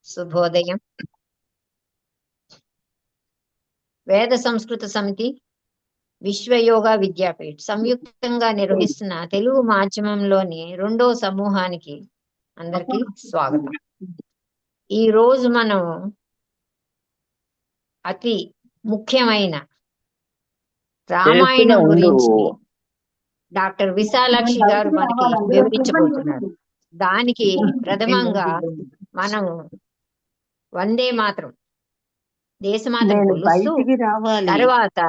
శుభోదయం. వేద సంస్కృత సమితి, విశ్వ యోగా విద్యాపీఠ్ సంయుక్తంగా నిర్వహిస్తున్న తెలుగు మాధ్యమంలోని 2వ సమూహానికి అందరికీ స్వాగతం. ఈ రోజు మనం అతి ముఖ్యమైన రామాయణం గురించి డాక్టర్ విశాలాక్షి గారు మనకి వివరించబోతున్నారు. దానికి ప్రథమంగా మనము వందే మాతరం దేశమాతను కొలుస్తూ తర్వాత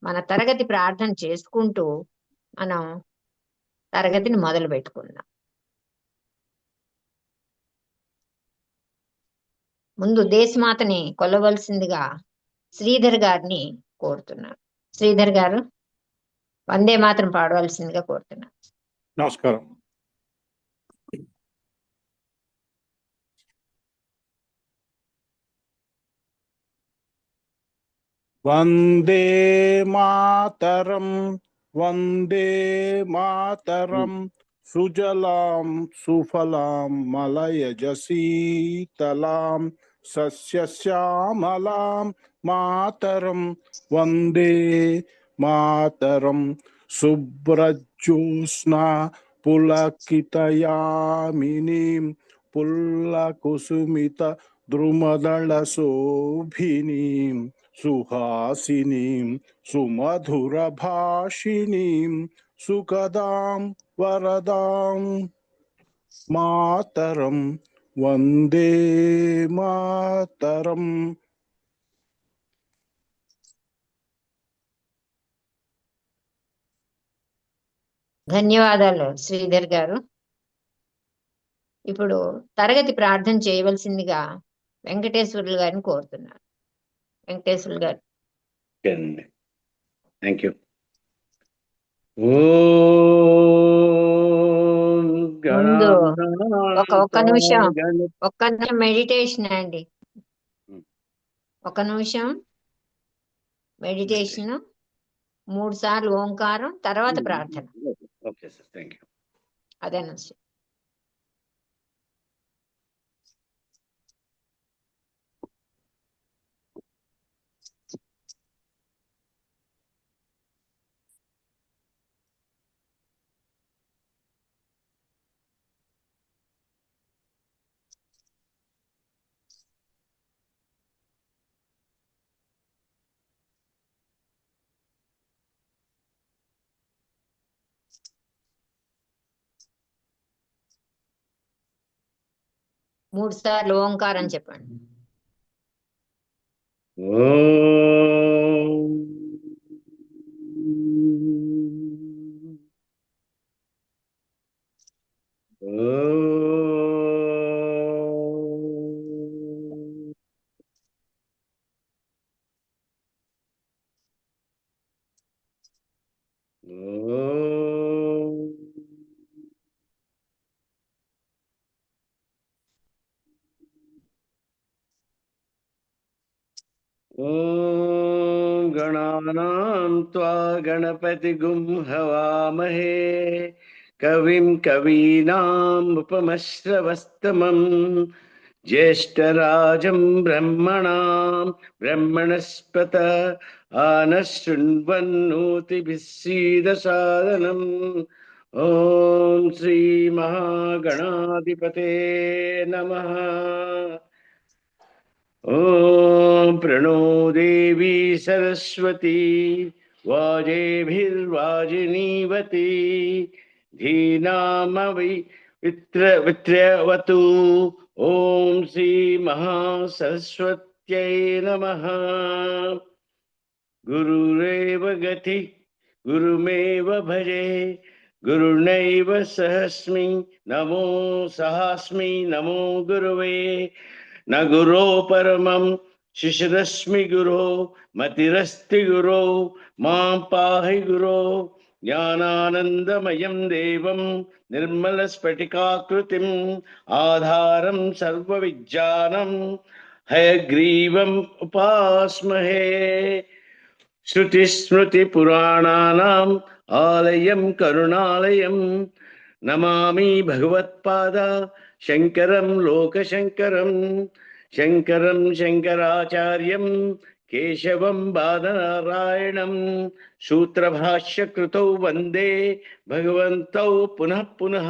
మన తరగతి ప్రార్థన చేసుకుంటూ మనం తరగతిని మొదలు పెట్టుకుందాం. ముందు దేశమాతని కొలవలసిందిగా శ్రీధర్ గారిని కోరుతున్నాను. శ్రీధర్ గారు వందే మాతరం పాడవలసిందిగా కోరుతున్నాను. నమస్కారం. వందే మాతరం వందే మాతరం సుజలాం సుఫలాం మలయజ శీతలాం సస్యశ్యామలాం మాతరం వందే మాతరం శుభ్రజ్యోత్స్నా పులకితయామినీం పుల్లకుసుమిత ద్రుమదళ శోభినీం సుహాసినీం సుమధురభాషిణీం సుఖదాం వరదాం మాతరం వందే మాతరం. ధన్యవాదాలు శ్రీధర్ గారు. ఇప్పుడు తరగతి ప్రార్థన చేయవలసిందిగా వెంకటేశ్వర్లు గారిని కోరుతున్నాను. వెంకటేశ్వర్లు గారు. Thank you. ముందు ఒక్క నిమిషం మెడిటేషన్ అండి. ఒక నిమిషం మెడిటేషన్, 3 సార్లు ఓంకారం, తర్వాత ప్రార్థన. Okay sir, thank you. అదేనా? మూడు సార్లు ఓంకారం చెప్పండి. गणानां त्वा गणपतिगुं हवामहे कविं कवीनामुपमश्रवस्तमं ज्येष्ठराजं ब्रह्मणस्पत आनशृण्वन्नोतिभिः सीदसादनम्. ॐ श्री महागणाधिपते नमः. ॐ प्रणो देवी सरस्वती वाजेभिर्वाजिनीवती धीनामवित्रवतु. ॐ श्री महासरस्वत्यै नमः. गुरुरेव गति गुरुमेव भजे गुरुनैव सहस्मि नमो सहास्मि नमो गुरुवे. न गुरो परमं शिशिरस्मि गुरो मतिरस्ति गुरो मां पाहि गुरो. ज्ञानानन्दमयं देवं निर्मलस्फटिकाकृतिम् आधारं सर्वविज्ञानं हयग्रीवम् उपास्महे. श्रुतिस्मृतिपुराणानाम् आलयं करुणालयं नमामि भगवत्पाद శంకరం లోకశంకరం శంకరం శంకరాచార్యం కేశవం బాదనారాయణం సూత్రభాష్యకృతౌ వందే భగవంతౌ పునః పునః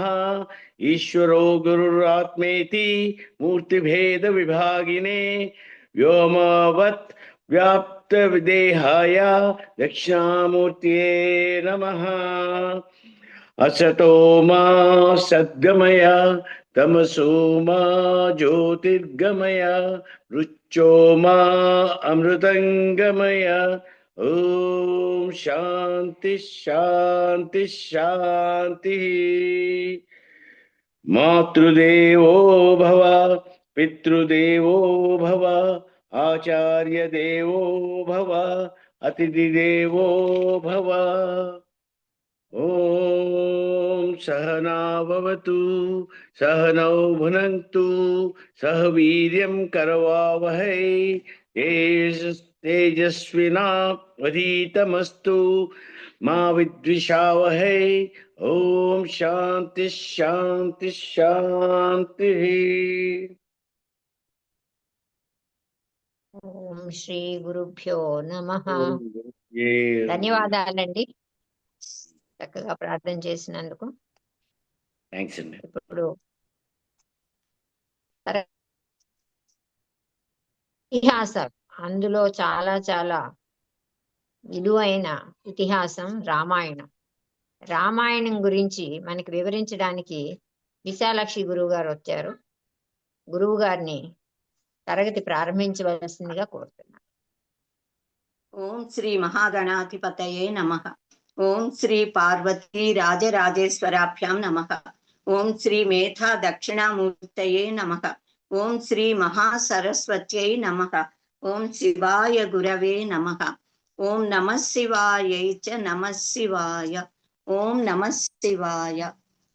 ఈశ్వరో గురురాత్మేతి మూర్తిభేద విభాగినే వ్యోమవత్ వ్యాప్త విదేహాయ దక్షిణామూర్తయే నమః అసతో మా సద్గమయ తమసో మా జ్యోతిర్గమయ మృత్యో మా అమృతంగమయ ఓం శాంతి శాంతి శాంతి మాతృదేవో భవ పితృదేవో భవ ఆచార్య దేవో భవ అతిథి దేవో భవ ఓం సహనా భవతు సహనౌ భునక్తు సహ వీర్యం కరవావహై తేజస్వినావధీతమస్తు మా విద్విషావహై ఓం శాంతి శాంతి శాంతి. ఓం శ్రీ గురుభ్యో నమః. ధన్యవాదాలండి చక్కగా ప్రార్థన చేసినందుకు. థ్యాంక్స్ అండి. ఇప్పుడు ఇతిహాసం, అందులో చాలా చాలా విలువైన ఇతిహాసం రామాయణం. రామాయణం గురించి మనకి వివరించడానికి విశాలాక్షి గురువు గారు వచ్చారు. గురువు గారిని తరగతి ప్రారంభించవలసిందిగా కోరుతున్నాను. ఓం శ్రీ మహాగణాధిపతయే నమః. ఓం శ్రీ పార్వతీ రాజరాజేశ్వరాభ్యాం నమః. ఓం శ్రీ మేధా దక్షిణామూర్తయే నమః. ఓం శ్రీ మహాసరస్వత్యై నమః. ఓం శివాయ గురవే నమః. ఓం నమః శివాయై చ నమః శివాయ. ఓం నమః శివాయ.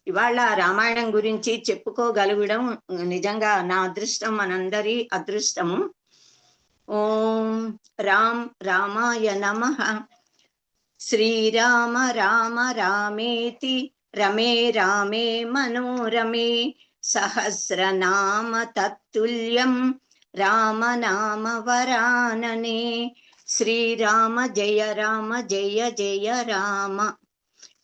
ఇవాళ రామాయణం గురించి చెప్పుకోగలగడం నిజంగా నా అదృష్టం, మనందరి అదృష్టము. ఓం రామాయ నమః. శ్రీరామ రామ రామేతి రమే రామే మనోరమే సహస్రనామ తత్తుల్యం రామనామ వరాననే. శ్రీరామ జయ జయ రామ.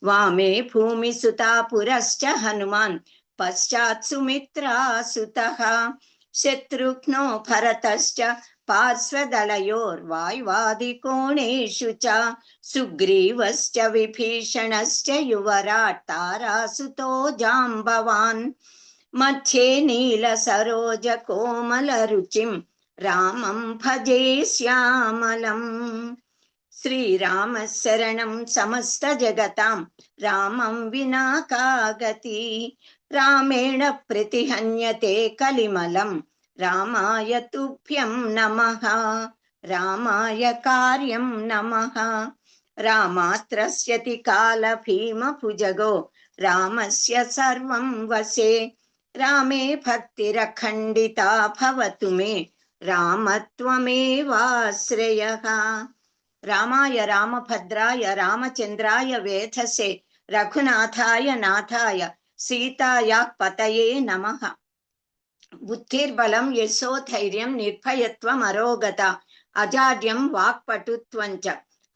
వామే భూమి సుతా పురశ్చ హనుమాన్ పశ్చాత్ సుమిత్రాసుతః శత్రుఘ్నో భరతశ్చ పార్శ్వదళయోర్వాయువాదికోణేషు చ సుగ్రీవశ్చ విభీషణశ్చ యువరాట్ తారాసుతో జాంబవాన్ మధ్యే నీల సరోజ కోమల రుచిం రామం భజే శ్యామలం. శ్రీరామ శరణం సమస్త జగతాం రామం వినా కాగతి. రామేణ ప్రతిహన్యతే కలిమలం రామాయ తుభ్యం నమః. రామాయ కార్యం నమః. రామాత్రస్యతి కాల భీమ భుజగో రామస్య సర్వం వశే. రామే భక్తిరఖండితా భవతు మే రామత్వమేవాశ్రయః. రామాయ రామభద్రాయ రామచంద్రాయ వేధసే రఘునాథాయ నాథాయ సీతాయా పతయే నమః. బుద్ధిర్బలం యశోధైర్యం నిర్భయత్వం అరోగత అజాడ్యం వాక్పటుత్వం చ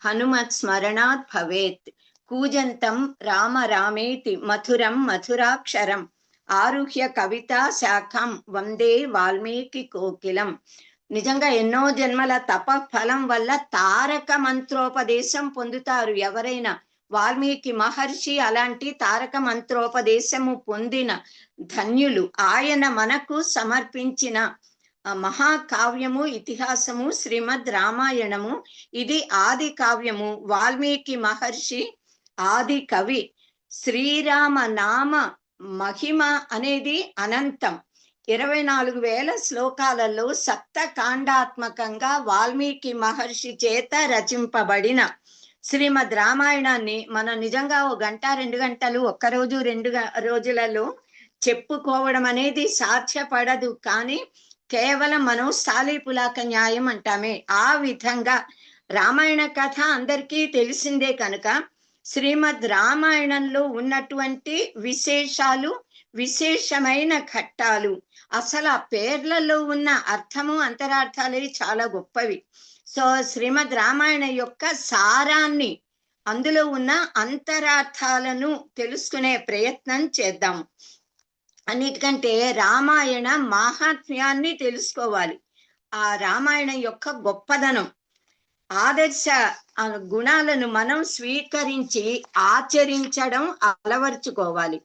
హనుమత్ స్మరణాత్ భవేత్. కూజంతం రామ రామేతి మధురం మధురాక్షరం ఆరుహ్య కవితా శాఖం వందే వాల్మీకి కోకిలం. నిజంగా ఎన్నో జన్మల తప ఫలం వల్ల తారక మంత్రోపదేశం పొందుతారు ఎవరైనా. వాల్మీకి మహర్షి అలాంటి తారక మంత్రోపదేశము పొందిన ధన్యులు. ఆయన మనకు సమర్పించిన మహాకావ్యము, ఇతిహాసము శ్రీమద్ రామాయణము. ఇది ఆది కావ్యము. వాల్మీకి మహర్షి ఆది కవి. శ్రీరామ నామ మహిమ అనేది అనంతం. 24,000 శ్లోకాలలో సప్త కాండాత్మకంగా వాల్మీకి మహర్షి చేత రచింపబడిన శ్రీమద్ రామాయణాన్ని మనం నిజంగా 1 గంట 2 గంటలు, ఒక్కరోజు 2 రోజులలో చెప్పుకోవడం అనేది సాధ్యపడదు. కానీ కేవలం మనం స్థాళీపులాక న్యాయం అంటామే, ఆ విధంగా రామాయణ కథ అందరికీ తెలిసిందే కనుక శ్రీమద్ రామాయణంలో ఉన్నటువంటి విశేషాలు విశేషమైన ఘట్టాలు. అసలు ఆ పేర్లలో ఉన్న అర్థము అంతరార్థాలు చాలా గొప్పవి. సో శ్రీమద్ రామాయణ యొక్క సారాన్ని, అందులో ఉన్న అంతరార్థాలను తెలుసుకునే ప్రయత్నం చేద్దాము. అన్నిటికంటే రామాయణ మాహాత్మ్యాన్ని తెలుసుకోవాలి. ఆ రామాయణం యొక్క గొప్పదనం, ఆదర్శ గుణాలను మనం స్వీకరించి ఆచరించడం అలవర్చుకోవాలి.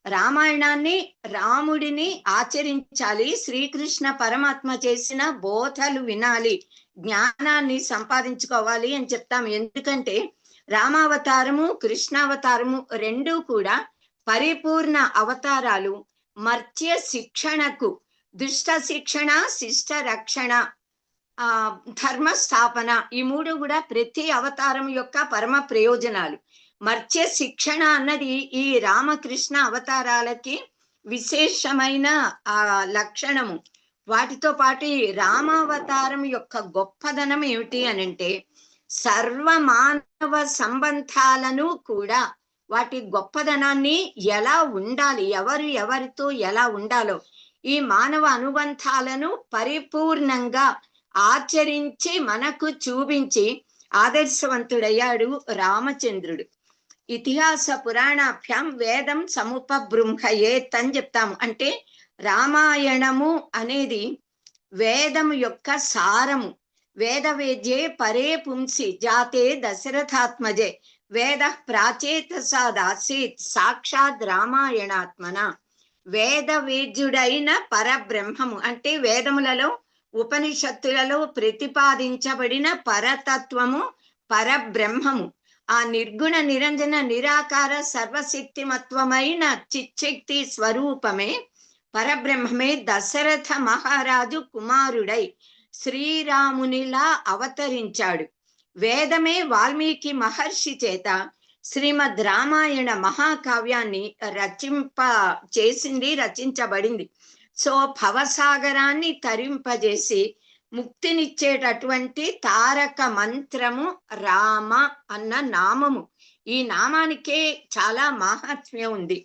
రామాయణాన్ని, రాముడిని ఆచరించాలి. శ్రీకృష్ణ పరమాత్మ చేసిన బోధలు వినాలి, జ్ఞానాన్ని సంపాదించుకోవాలి అని చెప్తాం. ఎందుకంటే రామావతారము, కృష్ణావతారము రెండూ కూడా పరిపూర్ణ అవతారాలు. మర్త్య శిక్షణకు, దుష్ట శిక్షణ, శిష్ట రక్షణ, ధర్మ స్థాపన, ఈ మూడు కూడా ప్రతి అవతారం యొక్క పరమ ప్రయోజనాలు. మర్త్య శిక్షణ అన్నది ఈ రామకృష్ణ అవతారాలకి విశేషమైన లక్షణము. వాటితో పాటు ఈ రామావతారం యొక్క గొప్పదనం ఏమిటి అనంటే సర్వ మానవ సంబంధాలను కూడా, వాటి గొప్పదనాన్ని ఎలా ఉండాలి, ఎవరు ఎవరితో ఎలా ఉండాలో, ఈ మానవ అనుబంధాలను పరిపూర్ణంగా ఆచరించి మనకు చూపించి ఆదర్శవంతుడయ్యాడు రామచంద్రుడు. ఇతిహాస పురాణాభ్యాం వేదం సముపబృంహయేత్ అని చెప్తాము. అంటే రామాయణము అనేది వేదము యొక్క సారము. వేద వేద్యే పరే పుంసి జాతే దశరథాత్మజే వేద ప్రాచేతసాదాసీత్ సాక్షాత్ రామాయణాత్మన. వేద వేద్యుడైన పరబ్రహ్మము అంటే వేదములలో, ఉపనిషత్తులలో ప్రతిపాదించబడిన పరతత్వము, పరబ్రహ్మము, ఆ నిర్గుణ నిరంజన నిరాకార సర్వశక్తిమత్వమైన చిచ్చక్తి స్వరూపమే, పరబ్రహ్మమే దశరథ మహారాజు కుమారుడై శ్రీరామునిలా అవతరించాడు. వేదమే వాల్మీకి మహర్షి చేత శ్రీమద్ రామాయణ మహాకావ్యాన్ని రచించబడింది. సో భవసాగరాన్ని తరింపజేసి ముక్తినిచ్చేటటువంటి తారక మంత్రము రామ అన్న నామము. ఈ నామానికే చాలా మహాత్మ్యం ఉంది.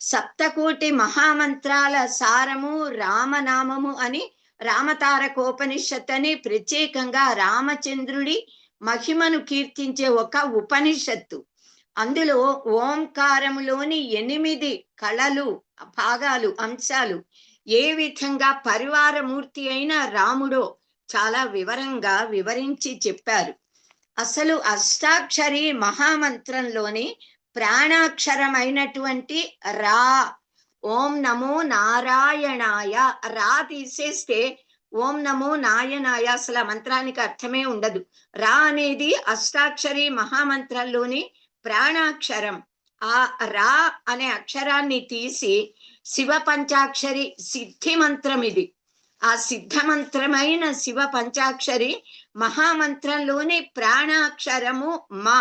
సప్తకోటి మహామంత్రాల సారము రామనామము అని రామతారకోపనిషత్ అని ప్రత్యేకంగా రామచంద్రుడి మహిమను కీర్తించే ఒక ఉపనిషత్తు. అందులో ఓంకారములోని 8 కళలు, భాగాలు, అంశాలు, ఏ విధంగా పరివారమూర్తి అయిన రాముడో చాలా వివరంగా వివరించి చెప్పారు. అసలు అష్టాక్షరి మహామంత్రంలోని ప్రాణాక్షరమైనటువంటి రా, ఓం నమో నారాయణాయ, రా తీసేస్తే ఓం నమో నారాయణాయ అసలు మంత్రానికి అర్థమే ఉండదు. రా అనేది అష్టాక్షరి మహామంత్రంలోని ప్రాణాక్షరం. ఆ రా అనే అక్షరాన్ని తీసి శివ పంచాక్షరి సిద్ధి మంత్రం ఇది. ఆ సిద్ధ మంత్రమైన శివ పంచాక్షరి మహామంత్రంలోని ప్రాణాక్షరము మా.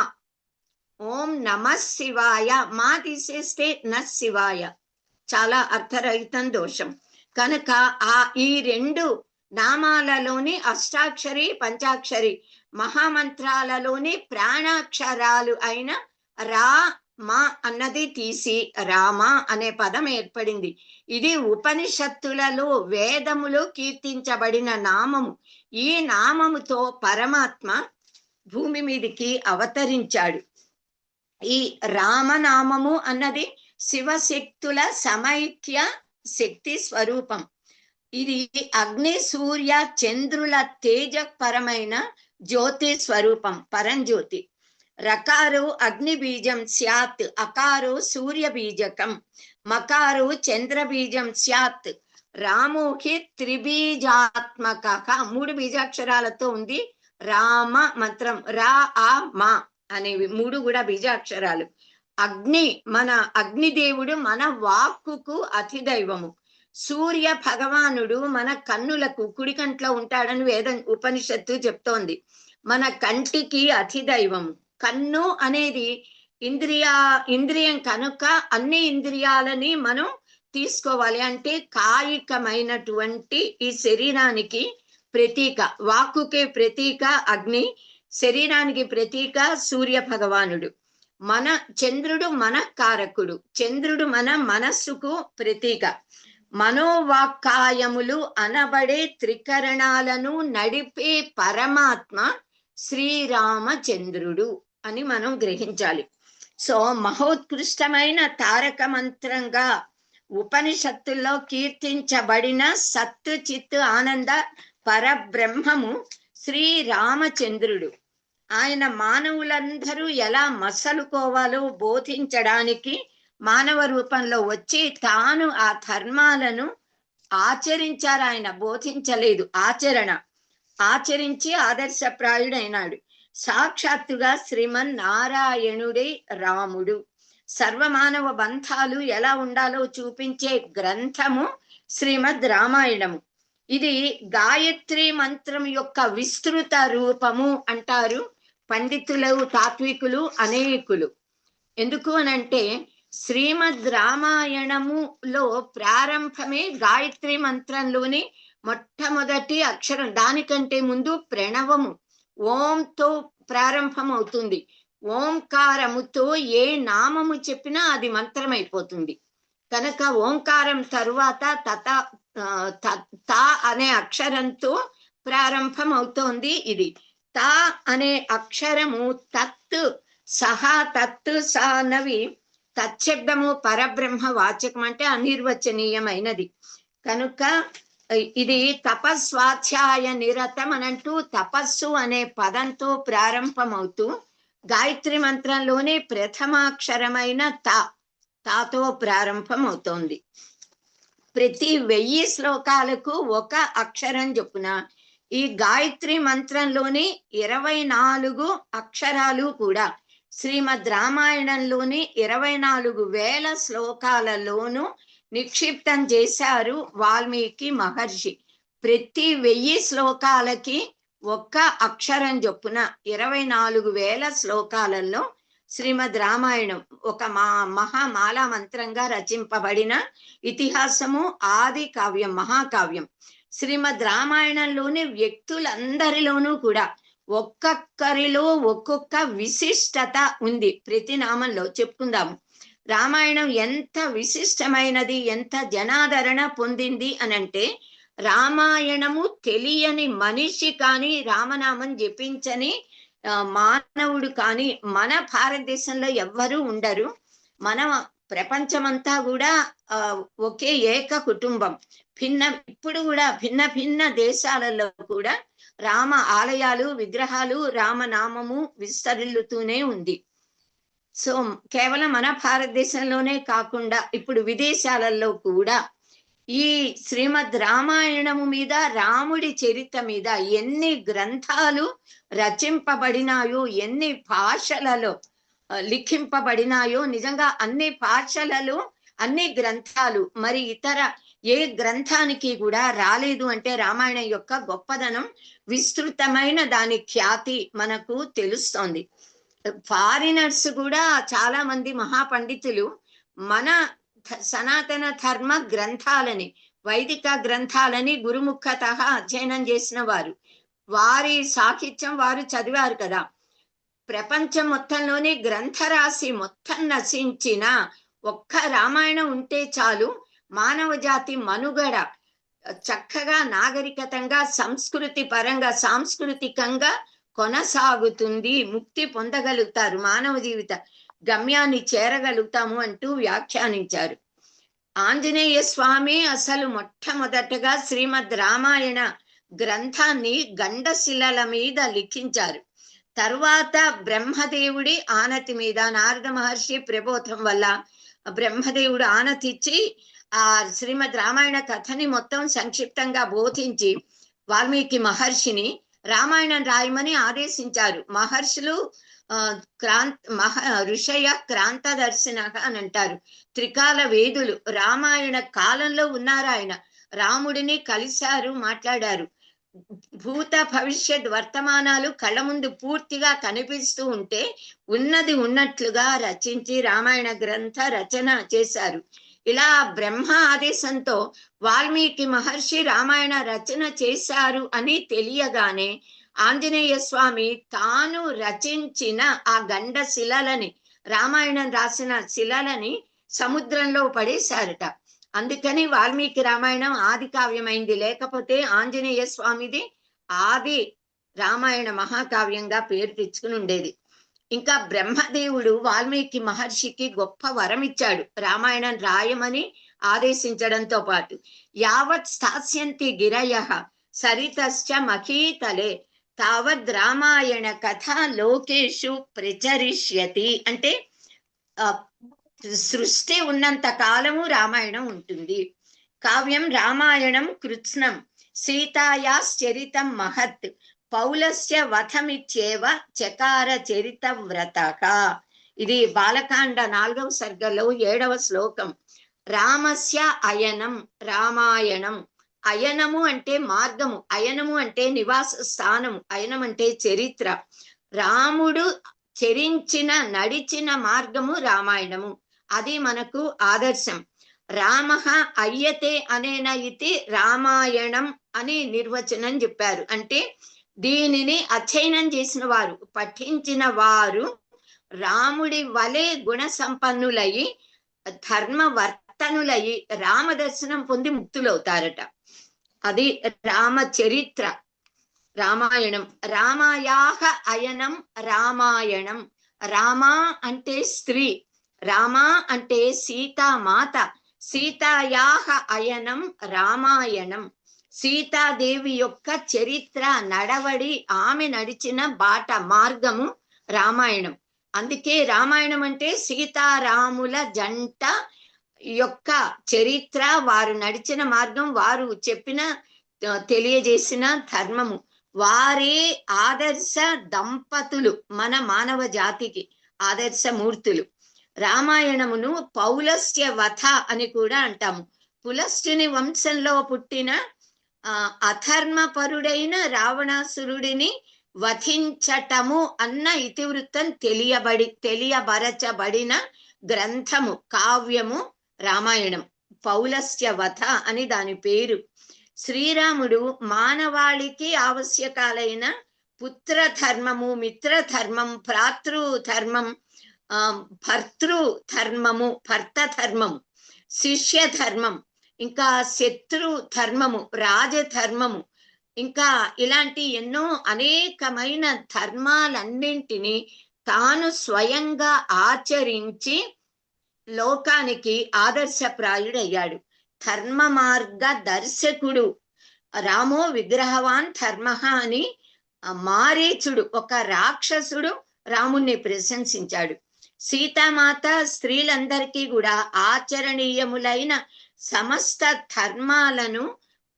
ఓం నమ శివాయ, మా తీసేస్తే న శివాయ, చాలా అర్థరహితం, దోషం. కనుక ఈ 2 నామాలలోని అష్టాక్షరి, పంచాక్షరి మహామంత్రాలలోని ప్రాణాక్షరాలు అయిన రా, మా అన్నది తీసి రామ అనే పదం ఏర్పడింది. ఇది ఉపనిషత్తులలో, వేదములో కీర్తించబడిన నామము. ఈ నామముతో పరమాత్మ భూమి మీదికి అవతరించాడు. ఈ రామనామము అన్నది శివశక్తుల సమైక్య శక్తి స్వరూపం. ఇది అగ్ని, సూర్య, చంద్రుల తేజపరమైన జ్యోతి స్వరూపం, పరంజ్యోతి. రకారు అగ్ని బీజం స్యాత్, అకారు సూర్య బీజకం, మకారు చంద్ర బీజం స్యాత్. రామోహి త్రిబీజాత్మక, 3 బీజాక్షరాలతో ఉంది రామ మంత్రం. రా, ఆ, మా అనేవి 3 కూడా బీజాక్షరాలు. అగ్ని, మన అగ్నిదేవుడు మన వాక్కుకు అధిదైవము. సూర్య భగవానుడు మన కన్నులకు, కుడి కంట్లో ఉంటాడని వేద ఉపనిషత్తు చెప్తోంది. మన కంటికి అధిదైవము. కన్ను అనేది ఇంద్రియం కనుక అన్ని ఇంద్రియాలని మనం తీసుకోవాలి. అంటే కాయికమైనటువంటి ఈ శరీరానికి ప్రతీక, వాక్కుకే ప్రతీక అగ్ని, శరీరానికి ప్రతీక సూర్య భగవానుడు. చంద్రుడు మనఃకారకుడు, చంద్రుడు మన మనస్సుకు ప్రతీక. మనోవాక్కాయములు అనబడే త్రికరణాలను నడిపే పరమాత్మ శ్రీరామచంద్రుడు అని మనం గ్రహించాలి. సో మహోత్కృష్టమైన తారక మంత్రంగా ఉపనిషత్తుల్లో కీర్తించబడిన సత్తు చిత్తు ఆనంద పరబ్రహ్మము శ్రీరామచంద్రుడు. ఆయన మానవులందరూ ఎలా మసలుకోవాలో బోధించడానికి మానవ రూపంలో వచ్చి తాను ఆ ధర్మాలను ఆచరించారు. ఆయన బోధించలేదు, ఆచరించి ఆదర్శప్రాయుడైనాడు. సాక్షాత్తుగా శ్రీమన్నారాయణుడే రాముడు. సర్వమానవ బంధాలు ఎలా ఉండాలో చూపించే గ్రంథము శ్రీమద్ రామాయణము. ఇది గాయత్రి మంత్రం యొక్క విస్తృత రూపము అంటారు పండితులు, తాత్వికులు అనేకులు. ఎందుకు అనంటే శ్రీమద్ రామాయణములో ప్రారంభమే గాయత్రి మంత్రంలోని మొట్టమొదటి అక్షరం. దానికంటే ముందు ప్రణవము ఓంతో ప్రారంభం అవుతుంది. ఓంకారముతో ఏ నామము చెప్పినా అది మంత్రం అయిపోతుంది. కనుక ఓంకారం తరువాత తా అనే అక్షరంతో ప్రారంభం అవుతోంది. ఇది తా అనే అక్షరము తత్ సహా తత్ సా అన్నవి తచ్చబ్దము పరబ్రహ్మ వాచకం, అంటే అనిర్వచనీయమైనది. కనుక ఇది తపస్వాధ్యాయ నిరతం అనంటూ తపస్సు అనే పదంతో ప్రారంభమవుతూ గాయత్రి మంత్రంలోనే ప్రథమాక్షరమైన తాతో ప్రారంభం అవుతోంది. ప్రతి 1000 శ్లోకాలకు ఒక అక్షరం చొప్పున ఈ గాయత్రి మంత్రంలోని 24 అక్షరాలు కూడా శ్రీమద్ రామాయణంలోని 24,000 శ్లోకాలలోనూ నిక్షిప్తం చేశారు వాల్మీకి మహర్షి. ప్రతి 1000 శ్లోకాలకి ఒక్క అక్షరం చొప్పున 24,000 శ్లోకాలలో శ్రీమద్ రామాయణం ఒక మహామాలా మంత్రంగా రచింపబడిన ఇతిహాసము, ఆది కావ్యం, మహాకావ్యం. శ్రీమద్ రామాయణంలోని వ్యక్తులందరిలోనూ కూడా ఒక్కొక్కరిలో ఒక్కొక్క విశిష్టత ఉంది. ప్రతి నామంలో చెప్పుకుందాము. రామాయణం ఎంత విశిష్టమైనది, ఎంత జనాదరణ పొందింది అనంటే రామాయణము తెలియని మనిషి కానీ, రామనామం జపించని మానవుడు కానీ మన భారతదేశంలో ఎవ్వరూ ఉండరు. మన ప్రపంచమంతా కూడా ఒకే ఏక కుటుంబం. ఇప్పుడు కూడా భిన్న భిన్న దేశాలలో కూడా రామ ఆలయాలు, విగ్రహాలు, రామనామము విస్తరిల్లుతూనే ఉంది. సో కేవలం మన భారతదేశంలోనే కాకుండా ఇప్పుడు విదేశాలలో కూడా ఈ శ్రీమద్ రామాయణము మీద, రాముడి చరిత్ర మీద ఎన్ని గ్రంథాలు రచింపబడినాయో, ఎన్ని భాషలలో లిఖింపబడినాయో, నిజంగా అన్ని భాషలలో అన్ని గ్రంథాలు మరి ఇతర ఏ గ్రంథానికి కూడా రాలేదు అంటే రామాయణం యొక్క గొప్పదనం, విస్తృతమైన దాని ఖ్యాతి మనకు తెలుస్తోంది. ఫారినర్స్ కూడా చాలా మంది మహాపండితులు మన సనాతన ధర్మ గ్రంథాలని, వైదిక గ్రంథాలని గురుముఖత అధ్యయనం చేసిన వారు, వారి సాహిత్యం వారు చదివారు కదా. ప్రపంచం మొత్తంలోని గ్రంథరాశి మొత్తం నశించిన ఒక్క రామాయణం ఉంటే చాలు, మానవ జాతి మనుగడ చక్కగా నాగరికతంగా, సంస్కృతి పరంగా, సాంస్కృతికంగా కొనసాగుతుంది, ముక్తి పొందగలుగుతారు, మానవ జీవిత గమ్యాన్ని చేరగలుగుతాము అంటూ వ్యాఖ్యానించారు. ఆంజనేయ స్వామి అసలు మొట్టమొదటగా శ్రీమద్ రామాయణ గ్రంథాన్ని గండశిలల మీద లిఖించారు. తర్వాత బ్రహ్మదేవుడి ఆనతి మీద, నారద మహర్షి ప్రబోధం వల్ల బ్రహ్మదేవుడు ఆనతిచ్చి ఆ శ్రీమద్ రామాయణ కథని మొత్తం సంక్షిప్తంగా బోధించి వాల్మీకి మహర్షిని రామాయణం రాయమని ఆదేశించారు. మహర్షులు ఋషయ క్రాంతదర్శన అని అంటారు. త్రికాల వేదులు రామాయణ కాలంలో ఉన్నారు. ఆయన రాముడిని కలిశారు, మాట్లాడారు. భూత భవిష్యత్ వర్తమానాలు కళ్ళ ముందు పూర్తిగా కనిపిస్తూ ఉంటే ఉన్నది ఉన్నట్లుగా రచించి రామాయణ గ్రంథ రచన చేశారు. ఇలా బ్రహ్మ ఆదేశంతో వాల్మీకి మహర్షి రామాయణ రచన చేశారు అని తెలియగానే ఆంజనేయ స్వామి తాను రచించిన ఆ గండశిలని రామాయణం రాసిన శిలలని సముద్రంలో పడేశారట. అందుకని వాల్మీకి రామాయణం ఆది కావ్యమైంది. లేకపోతే ఆంజనేయ స్వామిది ఆది రామాయణ మహాకావ్యంగా పేరు తెచ్చుకుని ఉండేది. ఇంకా బ్రహ్మదేవుడు వాల్మీకి మహర్షికి గొప్ప వరం ఇచ్చాడు, రామాయణం రాయమని ఆదేశించడంతో పాటు. యావత్ స్థాస్యంతి గిరయః సరితశ్చ మఖీతలే తావద్ రామాయణ కథ లోకేషు ప్రచరిష్యతి. అంటే సృష్టి ఉన్నంత కాలము రామాయణం ఉంటుంది. కావ్యం రామాయణం కృత్స్నం సీతాయాశ్చరితం మహత్ పౌలస్య వధమిత్యేవ చకార చరిత వ్రతః. ఇది బాలకాండ 4వ సర్గలో 7వ శ్లోకం. రామస్య అయనం రామాయణం. అయనము అంటే మార్గము, అయనము అంటే నివాస స్థానము, అయనం అంటే చరిత్ర. రాముడు చరించిన నడిచిన మార్గము రామాయణము, అది మనకు ఆదర్శం. రామః అయ్యతే అనేన ఇది రామాయణం అని నిర్వచనం చెప్పారు. అంటే దీనిని అధ్యయనం చేసిన వారు, పఠించిన వారు రాముడి వలె గుణ సంపన్నులయి ధర్మవర్తనులయి రామదర్శనం పొంది ముక్తులవుతారట. అది రామ చరిత్ర రామాయణం. రామాయాహ అయనం రామాయణం. రామా అంటే స్త్రీ, రామా అంటే సీతామాత, సీతాయాహ అయనం రామాయణం. సీతాదేవి యొక్క చరిత్ర, నడవడి, ఆమె నడిచిన బాట మార్గము రామాయణం. అందుకే రామాయణం అంటే సీతారాముల జంట యొక్క చరిత్ర, వారు నడిచిన మార్గం, వారు చెప్పిన తెలియజేసిన ధర్మము. వారే ఆదర్శ దంపతులు, మన మానవ జాతికి ఆదర్శమూర్తులు. రామాయణమును పౌలస్య వధ అని కూడా అంటాము. పులస్త్యుని వంశంలో పుట్టిన అధర్మపరుడైన రావణాసురుడిని వధించటము అన్న ఇతివృత్తం తెలియబరచబడిన గ్రంథము, కావ్యము రామాయణం. పౌలస్య వధ అని దాని పేరు. శ్రీరాముడు మానవాళికి ఆవశ్యకాలైన పుత్రధర్మము, మిత్రధర్మం, భ్రాతృధర్మం, భర్తృధర్మము, భర్తధర్మము, శిష్యధర్మం, ఇంకా శత్రు ధర్మము, రాజధర్మము, ఇంకా ఇలాంటి ఎన్నో అనేకమైన ధర్మాలన్నింటినీ తాను స్వయంగా ఆచరించి లోకానికి ఆదర్శప్రాయుడయ్యాడు. ధర్మ మార్గ దర్శకుడు. రామో విగ్రహవాన్ ధర్మ అని మారీచుడు, ఒక రాక్షసుడు, రాముణ్ణి ప్రశంసించాడు. సీతామాత స్త్రీలందరికీ కూడా ఆచరణీయములైన సమస్త ధర్మాలను,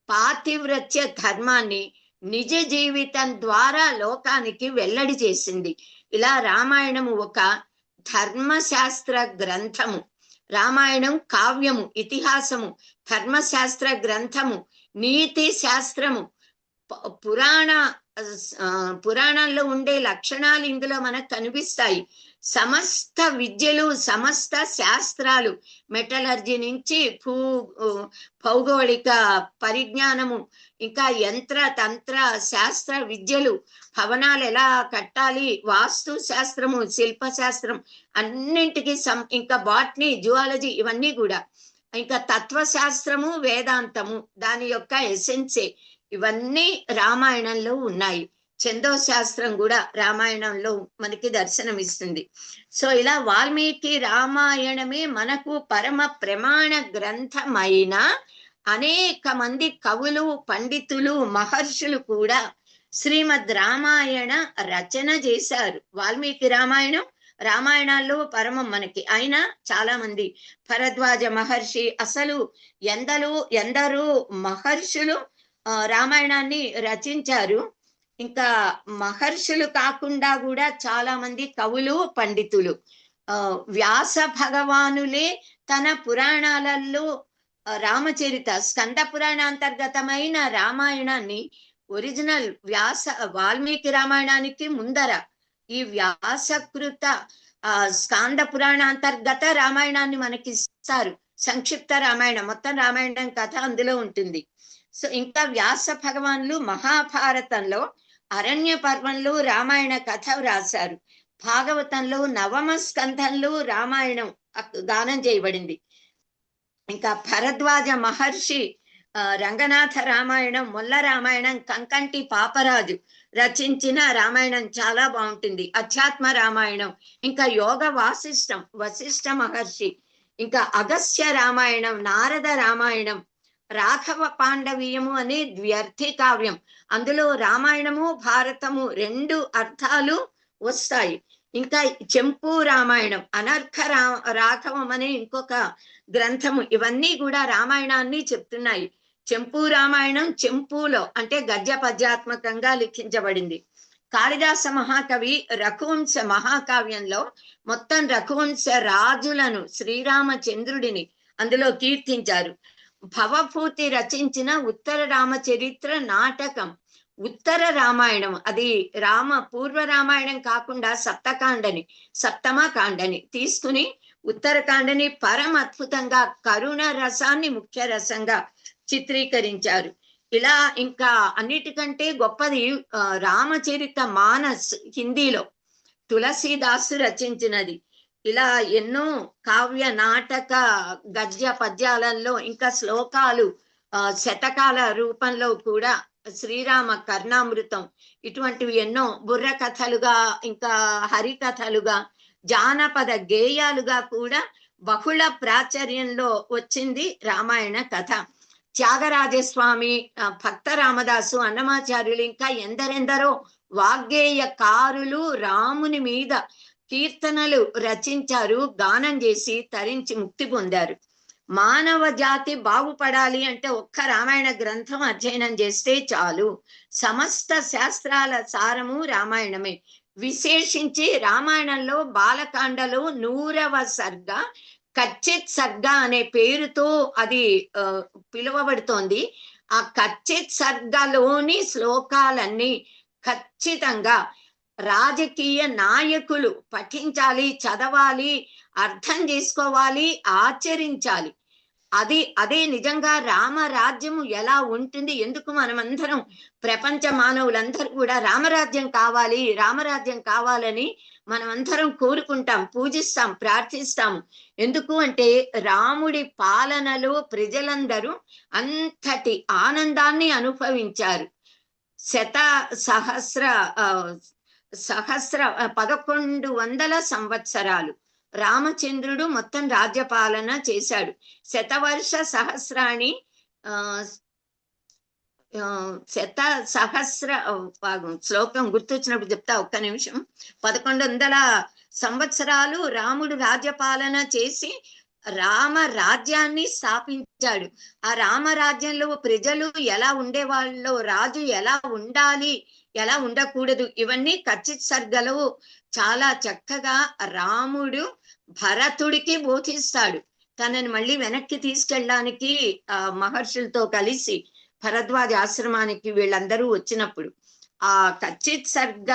పాతివ్రత్య ధర్మాన్ని నిజ జీవితం ద్వారా లోకానికి వెల్లడి చేసింది. ఇలా రామాయణము ఒక ధర్మశాస్త్ర గ్రంథము. రామాయణం కావ్యము, ఇతిహాసము, ధర్మశాస్త్ర గ్రంథము, నీతి శాస్త్రము. పురాణాల్లో ఉండే లక్షణాలు ఇందులో మనకు కనిపిస్తాయి. సమస్త విద్యలు, సమస్త శాస్త్రాలు, మెటలర్జీ నుంచి భౌగోళిక పరిజ్ఞానము, ఇంకా యంత్ర తంత్ర శాస్త్ర విద్యలు, భవనాలు ఎలా కట్టాలి, వాస్తు శాస్త్రము, శిల్పశాస్త్రం, అన్నింటికి ఇంకా బాటనీ, జువాలజీ, ఇవన్నీ కూడా, ఇంకా తత్వశాస్త్రము, వేదాంతము, దాని యొక్క ఎసెన్సే, ఇవన్నీ రామాయణంలో ఉన్నాయి. చందో శాస్త్రం కూడా రామాయణంలో మనకి దర్శనం ఇస్తుంది. సో ఇలా వాల్మీకి రామాయణమే మనకు పరమ ప్రమాణ గ్రంథమైన అనేక మంది కవులు, పండితులు, మహర్షులు కూడా శ్రీమద్ రామాయణ రచన చేశారు. వాల్మీకి రామాయణం రామాయణాల్లో పరమం మనకి. అయినా చాలా మంది, భరద్వాజ మహర్షి, అసలు ఎందరో మహర్షులు రామాయణాన్ని రచించారు. ఇంకా మహర్షులు కాకుండా కూడా చాలా మంది కవులు, పండితులు. వ్యాస భగవానులే తన పురాణాలలో రామచరిత, స్కంద పురాణాంతర్గతమైన రామాయణాన్ని, ఒరిజినల్ వాల్మీకి రామాయణానికి ముందర ఈ వ్యాసకృత స్కాంద పురాణాంతర్గత రామాయణాన్ని మనకి ఇస్తారు. సంక్షిప్త రామాయణం, మొత్తం రామాయణం కథ అందులో ఉంటుంది. సో ఇంకా వ్యాస భగవాన్లు మహాభారతంలో అరణ్య పర్వంలో రామాయణ కథ వ్రాసారు. భాగవతంలో 9వ స్కంధంలో రామాయణం గానం చేయబడింది. ఇంకా భరద్వాజ మహర్షి రంగనాథ రామాయణం, మొల్ల రామాయణం, కంకంటి పాపరాజు రచించిన రామాయణం చాలా బాగుంటుంది. అధ్యాత్మ రామాయణం, ఇంకా యోగ వాసిష్టం వశిష్ఠ మహర్షి, ఇంకా అగస్త్య రామాయణం, నారద రామాయణం, రాఘవ పాండవీయము అనే ద్వ్యర్థి కావ్యం. అందులో రామాయణము భారతము 2 అర్థాలు వస్తాయి. ఇంకా చెంపు రామాయణం, అనర్ఘ రాఘవం అనే ఇంకొక గ్రంథము. ఇవన్నీ కూడా రామాయణాన్ని చెప్తున్నాయి. చెంపు రామాయణం చెంపులో అంటే గద్య పద్యాత్మకంగా లిఖించబడింది. కాళిదాస మహాకవి రఘువంశ మహాకావ్యంలో మొత్తం రఘువంశ రాజులను, శ్రీరామచంద్రుడిని అందులో కీర్తించారు. భవభూతి రచించిన ఉత్తర రామచరిత్ర నాటకం ఉత్తర రామాయణం, అది పూర్వ రామాయణం కాకుండా సప్తమ కాండని తీసుకుని ఉత్తరకాండని పరమ అద్భుతంగా కరుణ రసాన్ని ముఖ్య రసంగా చిత్రీకరించారు. ఇలా ఇంకా అన్నిటికంటే గొప్పది రామచరిత మానస్ హిందీలో తులసీదాసు రచించినది. ఇలా ఎన్నో కావ్య నాటక గద్య పద్యాలలో ఇంకా శ్లోకాలు శతకాల రూపంలో కూడా శ్రీరామ కర్ణామృతం ఇటువంటివి ఎన్నో బుర్ర కథలుగా, ఇంకా హరికథలుగా, జానపద గేయాలుగా కూడా బహుళ ప్రాచుర్యంలో వచ్చింది రామాయణ కథ. త్యాగరాజస్వామి, భక్త రామదాసు, అన్నమాచార్యులు ఇంకా ఎందరెందరో వాగ్గేయకారులు రాముని మీద కీర్తనలు రచించారు, గానం చేసి తరించి ముక్తి పొందారు. మానవ జాతి బాగుపడాలి అంటే ఒక్క రామాయణ గ్రంథం అధ్యయనం చేస్తే చాలు. సమస్త శాస్త్రాల సారము రామాయణమే. విశేషించి రామాయణంలో బాలకాండలో 100వ సర్గ కచ్చిత్ సర్గ అనే పేరుతో అది పిలువబడుతోంది. ఆ కచ్చిత్ సర్గలోని శ్లోకాలన్నీ ఖచ్చితంగా రాజకీయ నాయకులు పఠించాలి, చదవాలి, అర్థం చేసుకోవాలి, ఆచరించాలి. అదే నిజంగా రామరాజ్యము ఎలా ఉంటుంది. ఎందుకు మనమందరం ప్రపంచ మానవులందరూ కూడా రామరాజ్యం కావాలి, రామరాజ్యం కావాలని మనమందరం కోరుకుంటాం, పూజిస్తాం, ప్రార్థిస్తాము. ఎందుకు అంటే రాముడి పాలనలో ప్రజలందరూ అంతటి ఆనందాన్ని అనుభవించారు. 1100 సంవత్సరాలు రామచంద్రుడు మొత్తం రాజ్యపాలన చేశాడు. శతవర్ష సహస్రాణి శ్లోకం గుర్తొచ్చినప్పుడు చెప్తా, ఒక్క నిమిషం. 1100 సంవత్సరాలు రాముడు రాజ్యపాలన చేసి రామ రాజ్యాన్ని స్థాపించాడు. ఆ రామరాజ్యంలో ప్రజలు ఎలా ఉండేవాళ్ళో, రాజు ఎలా ఉండాలి, ఎలా ఉండకూడదు, ఇవన్నీ కచ్చిత్ సర్గలో చాలా చక్కగా రాముడు భరతుడికి బోధిస్తాడు. తనని మళ్ళీ వెనక్కి తీసుకెళ్ళడానికి మహర్షులతో కలిసి భరద్వాజ ఆశ్రమానికి వీళ్ళందరూ వచ్చినప్పుడు ఆ కచ్చిత్ సర్గ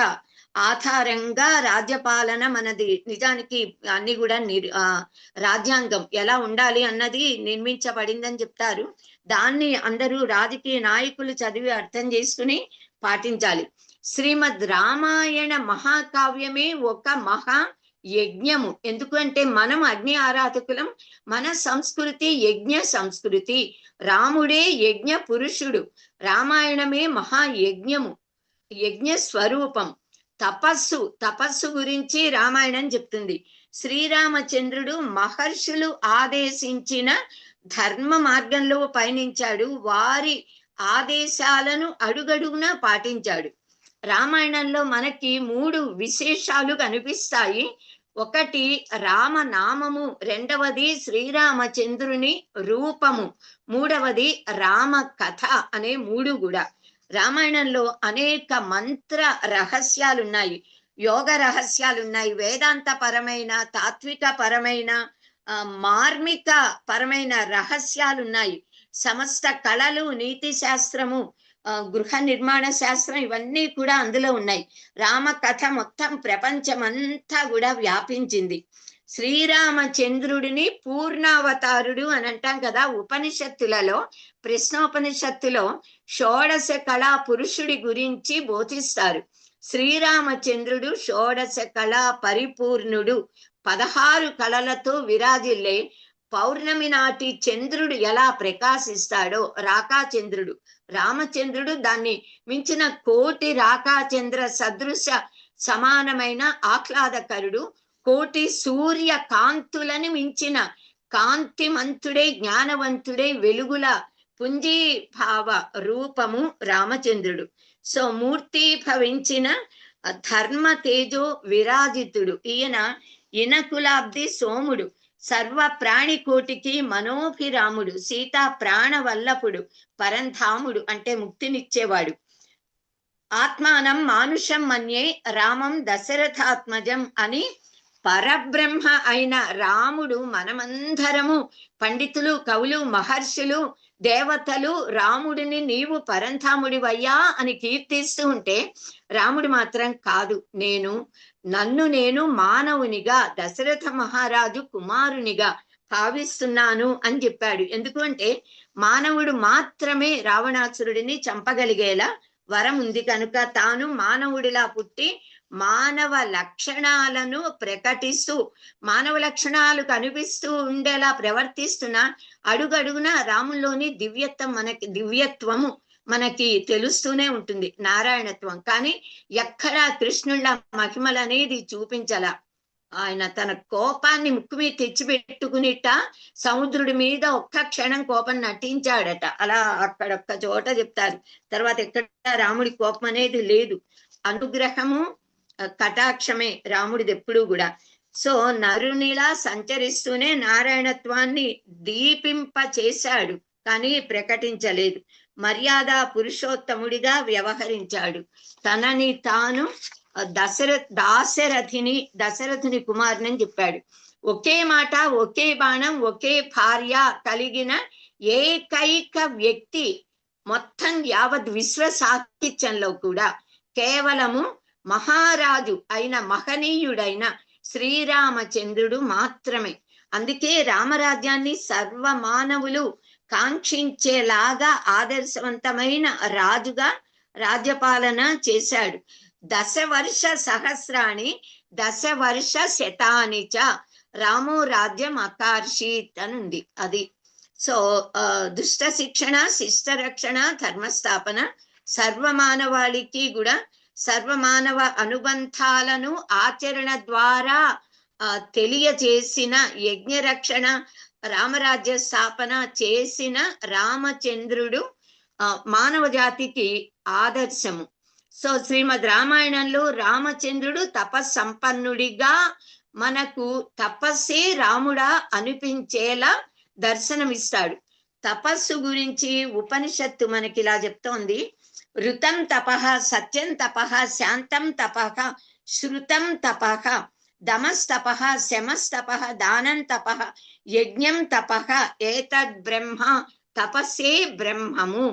ఆధారంగా రాజ్యపాలన మనది. నిజానికి అన్ని కూడా రాజ్యాంగం ఎలా ఉండాలి అన్నది నిర్మించబడిందని చెప్తారు. దాన్ని అందరూ రాజకీయ నాయకులు చదివి అర్థం చేసుకుని పాటించాలి. శ్రీమద్ రామాయణ మహాకావ్యమే ఒక మహా యజ్ఞము. ఎందుకంటే మనం అగ్ని ఆరాధకులం, మన సంస్కృతి యజ్ఞ సంస్కృతి. రాముడే యజ్ఞ పురుషుడు, రామాయణమే మహాయజ్ఞము, యజ్ఞ స్వరూపం. తపస్సు గురించి రామాయణం చెప్తుంది. శ్రీరామచంద్రుడు మహర్షులు ఆదేశించిన ధర్మ మార్గంలో పయనించాడు, వారి ఆదేశాలను అడుగడుగునా పాటించాడు. రామాయణంలో మనకి 3 విశేషాలు కనిపిస్తాయి. ఒకటి రామనామము, రెండవది శ్రీరామచంద్రుని రూపము, మూడవది రామ కథ అనే 3 కూడా. రామాయణంలో అనేక మంత్ర రహస్యాలున్నాయి, యోగ రహస్యాలున్నాయి, వేదాంత పరమైన, తాత్విక పరమైన, మార్మిక పరమైన రహస్యాలున్నాయి. సమస్త కళలు, నీతి శాస్త్రము, గృహ నిర్మాణ శాస్త్రం ఇవన్నీ కూడా అందులో ఉన్నాయి. రామ కథ మొత్తం ప్రపంచమంతా కూడా వ్యాపించింది. శ్రీరామచంద్రుడిని పూర్ణావతారుడు అని అంటాం కదా. ఉపనిషత్తులలో, ప్రశ్నోపనిషత్తులో 16 కళా పురుషుడి గురించి బోధిస్తారు. శ్రీరామచంద్రుడు షోడశ కళా పరిపూర్ణుడు, 16 కళలతో విరాజిల్లే పౌర్ణమి నాటి చంద్రుడు ఎలా ప్రకాశిస్తాడో రాకాచంద్రుడు, రామచంద్రుడు దాన్ని మించిన కోటి రాకాచంద్ర సదృశ సమానమైన ఆహ్లాదకరుడు, కోటి సూర్య కాంతులని మించిన కాంతిమంతుడై జ్ఞానవంతుడై వెలుగుల పుంజీభావ రూపము రామచంద్రుడు. సో మూర్తి భవించిన ధర్మ తేజో విరాజితుడు ఈయన. ఇనకులాబ్ది సోముడు, సర్వ ప్రాణికోటికి మనోభిరాముడు, సీతా ప్రాణవల్లభుడు, పరంధాముడు అంటే ముక్తినిచ్చేవాడు. ఆత్మానం మానుషం మన్యే రామం దశరథాత్మజం అని పరబ్రహ్మ అయిన రాముడు మనమందరము పండితులు, కవులు, మహర్షులు, దేవతలు రాముడిని నీవు పరంధాముడివయ్యా అని కీర్తిస్తూ ఉంటే, రాముడు మాత్రం కాదు, నన్ను నేను మానవునిగా దశరథ మహారాజు కుమారునిగా భావిస్తున్నాను అని చెప్పాడు. ఎందుకంటే మానవుడు మాత్రమే రావణాసురుడిని చంపగలిగేలా వరం ఉంది కనుక తాను మానవుడిలా పుట్టి మానవ లక్షణాలను ప్రకటిస్తూ మానవ లక్షణాలు కనిపిస్తూ ఉండేలా ప్రవర్తిస్తున్న అడుగడుగున రాముల్లోని దివ్యత్వము మనకి తెలుస్తూనే ఉంటుంది, నారాయణత్వం. కానీ ఎక్కడా కృష్ణుళ్ళ మహిమలు అనేది చూపించలా. ఆయన తన కోపాన్ని ముక్కు మీద తెచ్చిపెట్టుకునిట సముద్రుడి మీద ఒక్క క్షణం కోపం నటించాడట. అలా అక్కడొక్క చోట చెప్తారు. తర్వాత ఎక్కడ రాముడి కోపం అనేది లేదు. అనుగ్రహము కటాక్షమే రాముడిది ఎప్పుడూ కూడా. సో నరునిలా సంచరిస్తూనే నారాయణత్వాన్ని దీపింప చేశాడు, కానీ ప్రకటించలేదు. మర్యాద పురుషోత్తముడిగా వ్యవహరించాడు. తనని తాను దశరథుని కుమారుని అని చెప్పాడు. ఒకే మాట, ఒకే బాణం, ఒకే భార్య కలిగిన ఏకైక వ్యక్తి మొత్తం యావత్ విశ్వ సాహిత్యంలో కూడా కేవలము మహారాజు అయిన మహనీయుడైన శ్రీరామచంద్రుడు మాత్రమే. అందుకే రామరాజ్యాన్ని సర్వ మానవులు కాంక్షించేలాగా ఆదర్శవంతమైన రాజుగా రాజ్యపాలన చేశాడు. 10 వర్ష సహస్రాణి 10 వర్ష శతాని చ రామో రాజ్యం అకార్షీత్ అని ఉంది. అది సో దుష్ట శిక్షణ, శిష్ట రక్షణ, ధర్మస్థాపన, సర్వమానవాళికి కూడా సర్వమానవ అనుబంధాలను ఆచరణ ద్వారా తెలియజేసిన యజ్ఞరక్షణ, రామరాజ్య స్థాపన చేసిన రామచంద్రుడు మానవ జాతికి ఆదర్శము. సో శ్రీమద్ రామాయణంలో రామచంద్రుడు తపస్సంపన్నుడిగా మనకు తపస్సే రాముడా అనిపించేలా దర్శనమిస్తాడు. తపస్సు గురించి ఉపనిషత్తు మనకి ఇలా చెప్తోంది. ఋతం తపః, సత్యం తపః, శాంతం తపః, శృతం తపః, దమస్తపః, శమస్తపః, దానం తపః, యజ్ఞం తపః, ఏతద్ బ్రహ్మ తపస్సే బ్రహ్మము.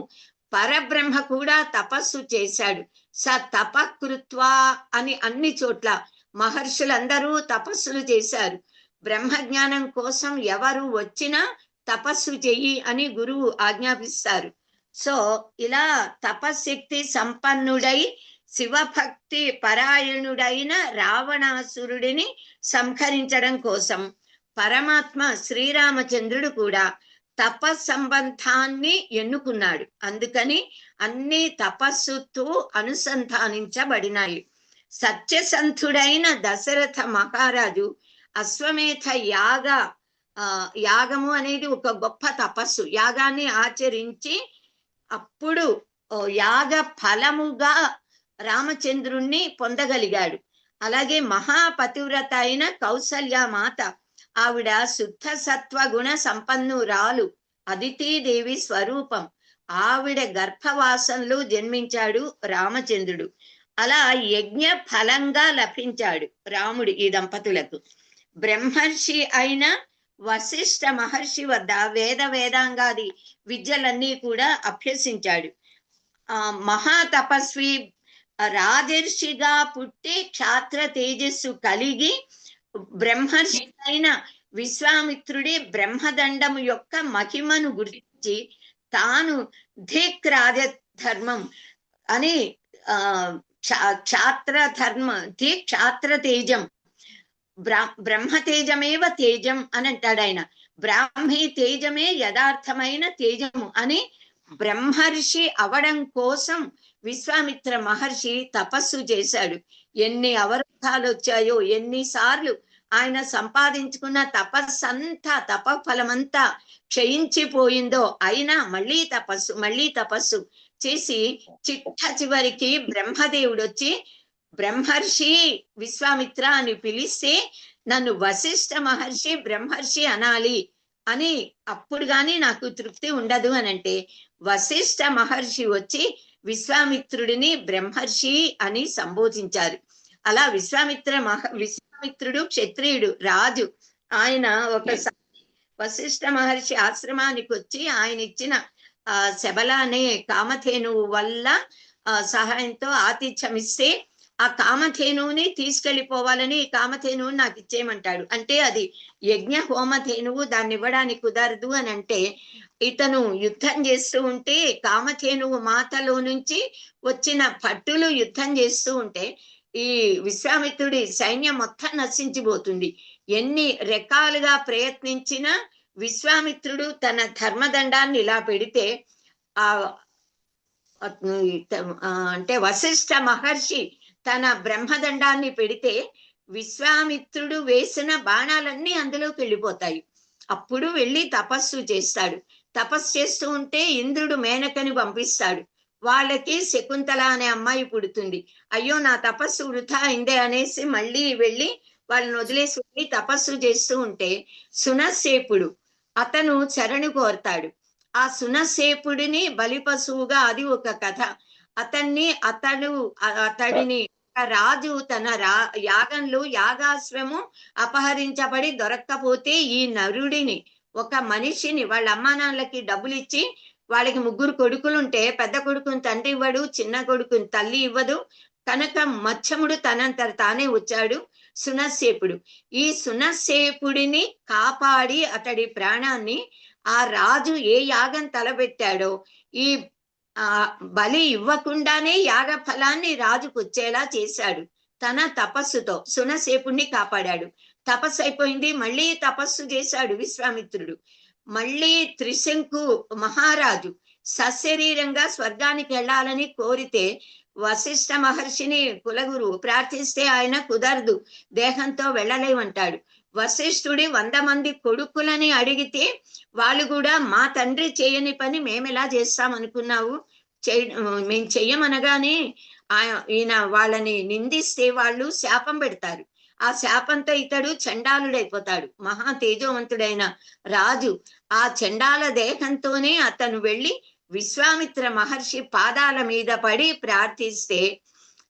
పరబ్రహ్మ కూడా తపస్సు చేశాడు. స తపకృత్వా అని అన్ని చోట్ల మహర్షులందరూ తపస్సులు చేశారు. బ్రహ్మజ్ఞానం కోసం ఎవరు వచ్చినా తపస్సు చెయ్యి అని గురువు ఆజ్ఞాపిస్తారు. సో ఇలా తపశక్తి సంపన్నుడై శివభక్తి పరాయణుడైన రావణాసురుడిని సంహరించడం కోసం పరమాత్మ శ్రీరామచంద్రుడు కూడా తపస్సంబంధాన్ని ఎన్నుకున్నాడు. అందుకని అన్ని తపస్సుతో అనుసంధానించబడినాయి. సత్యసంధుడైన దశరథ మహారాజు అశ్వమేధ యాగము అనేది ఒక గొప్ప తపస్సు. యాగాన్ని ఆచరించి అప్పుడు యాగ ఫలముగా రామచంద్రుణ్ణి పొందగలిగాడు. అలాగే మహాపతివ్రత అయిన కౌసల్యమాత, ఆవిడ శుద్ధ సత్వ గుణ సంపన్నురాలు, అదితీదేవి స్వరూపం. ఆవిడ గర్భవాసంలో జన్మించాడు రామచంద్రుడు. అలా యజ్ఞ ఫలంగా లభించాడు రాముడు ఈ దంపతులకు. బ్రహ్మర్షి అయిన వశిష్ఠ మహర్షి వద్ద వేదాంగాది విద్యలన్నీ కూడా అభ్యసించాడు. మహాతపస్వి రాజర్షిగా పుట్టి క్షాత్ర తేజస్సు కలిగి బ్రహ్మర్షి అయిన విశ్వామిత్రుడి బ్రహ్మదండము యొక్క మహిమను గురించి తాను ధిక్ రాజధర్మం అని క్షాత్ర ధర్మ క్షాత్ర తేజం బ్రహ్మ తేజమేవ తేజం అని అంటాడు ఆయన. బ్రాహ్మీ తేజమే యథార్థమైన తేజము అని బ్రహ్మర్షి అవడం కోసం విశ్వామిత్ర మహర్షి తపస్సు చేశాడు. ఎన్ని అవరోధాలు వచ్చాయో, ఎన్నిసార్లు ఆయన సంపాదించుకున్న తపస్సంతా, తపఫలమంతా క్షయించిపోయిందో, అయినా మళ్ళీ తపస్సు చేసి చివరికి బ్రహ్మదేవుడు వచ్చి బ్రహ్మర్షి విశ్వామిత్ర అని పిలిస్తే నన్ను వశిష్ఠ మహర్షి బ్రహ్మర్షి అనాలి అని, అప్పుడు గాని నాకు తృప్తి ఉండదు అని అంటే వశిష్ఠ మహర్షి వచ్చి విశ్వామిత్రుడిని బ్రహ్మర్షి అని సంబోధించారు. అలా విశ్వామిత్రుడు క్షత్రియుడు, రాజు. ఆయన ఒకసారి వశిష్ఠ మహర్షి ఆశ్రమానికి వచ్చి ఆయన ఇచ్చిన శబల అనే కామధేనువు వల్ల సహాయంతో ఆతిథ్యం ఇస్తే ఆ కామధేనువుని తీసుకెళ్లిపోవాలని ఈ కామధేనువుని నాకు ఇచ్చేయమంటాడు. అంటే అది యజ్ఞ హోమధేనువు, దాన్ని ఇవ్వడానికి కుదరదు అని అంటే ఇతను యుద్ధం చేస్తూ ఉంటే కామధేనువు మాతలో నుంచి వచ్చిన భటులు యుద్ధం చేస్తూ ఉంటే ఈ విశ్వామిత్రుడి సైన్యం మొత్తం నశించిపోతుంది. ఎన్ని రకాలుగా ప్రయత్నించినా విశ్వామిత్రుడు తన ధర్మదండాన్ని ఇలా పెడితే అంటే వశిష్ఠ మహర్షి తన బ్రహ్మదండాన్ని పెడితే విశ్వామిత్రుడు వేసిన బాణాలన్నీ అందులోకి వెళ్ళిపోతాయి. అప్పుడు వెళ్ళి తపస్సు చేస్తాడు. తపస్సు చేస్తూ ఉంటే ఇంద్రుడు మేనకని పంపిస్తాడు. వాళ్ళకి శకుంతల అనే అమ్మాయి పుడుతుంది. అయ్యో నా తపస్సు వృధా అయిందే అనేసి మళ్ళీ వెళ్ళి వాళ్ళని వదిలేసి వెళ్ళి తపస్సు చేస్తూ ఉంటే సునస్సేపుడు అతను శరణు కోరతాడు. ఆ సునస్సేపుడిని బలిపశువుగా, అది ఒక కథ. అతడిని రాజు తన యాగంలో యాగాశ్వము అపహరించబడి దొరక్కపోతే ఈ నరుడిని, ఒక మనిషిని, వాళ్ళ అమ్మా నాన్నలకి డబ్బులు ఇచ్చి, వాళ్ళకి 3 కొడుకులుంటే పెద్ద కొడుకుని తండ్రి ఇవ్వడు, చిన్న కొడుకుని తల్లి ఇవ్వదు కనుక మత్స్యముడు తనంతట తానే వచ్చాడు సునస్సేపుడు. ఈ సునస్సేపుడిని కాపాడి అతడి ప్రాణాన్ని ఆ రాజు ఏ యాగం తలబెట్టాడో ఈ బలి ఇవ్వకుండానే యాగ ఫలాన్ని రాజుకు వచ్చేలా చేశాడు. తన తపస్సుతో సునస్సేపుడిని కాపాడాడు. తపస్సు అయిపోయింది, మళ్ళీ తపస్సు చేశాడు విశ్వామిత్రుడు. మళ్ళీ త్రిశంకు మహారాజు సశరీరంగా స్వర్గానికి వెళ్ళాలని కోరితే వశిష్ఠ మహర్షిని కులగురువు ప్రార్థిస్తే ఆయన కుదరదు, దేహంతో వెళ్ళలేమంటాడు. వశిష్ఠుడి 100 మంది కొడుకులని అడిగితే వాళ్ళు కూడా మా తండ్రి చేయని పని మేమెలా చేస్తామనుకున్నావు, మేము చెయ్యమనగానే ఈయన వాళ్ళని నిందిస్తే వాళ్ళు శాపం పెడతారు. ఆ శాపంతో ఇతడు చండాలుడైపోతాడు. మహా తేజోవంతుడైన రాజు ఆ చండాల దేహంతోనే అతను వెళ్ళి విశ్వామిత్ర మహర్షి పాదాల మీద పడి ప్రార్థిస్తే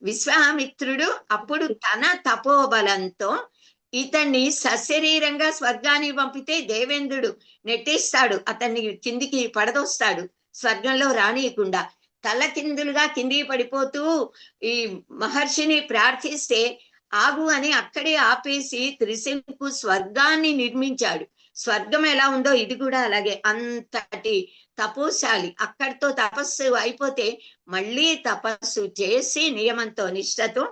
విశ్వామిత్రుడు అప్పుడు తన తపోబలంతో ఇతన్ని సశరీరంగా స్వర్గానికి పంపితే దేవేంద్రుడు నెట్టేస్తాడు, అతన్ని కిందికి పడదోస్తాడు, స్వర్గంలో రానియకుండా. తలకిందులుగా కిందికి పడిపోతూ ఈ మహర్షిని ప్రార్థిస్తే ఆగు అని అక్కడే ఆపేసి త్రిశంకు స్వర్గాన్ని నిర్మించాడు. స్వర్గం ఎలా ఉందో ఇది కూడా అలాగే, అంతటి తపోశాలి. అక్కడితో తపస్సు అయిపోతే మళ్ళీ తపస్సు చేసి నియమంతో నిష్ఠతో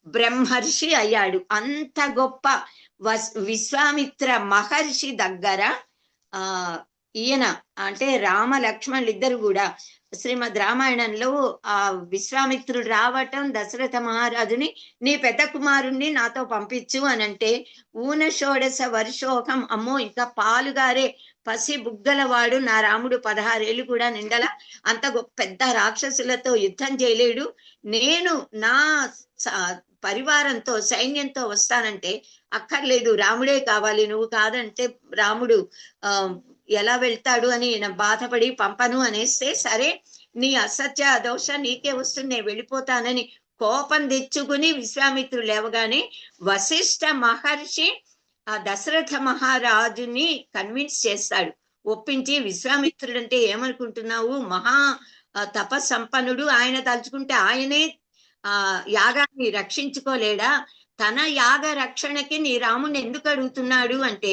బ్రహ్మర్షి అయ్యాడు. అంత గొప్ప విశ్వామిత్ర మహర్షి దగ్గర ఈయన అంటే రామ లక్ష్మణులు ఇద్దరు కూడా శ్రీమద్ రామాయణంలో ఆ విశ్వామిత్రుడు రావటం దశరథ మహారాజుని నీ పెద్ద కుమారుణ్ణి నాతో పంపించు అని అంటే 16 వర్షోహం, అమ్మో ఇంకా పాలుగారే పసి బుగ్గలవాడు నా రాముడు 16 ఏళ్ళు కూడా నిండల, అంత పెద్ద రాక్షసులతో యుద్ధం చేయలేడు, నేను నా పరివారంతో సైన్యంతో వస్తానంటే అక్కర్లేదు రాముడే కావాలి, నువ్వు కాదంటే రాముడు ఎలా వెళ్తాడు అని బాధపడి పంపను అనేస్తే సరే నీ అసత్య దోష నీకే వస్తుంది, నేను వెళ్ళిపోతానని కోపం తెచ్చుకుని విశ్వామిత్రుడు లేవగానే వశిష్ఠ మహర్షి ఆ దశరథ మహారాజుని కన్విన్స్ చేస్తాడు, ఒప్పించి విశ్వామిత్రుడు అంటే ఏమనుకుంటున్నావు, మహా తపస్సంపన్నుడు, ఆయన తలుచుకుంటే ఆయనే యాగాన్ని రక్షించుకోలేడా, తన యాగ రక్షణకి నీ రాముని ఎందుకు అడుగుతున్నాడు అంటే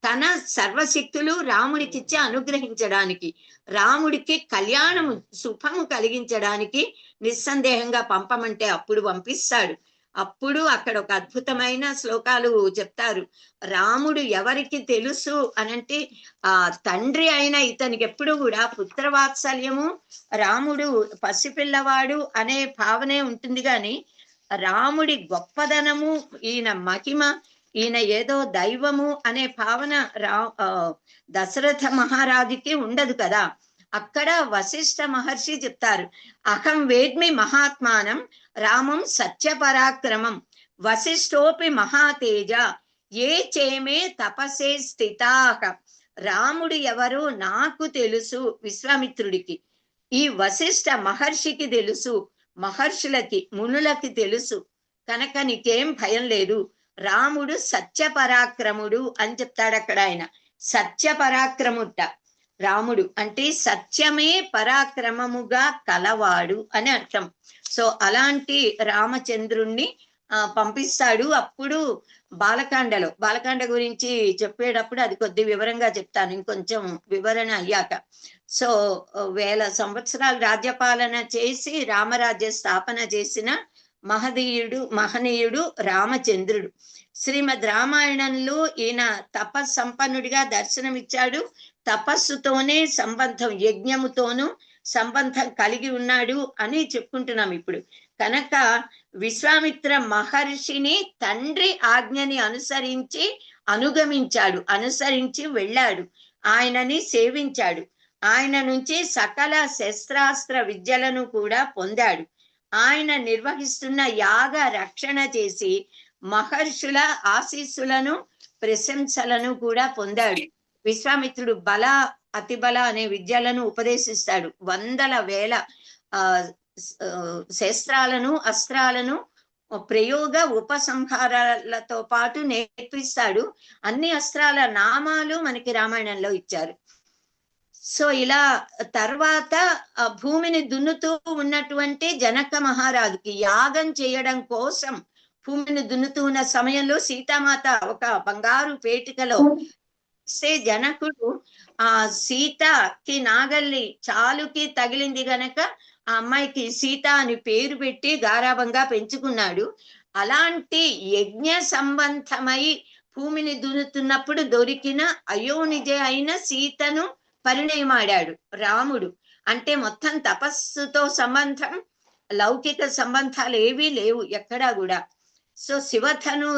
తన సర్వశక్తులు రాముడికిచ్చి అనుగ్రహించడానికి, రాముడికి కళ్యాణము శుభము కలిగించడానికి నిస్సందేహంగా పంపమంటే అప్పుడు పంపిస్తాడు. అప్పుడు అక్కడ ఒక అద్భుతమైన శ్లోకాలు చెప్తారు. రాముడు ఎవరికి తెలుసు అనంటే తండ్రి అయిన ఇతనికి ఎప్పుడు కూడా పుత్రవాత్సల్యము, రాముడు పసిపిల్లవాడు అనే భావనే ఉంటుంది కానీ రాముడి గొప్పదనము, ఈయన మహిమ, ఈయన ఏదో దైవము అనే భావన దశరథ మహారాజుకి ఉండదు కదా. అక్కడ వశిష్ఠ మహర్షి చెప్తారు, అహం వేద్మి మహాత్మానం రామం సత్యపరాక్రమం వశిష్ఠోపి మహాతేజ ఏ చేమే తపసే స్థితాః. రాముడు ఎవరు నాకు తెలుసు విశ్వామిత్రుడికి, ఈ వశిష్ఠ మహర్షికి తెలుసు, మహర్షులకి మునులకి తెలుసు, కనుక నీకేం భయం లేదు. రాముడు సత్యపరాక్రముడు అని చెప్తాడు అక్కడ ఆయన. సత్యపరాక్రముట రాముడు అంటే సత్యమే పరాక్రమముగా కలవాడు అని అర్థం. సో అలాంటి రామచంద్రుణ్ణి పంపిస్తాడు. అప్పుడు బాలకాండ గురించి చెప్పేటప్పుడు అది కొద్ది వివరంగా చెప్తాను, ఇంకొంచెం వివరణ అయ్యాక. సో 1000 సంవత్సరాలు రాజ్యపాలన చేసి రామరాజ్య స్థాపన చేసిన మహనీయుడు రామచంద్రుడు. శ్రీమద్ రామాయణంలో ఈయన తపస్సంపన్నుడిగా దర్శనమిచ్చాడు. తపస్సుతోనే సంబంధం, యజ్ఞముతోనూ సంబంధం కలిగి ఉన్నాడు అని చెప్పుకుంటున్నాం ఇప్పుడు. కనుక విశ్వామిత్ర మహర్షిని తండ్రి ఆజ్ఞని అనుసరించి వెళ్ళాడు, ఆయనని సేవించాడు, ఆయన నుంచి సకల శస్త్రాస్త్ర విద్యలను కూడా పొందాడు. ఆయన నిర్వహిస్తున్న యాగ రక్షణ చేసి మహర్షుల ఆశీస్సులను ప్రశంసలను కూడా పొందాడు. విశ్వామిత్రుడు బల అతిబల అనే విద్యలను ఉపదేశిస్తాడు. 100,000 శస్త్రాలను అస్త్రాలను ప్రయోగ ఉపసంహారాలతో పాటు నేర్పిస్తాడు. అన్ని అస్త్రాల నామాలు మనకి రామాయణంలో ఇచ్చారు. సో ఇలా తర్వాత భూమిని దున్నుతూ ఉన్నటువంటి జనక మహారాజుకి యాగం చేయడం కోసం భూమిని దున్నుతూ ఉన్న సమయంలో సీతామాత ఒక బంగారు పేటికలో జనకుడు ఆ సీతకి నాగల్ని చాలుకి తగిలింది గనక ఆ అమ్మాయికి సీత అని పేరు పెట్టి గారాబంగా పెంచుకున్నాడు. అలాంటి యజ్ఞ సంబంధమై భూమిని దున్నుతున్నప్పుడు దొరికిన అయోనిజ అయిన సీతను పరిణయమాడాడు రాముడు. అంటే మొత్తం తపస్సుతో సంబంధం, లౌకిక సంబంధాలు ఏవీ లేవు ఎక్కడా కూడా. సో శివధను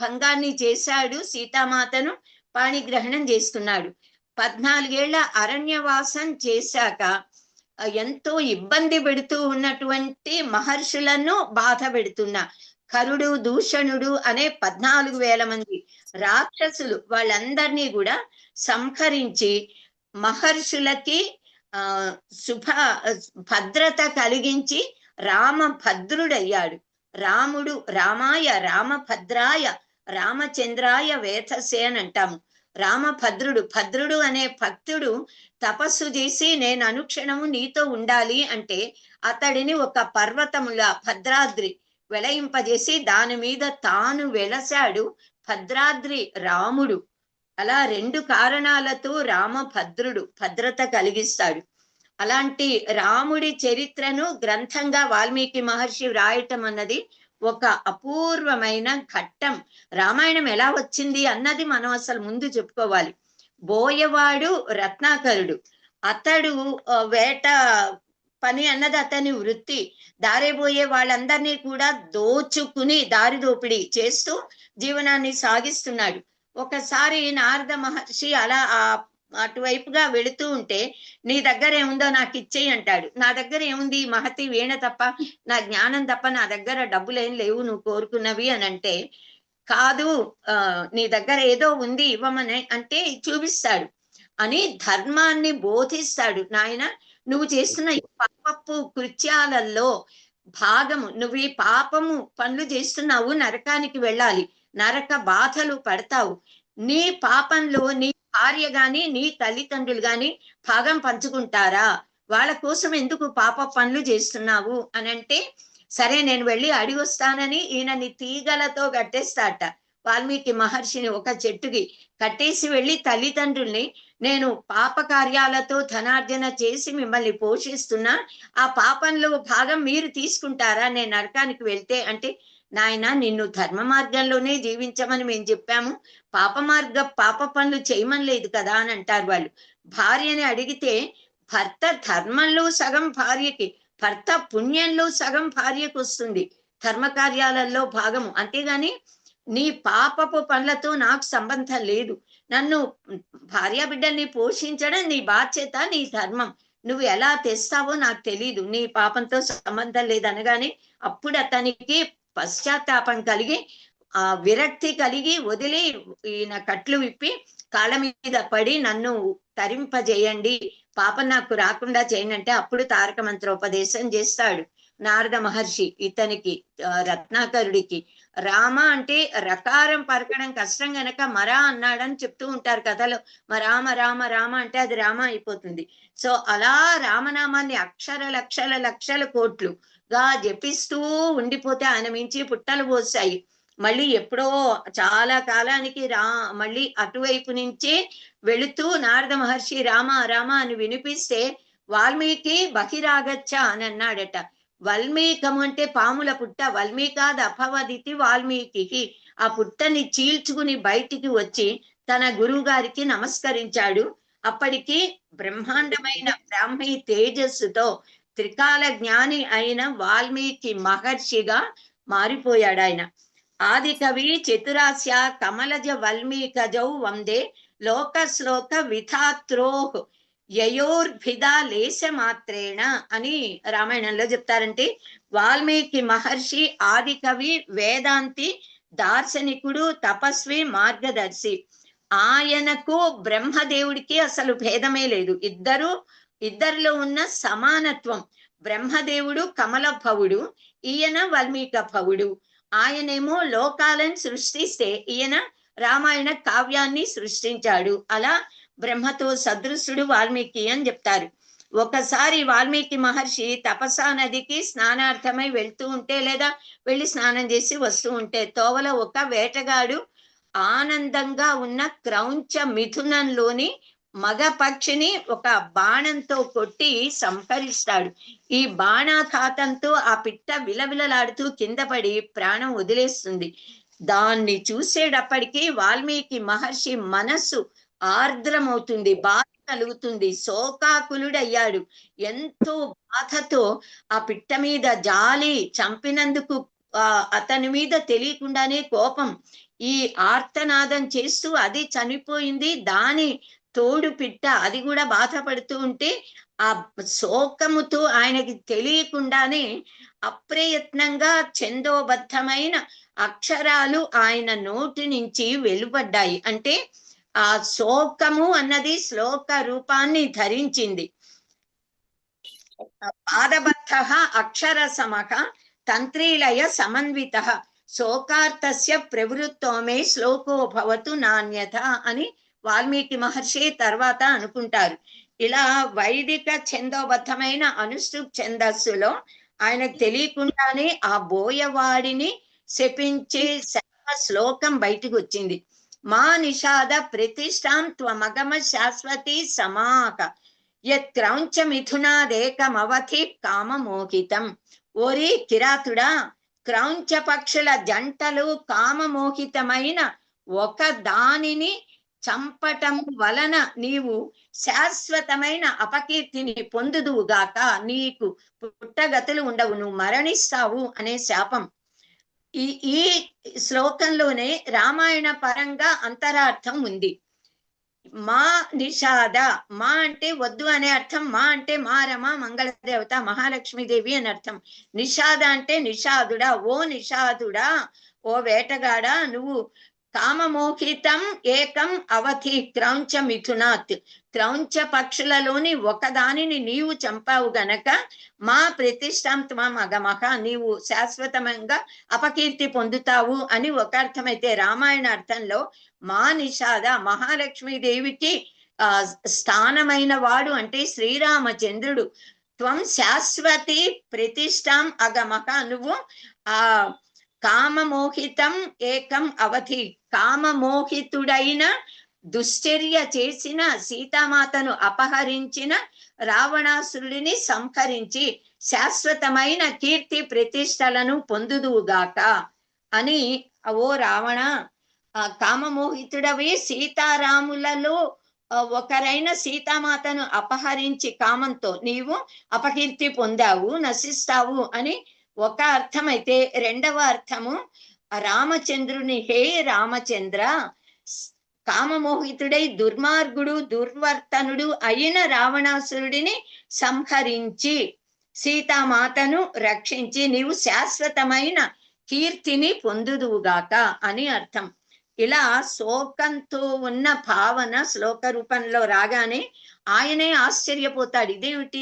భంగాన్ని చేశాడు, సీతామాతను పాణిగ్రహణం చేసుకున్నాడు. 14 ఏళ్ల అరణ్యవాసం చేశాక ఎంతో ఇబ్బంది పెడుతూ ఉన్నటువంటి మహర్షులను బాధ పెడుతున్న కరుడు దూషణుడు అనే 14,000 మంది రాక్షసులు వాళ్ళందరినీ కూడా సంహరించి మహర్షులకి భద్రత కలిగించి రామభద్రుడయ్యాడు. రాముడు రామాయ రామభద్రాయ రామచంద్రాయ వేధసే అని అంటాము. భద్రుడు అనే భక్తుడు తపస్సు చేసి నేను అనుక్షణము నీతో ఉండాలి అంటే అతడిని ఒక పర్వతములా భద్రాద్రి వెలయింపజేసి దాని మీద తాను వెలసాడు భద్రాద్రి రాముడు. అలా 2 కారణాలతో రామభద్రుడు భద్రత కలిగిస్తాడు. అలాంటి రాముడి చరిత్రను గ్రంథంగా వాల్మీకి మహర్షి వ్రాయటం అన్నది ఒక అపూర్వమైన ఘట్టం. రామాయణం ఎలా వచ్చింది అన్నది మనం అసలు ముందు చెప్పుకోవాలి. బోయవాడు రత్నాకరుడు, అతడు వేట పని అన్నది అతని వృత్తి. దారిపోయే వాళ్ళందరినీ కూడా దోచుకుని దారి దోపిడీ చేస్తూ జీవనాన్ని సాగిస్తున్నాడు. ఒకసారి నారద మహర్షి అలా అటువైపుగా వెళుతూ ఉంటే నీ దగ్గర ఏముందో నాకు ఇచ్చేయి అంటాడు. నా దగ్గర ఏముంది, మహతి వీణ తప్ప, నా జ్ఞానం తప్ప నా దగ్గర డబ్బులేం లేవు నువ్వు కోరుకున్నవి అని అంటే, కాదు నీ దగ్గర ఏదో ఉంది ఇవ్వమని అంటే చూపిస్తాడు అని ధర్మాన్ని బోధిస్తాడు. నాయన నువ్వు చేస్తున్న ఈ పాపపు కృత్యాలలో భాగము, నువ్వు ఈ పాపము పనులు చేస్తున్నావు, నరకానికి వెళ్ళాలి, నరక బాధలు పడతావు. నీ పాపంలో నీ భార్య గాని నీ తల్లిదండ్రులు గాని భాగం పంచుకుంటారా? వాళ్ళ కోసం ఎందుకు పాప పనులు చేస్తున్నావు అని అంటే, సరే నేను వెళ్ళి అడిగి వస్తానని ఈయనని తీగలతో కట్టేస్తాట. వాల్మీకి మహర్షిని ఒక చెట్టుకి కట్టేసి వెళ్ళి తల్లిదండ్రుల్ని, నేను పాప కార్యాలతో ధనార్జన చేసి మిమ్మల్ని పోషిస్తున్నా, ఆ పాపంలో భాగం మీరు తీసుకుంటారా నేను నరకానికి వెళ్తే అంటే, నాయన నిన్ను ధర్మ మార్గంలోనే జీవించమని మేము చెప్పాము, పాప పనులు చేయమని లేదు కదా అని అంటారు వాళ్ళు. భార్యని అడిగితే భర్త ధర్మంలో సగం భార్యకి, భర్త పుణ్యంలో సగం భార్యకు వస్తుంది, ధర్మ కార్యాలలో భాగము. అంతేగాని నీ పాపపు పనులతో నాకు సంబంధం లేదు, నన్ను భార్య బిడ్డల్ని పోషించడం నీ బాధ్యత, నీ ధర్మం, నువ్వు ఎలా తెస్తావో నాకు తెలీదు, నీ పాపంతో సంబంధం లేదనగానే అప్పుడు అతనికి పశ్చాత్తాపం కలిగి విరక్తి కలిగి వదిలి ఈయన కట్లు విప్పి కాళ్ళ మీద పడి నన్ను తరింపజేయండి, పాపం నాకు రాకుండా చేయండి అంటే అప్పుడు తారక మంత్రోపదేశం చేస్తాడు నారద మహర్షి ఇతనికి, రత్నాకరుడికి. రామ అంటే రకారం పలకడం కష్టం గనక మరా అన్నాడని చెప్తూ ఉంటారు కథలో. రామ రామ రామ అంటే అది రామ అయిపోతుంది. సో అలా రామనామాన్ని లక్షల కోట్లుగా జపిస్తూ ఉండిపోతే ఆయన మించి పుట్టలు పోసాయి. మళ్ళీ ఎప్పుడో చాలా కాలానికి మళ్ళీ అటువైపు నుంచే వెళుతూ నారద మహర్షి రామ రామ అని వినిపిస్తే వాల్మీకి బహిరాగచ్చ అని అన్నాడట. వల్మీకము అంటే పాముల పుట్ట, వల్మీకాద్ అపవదితి వాల్మీకి. ఆ పుట్టని చీల్చుకుని బయటికి వచ్చి తన గురువు గారికి నమస్కరించాడు. అప్పటికి బ్రహ్మాండమైన బ్రాహ్మీ తేజస్సుతో త్రికాల జ్ఞాని అయిన వాల్మీకి మహర్షిగా మారిపోయాడు ఆయన. ఆది కవి చతురాస్య కమలజ వల్మీకజౌ వందే లోక శ్లోక విధాత్రోహ్ యయోర్భిదా లేశ మాత్రేణ అని రామాయణంలో చెప్తారంటే, వాల్మీకి మహర్షి ఆది కవి, వేదాంతి, దార్శనికుడు, తపస్వి, మార్గదర్శి. ఆయనకు బ్రహ్మదేవుడికి అసలు భేదమే లేదు, ఇద్దరిలో ఉన్న సమానత్వం. బ్రహ్మదేవుడు కమల భవుడు, ఈయన వల్మీక భవుడు. ఆయనేమో లోకాలను సృష్టిస్తే ఈయన రామాయణ కావ్యాన్ని సృష్టించాడు. అలా బ్రహ్మతో సదృశుడు వాల్మీకి అని చెప్తారు. ఒకసారి వాల్మీకి మహర్షి తపసా నదికి స్నానార్థమై వెళ్తూ ఉంటే, లేదా వెళ్ళి స్నానం చేసి వస్తూ ఉంటే, తోవలో ఒక వేటగాడు ఆనందంగా ఉన్న క్రౌంచ మిథునంలోని మగ పక్షిని ఒక బాణంతో కొట్టి సంహరిస్తాడు. ఈ బాణాఘాతంతో ఆ పిట్ట విలవిలలాడుతూ కింద పడి ప్రాణం వదిలేస్తుంది. దాన్ని చూసేటప్పటికీ వాల్మీకి మహర్షి మనస్సు ఆర్ద్రమవుతుంది, బాధ కలుగుతుంది, శోకాకులుడయ్యాడు. ఎంతో బాధతో ఆ పిట్ట మీద జాలి, చంపినందుకు అతని మీద తెలియకుండానే కోపం, ఈ ఆర్తనాదం చేస్తూ అది చనిపోయింది, దాని తోడు పిట్ట అది కూడా బాధపడుతూ ఉంటే ఆ శోకముతో ఆయనకి తెలియకుండానే అప్రయత్నంగా ఛందోబద్ధమైన అక్షరాలు ఆయన నోటి నుంచి వెలువడ్డాయి. అంటే ఆ శోకము అన్నది శ్లోక రూపాన్ని ధరించింది. పాదబద్ధ అక్షర సమః తంత్రీలయ సమన్విత శోకార్థస్య ప్రవృత్తోమే శ్లోకో భవతు నాణ్యత అని వాల్మీకి మహర్షి తర్వాత అనుకుంటారు. ఇలా వైదిక ఛందోబద్ధమైన అనుష్ఠుప్ ఛందస్సులో ఆయనకు తెలియకుండానే ఆ బోయవాడిని శపించే శ్లోకం బయటకు వచ్చింది. మా నిషాద ప్రతిష్టాం త్వమగమ శాశ్వతి సమాక యత్క్రౌంచ మిథునాదేకమవధి కామమోహితం. ఓరి కిరాతుడా, క్రౌంచ పక్షుల జంటలు కామమోహితమైన ఒక దానిని చంపటం వలన నీవు శాశ్వతమైన అపకీర్తిని పొందుదువుగాక, నీకు పుట్టగతులు ఉండవు, నువ్వు మరణిస్తావు అనే శాపం. ఈ శ్లోకంలోనే రామాయణ పరంగా అంతరార్థం ఉంది. మా నిషాద, మా అంటే వద్దు అనే అర్థం, మా అంటే మారమ మంగళదేవత మహాలక్ష్మీదేవి అని అర్థం. నిషాద అంటే నిషాదుడా, ఓ నిషాదుడా, ఓ వేటగాడా, నువ్వు కామమోహితం ఏకం అవధి క్రౌంచ మిథునాత్, క్రౌంచ పక్షులలోని ఒకదానిని నీవు చంపావు గనక మా ప్రతిష్టాం త్వం అగమః, నీవు శాశ్వతంగా అపకీర్తి పొందుతావు అని ఒక అర్థమైతే, రామాయణ అర్థంలో మా నిషాద మహాలక్ష్మీదేవికి స్థానమైన వాడు అంటే శ్రీరామచంద్రుడు. త్వం శాశ్వతి ప్రతిష్టాం అగమః, నువ్వు ఆ కామమోహితం ఏకం అవధి. కామమోహితుడైన దుశ్చర్య చేసిన సీతామాతను అపహరించిన రావణాసురుడిని సంహరించి శాశ్వతమైన కీర్తి ప్రతిష్టలను పొందుదువుగాక అని. ఓ రావణ, కామమోహితుడవి సీతారాములలో ఒకరైన సీతామాతను అపహరించి కామంతో నీవు అపకీర్తి పొందావు, నశిస్తావు అని ఒక అర్థం అయితే, రెండవ అర్థము రామచంద్రుని, హే రామచంద్ర, కామమోహితుడై దుర్మార్గుడు దుర్వర్తనుడు అయిన రావణాసురుడిని సంహరించి సీతామాతను రక్షించి నీవు శాశ్వతమైన కీర్తిని పొందుదువుగాక అని అర్థం. ఇలా శోకంతో ఉన్న భావన శ్లోక రూపంలో రాగానే ఆయనే ఆశ్చర్యపోతాడు. ఇదేమిటి,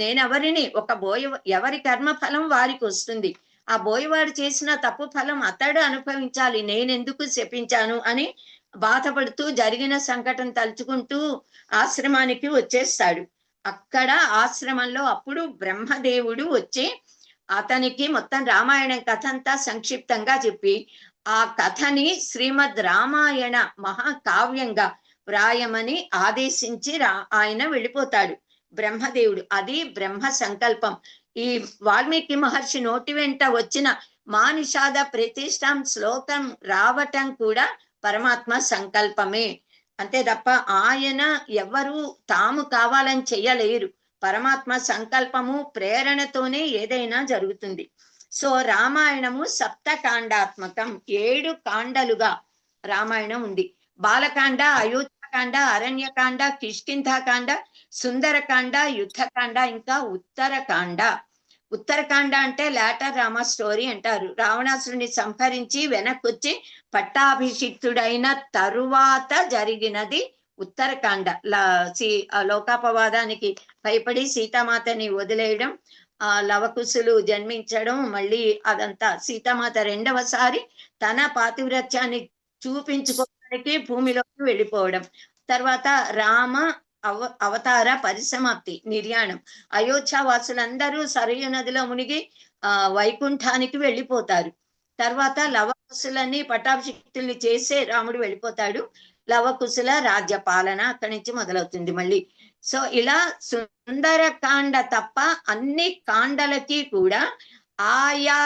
నేనెవరిని? ఒక ఎవరి కర్మ ఫలం వారికి వస్తుంది. ఆ బోయవాడు చేసిన తప్పు ఫలం అతడు అనుభవించాలి, నేనెందుకు శపించాను అని బాధపడుతూ జరిగిన సంఘటన తలుచుకుంటూ ఆశ్రమానికి వచ్చేస్తాడు. అక్కడ ఆశ్రమంలో అప్పుడు బ్రహ్మదేవుడు వచ్చి అతనికి మొత్తం రామాయణం కథ అంతా సంక్షిప్తంగా చెప్పి ఆ కథని శ్రీమద్ రామాయణ మహాకావ్యంగా వ్రాయమని ఆదేశించి ఆయన వెళ్ళిపోతాడు బ్రహ్మదేవుడు. అది బ్రహ్మ సంకల్పం. ఈ వాల్మీకి మహర్షి నోటి వెంట వచ్చిన మా నిషాద ప్రతిష్టం శ్లోకం రావటం కూడా పరమాత్మ సంకల్పమే, అంతే తప్ప ఆయన ఎవరు తాము కావాలని చెయ్యలేరు. పరమాత్మ సంకల్పము ప్రేరణతోనే ఏదైనా జరుగుతుంది. సో రామాయణము సప్తకాండాత్మకం, 7 కాండలుగా రామాయణం ఉంది. బాలకాండ, అయోధ్యకాండ, అరణ్యకాండ, కిష్కింధాకాండ, సుందరకాండ, యుద్ధకాండ, ఇంకా ఉత్తరకాండ. ఉత్తరకాండ అంటే లేటర్ రామ స్టోరీ అంటారు. రావణాసురుని సంహరించి వెనక్కొచ్చి పట్టాభిషిక్తుడైన తరువాత జరిగినది ఉత్తరకాండ. లోకాపవాదానికి భయపడి సీతామాతని వదిలేయడం, లవకుశులు జన్మించడం, మళ్ళీ అదంతా సీతామాత రెండవసారి తన పాతివ్రత్యాన్ని చూపించుకోవడానికి భూమిలోకి వెళ్ళిపోవడం, తర్వాత రామ అవతార పరిసమాప్తి, నిర్యాణం. అయోధ్య వాసులందరూ సరయూ నదిలో మునిగి వైకుంఠానికి వెళ్ళిపోతారు. తర్వాత లవకుశులని పట్టాభిషిక్తుల్ని చేసే రాముడు వెళ్ళిపోతాడు. లవకుశుల రాజ్య పాలన అక్కడి నుంచి మొదలవుతుంది మళ్ళీ. సో ఇలా సుందరకాండ తప్ప అన్ని కాండలకి కూడా ఆయా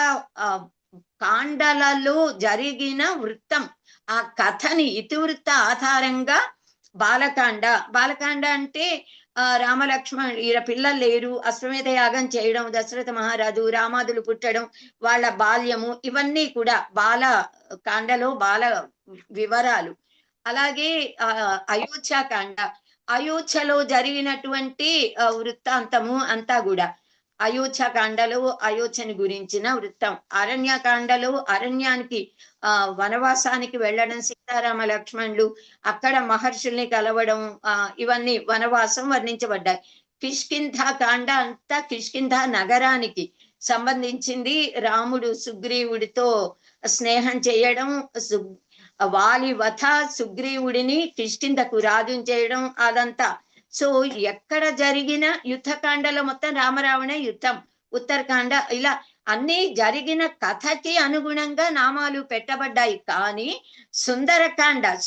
కాండలలో జరిగిన వృత్తం, ఆ కథని ఇతివృత్త ఆధారంగా బాలకాండ అంటే రామలక్ష్మణ్ పిల్లలు లేరు, అశ్వమేధ యాగం చేయడం, దశరథ మహారాజు, రామాదులు పుట్టడం, వాళ్ళ బాల్యము, ఇవన్నీ కూడా బాలకాండలో బాల వివరాలు. అలాగే అయోధ్యకాండ, అయోధ్యలో జరిగినటువంటి వృత్తాంతము అంతా కూడా. అయోధ్యకాండలో అయోధ్యని గురించిన వృత్తం. అరణ్యకాండలో అరణ్యానికి వనవాసానికి వెళ్ళడం, సీతారామ లక్ష్మణులు అక్కడ మహర్షుల్ని కలవడం, ఇవన్నీ వనవాసం వర్ణించబడ్డాయి. కిష్కింధాకాండ అంతా కిష్కింధ నగరానికి సంబంధించింది. రాముడు సుగ్రీవుడితో స్నేహం చేయడం, వాలి వధ, సుగ్రీవుడిని కిష్కింధకు రాజుని చేయడం, అదంతా. సో ఎక్కడ జరిగిన యుద్ధకాండలో మొత్తం రామరావణ యుద్ధం. ఉత్తరకాండ ఇలా అన్ని జరిగిన కథకి అనుగుణంగా నామాలు పెట్టబడ్డాయి. కానీ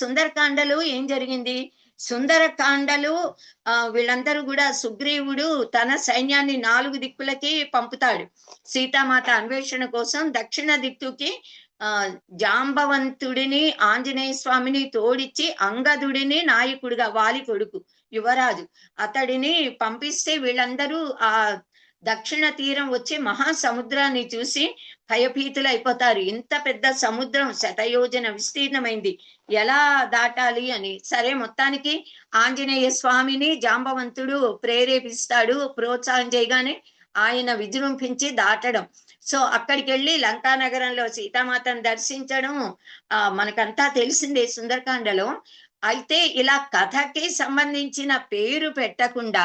సుందరకాండలో ఏం జరిగింది? సుందరకాండలో వీళ్ళందరూ కూడా సుగ్రీవుడు తన సైన్యాన్ని 4 దిక్కులకి పంపుతాడు సీతామాత అన్వేషణ కోసం. దక్షిణ దిక్కుకి జాంబవంతుడిని, ఆంజనేయ స్వామిని తోడిచ్చి అంగదుడిని నాయకుడిగా, వాలి కొడుకు యువరాజు, అతడిని పంపిస్తే వీళ్ళందరూ ఆ దక్షిణ తీరం వచ్చి మహాసముద్రాన్ని చూసి భయభీతులు అయిపోతారు. ఇంత పెద్ద సముద్రం శతయోజన విస్తీర్ణమైంది, ఎలా దాటాలి అని. సరే, మొత్తానికి ఆంజనేయ స్వామిని జాంబవంతుడు ప్రేరేపిస్తాడు. ప్రోత్సాహం చేయగానే ఆయన విజృంభించి దాటడం. సో అక్కడికి వెళ్ళి లంకా నగరంలో సీతామాతను దర్శించడం మనకంతా తెలిసిందే సుందరకాండలో. అయితే ఇలా కథకి సంబంధించిన పేరు పెట్టకుండా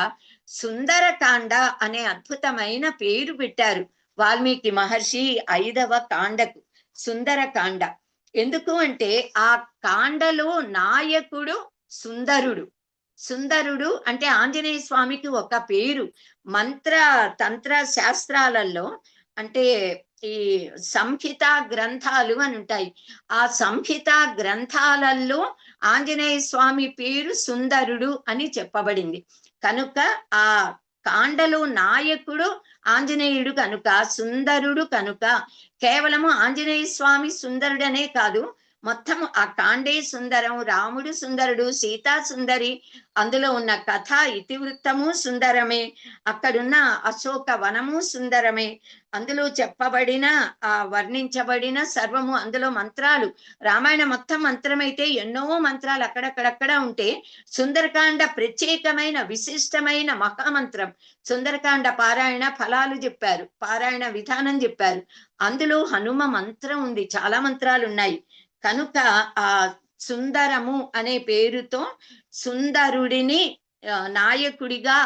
సుందరకాండ అనే అద్భుతమైన పేరు పెట్టారు వాల్మీకి మహర్షి 5వ కాండకు, సుందరకాండ. ఎందుకు అంటే ఆ కాండలో నాయకుడు సుందరుడు అంటే ఆంజనేయ స్వామికి ఒక పేరు. మంత్ర తంత్ర శాస్త్రాలలో అంటే ఈ సంహిత గ్రంథాలు అని ఉంటాయి. ఆ సంహిత గ్రంథాలలో ఆంజనేయ స్వామి పేరు సుందరుడు అని చెప్పబడింది. కనుక ఆ కాండలో నాయకుడు ఆంజనేయుడు కనుక సుందరుడు కనుక కేవలము ఆంజనేయ స్వామి సుందరుడనే కాదు, మొత్తం ఆ కాండే సుందరం, రాముడు సుందరుడు, సీతా సుందరి, అందులో ఉన్న కథ ఇతివృత్తము సుందరమే, అక్కడున్న అశోక వనము సుందరమే, అందులో చెప్పబడిన వర్ణించబడిన సర్వము, అందులో మంత్రాలు, రామాయణ మొత్తం మంత్రమైతే ఎన్నో మంత్రాలు అక్కడక్కడక్కడ ఉంటే సుందరకాండ ప్రత్యేకమైన విశిష్టమైన మహామంత్రం. సుందరకాండ పారాయణ ఫలాలు చెప్పారు, పారాయణ విధానం చెప్పారు, అందులో హనుమ మంత్రం ఉంది, చాలా మంత్రాలు ఉన్నాయి. కనుక ఆ సుందరము అనే పేరుతో సుందరుడిని నాయకుడిగా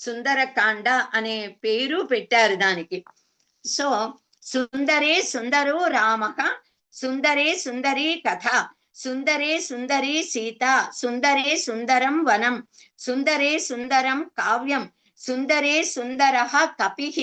సుందరకాండ అనే పేరు పెట్టారు దానికి. సో సుందరే సుందరో రామః, సుందరే సుందరీ కథ, సుందరే సుందరీ సీత, సుందరే సుందరం వనం, సుందరే సుందరం కావ్యం, సుందరే సుందరః కపిః,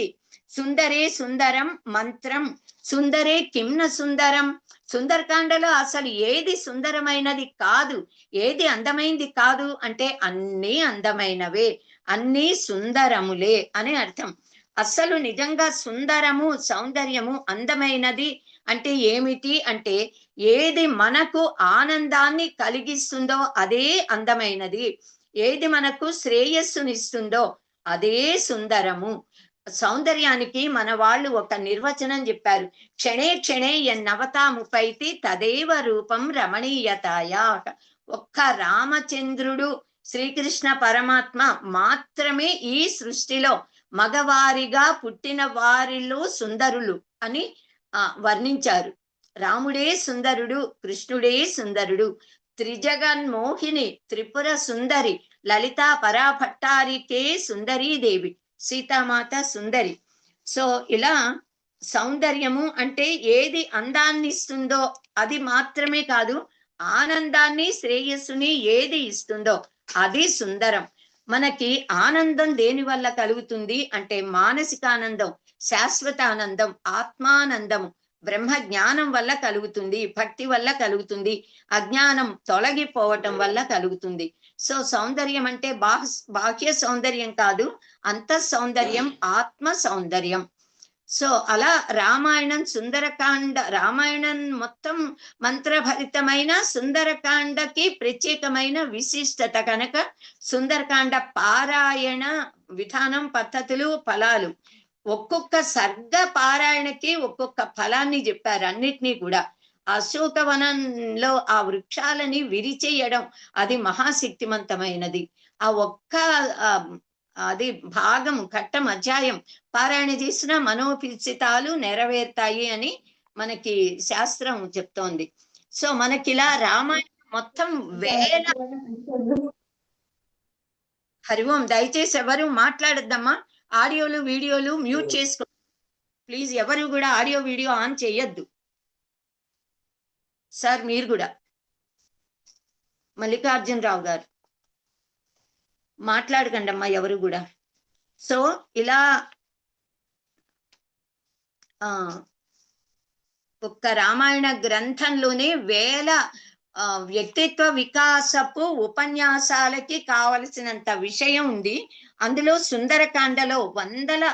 సుందరే సుందరం మంత్రం, సుందరే కిమ్న సుందరం. సుందరకాండలో అసలు ఏది సుందరమైనది కాదు, ఏది అందమైంది కాదు అంటే అన్నీ అందమైనవే, అన్నీ సుందరములే అని అర్థం. అసలు నిజంగా సుందరము, సౌందర్యము, అందమైనది అంటే ఏమిటి అంటే ఏది మనకు ఆనందాన్ని కలిగిస్తుందో అదే అందమైనది, ఏది మనకు శ్రేయస్సునిస్తుందో అదే సుందరము. సౌందర్యానికి మన వాళ్ళు ఒక నిర్వచనం చెప్పారు, క్షణే క్షణే ఎన్నవతాముపైతి తదేవ రూపం రమణీయతాయ. ఒక్క రామచంద్రుడు శ్రీకృష్ణ పరమాత్మ మాత్రమే ఈ సృష్టిలో మగవారిగా పుట్టిన వారిలో సుందరులు అని వర్ణించారు. రాముడే సుందరుడు, కృష్ణుడే సుందరుడు, త్రిజగన్మోహిని త్రిపుర సుందరి లలితా పరాభట్టారికే సుందరీదేవి, సీతామాత సుందరి. సో ఇలా సౌందర్యము అంటే ఏది అందాన్ని ఇస్తుందో అది మాత్రమే కాదు, ఆనందాన్ని శ్రేయస్సుని ఏది ఇస్తుందో అది సుందరం. మనకి ఆనందం దేని వల్ల కలుగుతుంది అంటే మానసిక ఆనందం, శాశ్వత ఆనందం, ఆత్మానందం బ్రహ్మ జ్ఞానం వల్ల కలుగుతుంది, భక్తి వల్ల కలుగుతుంది, అజ్ఞానం తొలగిపోవటం వల్ల కలుగుతుంది. సో సౌందర్యం అంటే బాహ్య సౌందర్యం కాదు, అంతః సౌందర్యం, ఆత్మ సౌందర్యం. సో అలా రామాయణం సుందరకాండ, రామాయణం మొత్తం మంత్రభరితమైన, సుందరకాండకి ప్రత్యేకమైన విశిష్టత కనుక సుందరకాండ పారాయణ విధానం, పద్ధతులు, ఫలాలు, ఒక్కొక్క సర్గ పారాయణకి ఒక్కొక్క ఫలాన్ని చెప్పారు అన్నిటినీ కూడా. అశోకవనంలో ఆ వృక్షాలని విరిచేయడం అది మహాశక్తివంతమైనది. ఆ ఒక్క అది భాగం, ఘట్టం, అధ్యాయం పారాయణ చేసిన మనోపిసితాలు నెరవేరుతాయి అని మనకి శాస్త్రం చెప్తోంది. సో మనకిలా రామాయణం మొత్తం వేల. హరి ఓం. దయచేసి ఎవరు మాట్లాడద్దమ్మా, ఆడియోలు వీడియోలు మ్యూట్ చేసుకో ప్లీజ్. ఎవరు కూడా ఆడియో వీడియో ఆన్ చేయొద్దు సార్. మీరు కూడా మల్లికార్జున్ రావు గారు మాట్లాడకండి అమ్మా ఎవరు కూడా. సో ఇలా ఒక్క రామాయణ గ్రంథంలోనే వేల వ్యక్తిత్వ వికాసపు ఉపన్యాసాలకి కావలసినంత విషయం ఉంది. అందులో సుందరకాండలో వందల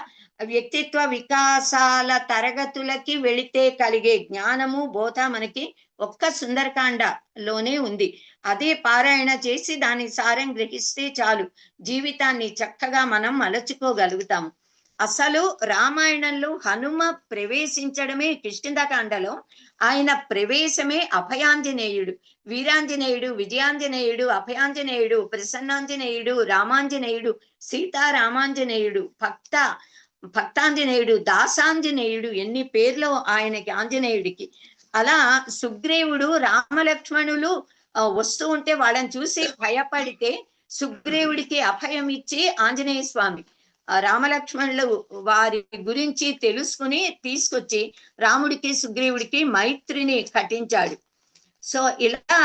వ్యక్తిత్వ వికాసాల తరగతులకి వెళితే కలిగే జ్ఞానము, బోధ మనకి ఒక్క సుందరకాండలోనే ఉంది. అదే పారాయణ చేసి దాని సారం గ్రహిస్తే చాలు, జీవితాన్ని చక్కగా మనం మలచుకోగలుగుతాము. అసలు రామాయణంలో హనుమ ప్రవేశించడమే, కిష్కింధకాండలో ఆయన ప్రవేశమే అభయాంజనేయుడు, వీరాంజనేయుడు, విజయాంజనేయుడు, అభయాంజనేయుడు, ప్రసన్నాంజనేయుడు, రామాంజనేయుడు, సీతారామాంజనేయుడు, భక్తాంజనేయుడు, దాసాంజనేయుడు, ఎన్ని పేర్లు ఆయనకి ఆంజనేయుడికి. అలా సుగ్రీవుడు, రామలక్ష్మణులు వస్తూ ఉంటే వాళ్ళని చూసి భయపడితే సుగ్రీవుడికి అభయం ఇచ్చి ఆంజనేయ స్వామి రామలక్ష్మణులు వారి గురించి తెలుసుకుని తీసుకొచ్చి రాముడికి సుగ్రీవుడికి మైత్రిని కట్టించాడు. సో ఇలా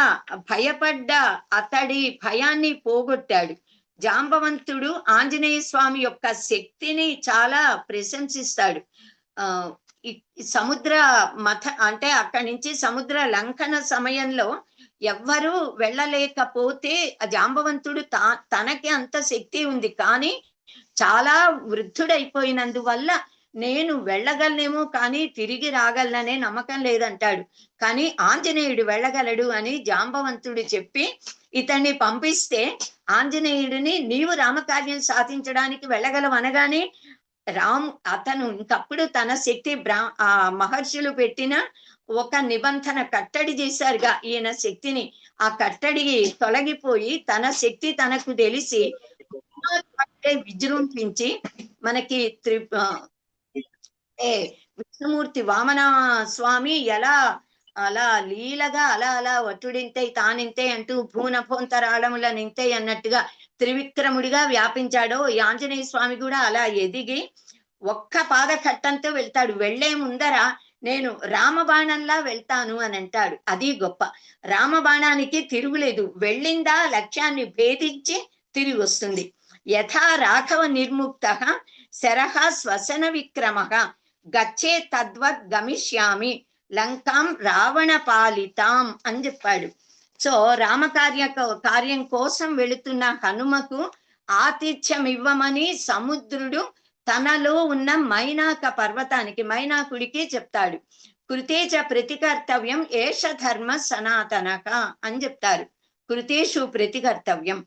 భయపడ్డ అతడి భయాన్ని పోగొట్టాడు. జాంబవంతుడు ఆంజనేయ స్వామి యొక్క శక్తిని చాలా ప్రశంసిస్తాడు. సముద్ర అంటే అక్కడి నుంచి సముద్ర లంఘన సమయంలో ఎవ్వరూ వెళ్ళలేకపోతే జాంబవంతుడు తనకి అంత శక్తి ఉంది, కానీ చాలా వృద్ధుడైపోయినందువల్ల నేను వెళ్ళగలనేమో కానీ తిరిగి రాగలననే నమ్మకం లేదంటాడు. కానీ ఆంజనేయుడు వెళ్ళగలడు అని జాంబవంతుడు చెప్పి ఇతన్ని పంపిస్తే ఆంజనేయుడిని నీవు రామకార్యం సాధించడానికి వెళ్ళగలవు అనగానే అతను ఇంకప్పుడు తన శక్తి మహర్షులు పెట్టిన ఒక నిబంధన కట్టడి చేశారుగా ఈయన శక్తిని, ఆ కట్టడి తొలగిపోయి తన శక్తి తనకు తెలిసి విజృంభించి మనకి విష్ణుమూర్తి వామన స్వామి ఎలా అలా లీలగా అలా వటుడింతే తానింతే అంటూ భూనభోంతరాళముల నింతే అన్నట్టుగా త్రివిక్రముడిగా వ్యాపించాడో ఈ ఆంజనేయ స్వామి కూడా అలా ఎదిగి ఒక్క పాదకట్టంతో వెళ్తాడు. వెళ్లే ముందర నేను రామబాణంలా వెళ్తాను అని అంటాడు. అది గొప్ప. రామబాణానికి తిరుగులేదు, వెళ్ళిందా లక్ష్యాన్ని భేదించి తిరిగి వస్తుంది. యథా రాఘవ నిర్ముక్త శరహ శ్వసన విక్రమ గచ్చే తద్వత్ గమిష్యామి లంకాం రావణ పాలితాం అని చెప్పాడు. సో కార్యం కోసం వెళుతున్న హనుమకు ఆతిథ్యం ఇవ్వమని సముద్రుడు తనలో ఉన్న మైనాక పర్వతానికి మైనాకుడికి చెప్తాడు. కృతేచ ప్రతికర్తవ్యం ఏష ధర్మ సనాతనక అని చెప్తారు. కృతేషు ప్రతికర్తవ్యం.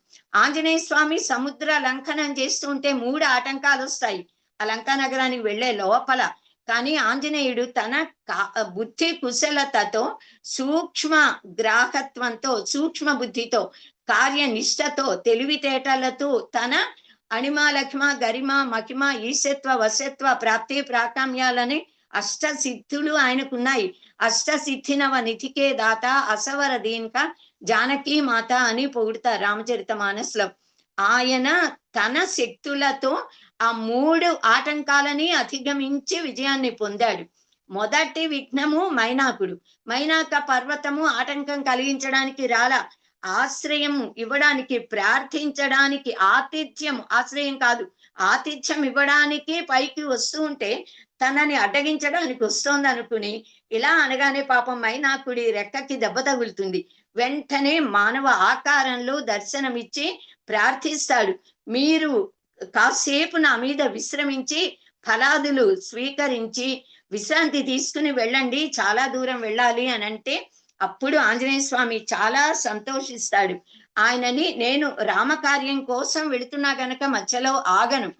ఆంజనేయ స్వామి సముద్ర లంఘనం చేస్తుంటే 3 ఆటంకాలు వస్తాయి ఆ లంకా నగరానికి వెళ్లే లోపల. కానీ ఆంజనేయుడు తన బుద్ధి కుశలతతో సూక్ష్మ గ్రాహత్వంతో సూక్ష్మ బుద్ధితో కార్యనిష్టతో తెలివితేటలతో తన అణిమ లక్ష్మ గరిమ మహిమ ఈశత్వ వశత్వ ప్రాప్తి ప్రాకామ్యాలని అష్టసిద్ధులు ఆయనకున్నాయి. అష్టసిద్ధినవ నిధికే దాత అసవర దీనిక జానకీ మాత అని పొగుడతారు రామచరితమానస్లో. ఆయన తన శక్తులతో ఆ 3 ఆటంకాలని అధిగమించి విజయాన్ని పొందాడు. మొదటి విఘ్నము మైనాకుడు. మైనాక పర్వతము ఆటంకం కలిగించడానికి రాలా, ఆశ్రయం ఇవ్వడానికి ప్రార్థించడానికి ఆశ్రయం కాదు ఆతిథ్యం ఇవ్వడానికి పైకి వస్తూ ఉంటే తనని అడ్డగించడానికి వస్తోంది అనుకుని ఇలా అనగానే పాపం మైనాకుడి రెక్కకి దెబ్బ తగులుతుంది. వెంటనే మానవ ఆకారంలో దర్శనమిచ్చి ప్రార్థిస్తాడు, మీరు కాసేపు నా మీద విశ్రమించి ఫలాదులు స్వీకరించి విశ్రాంతి తీసుకుని వెళ్ళండి, చాలా దూరం వెళ్ళాలి అని అంటే అప్పుడు ఆంజనేయ స్వామి చాలా సంతోషిస్తాడు. ఆయనని నేను రామకార్యం కోసం వెళుతున్నా గనక మధ్యలో ఆగను,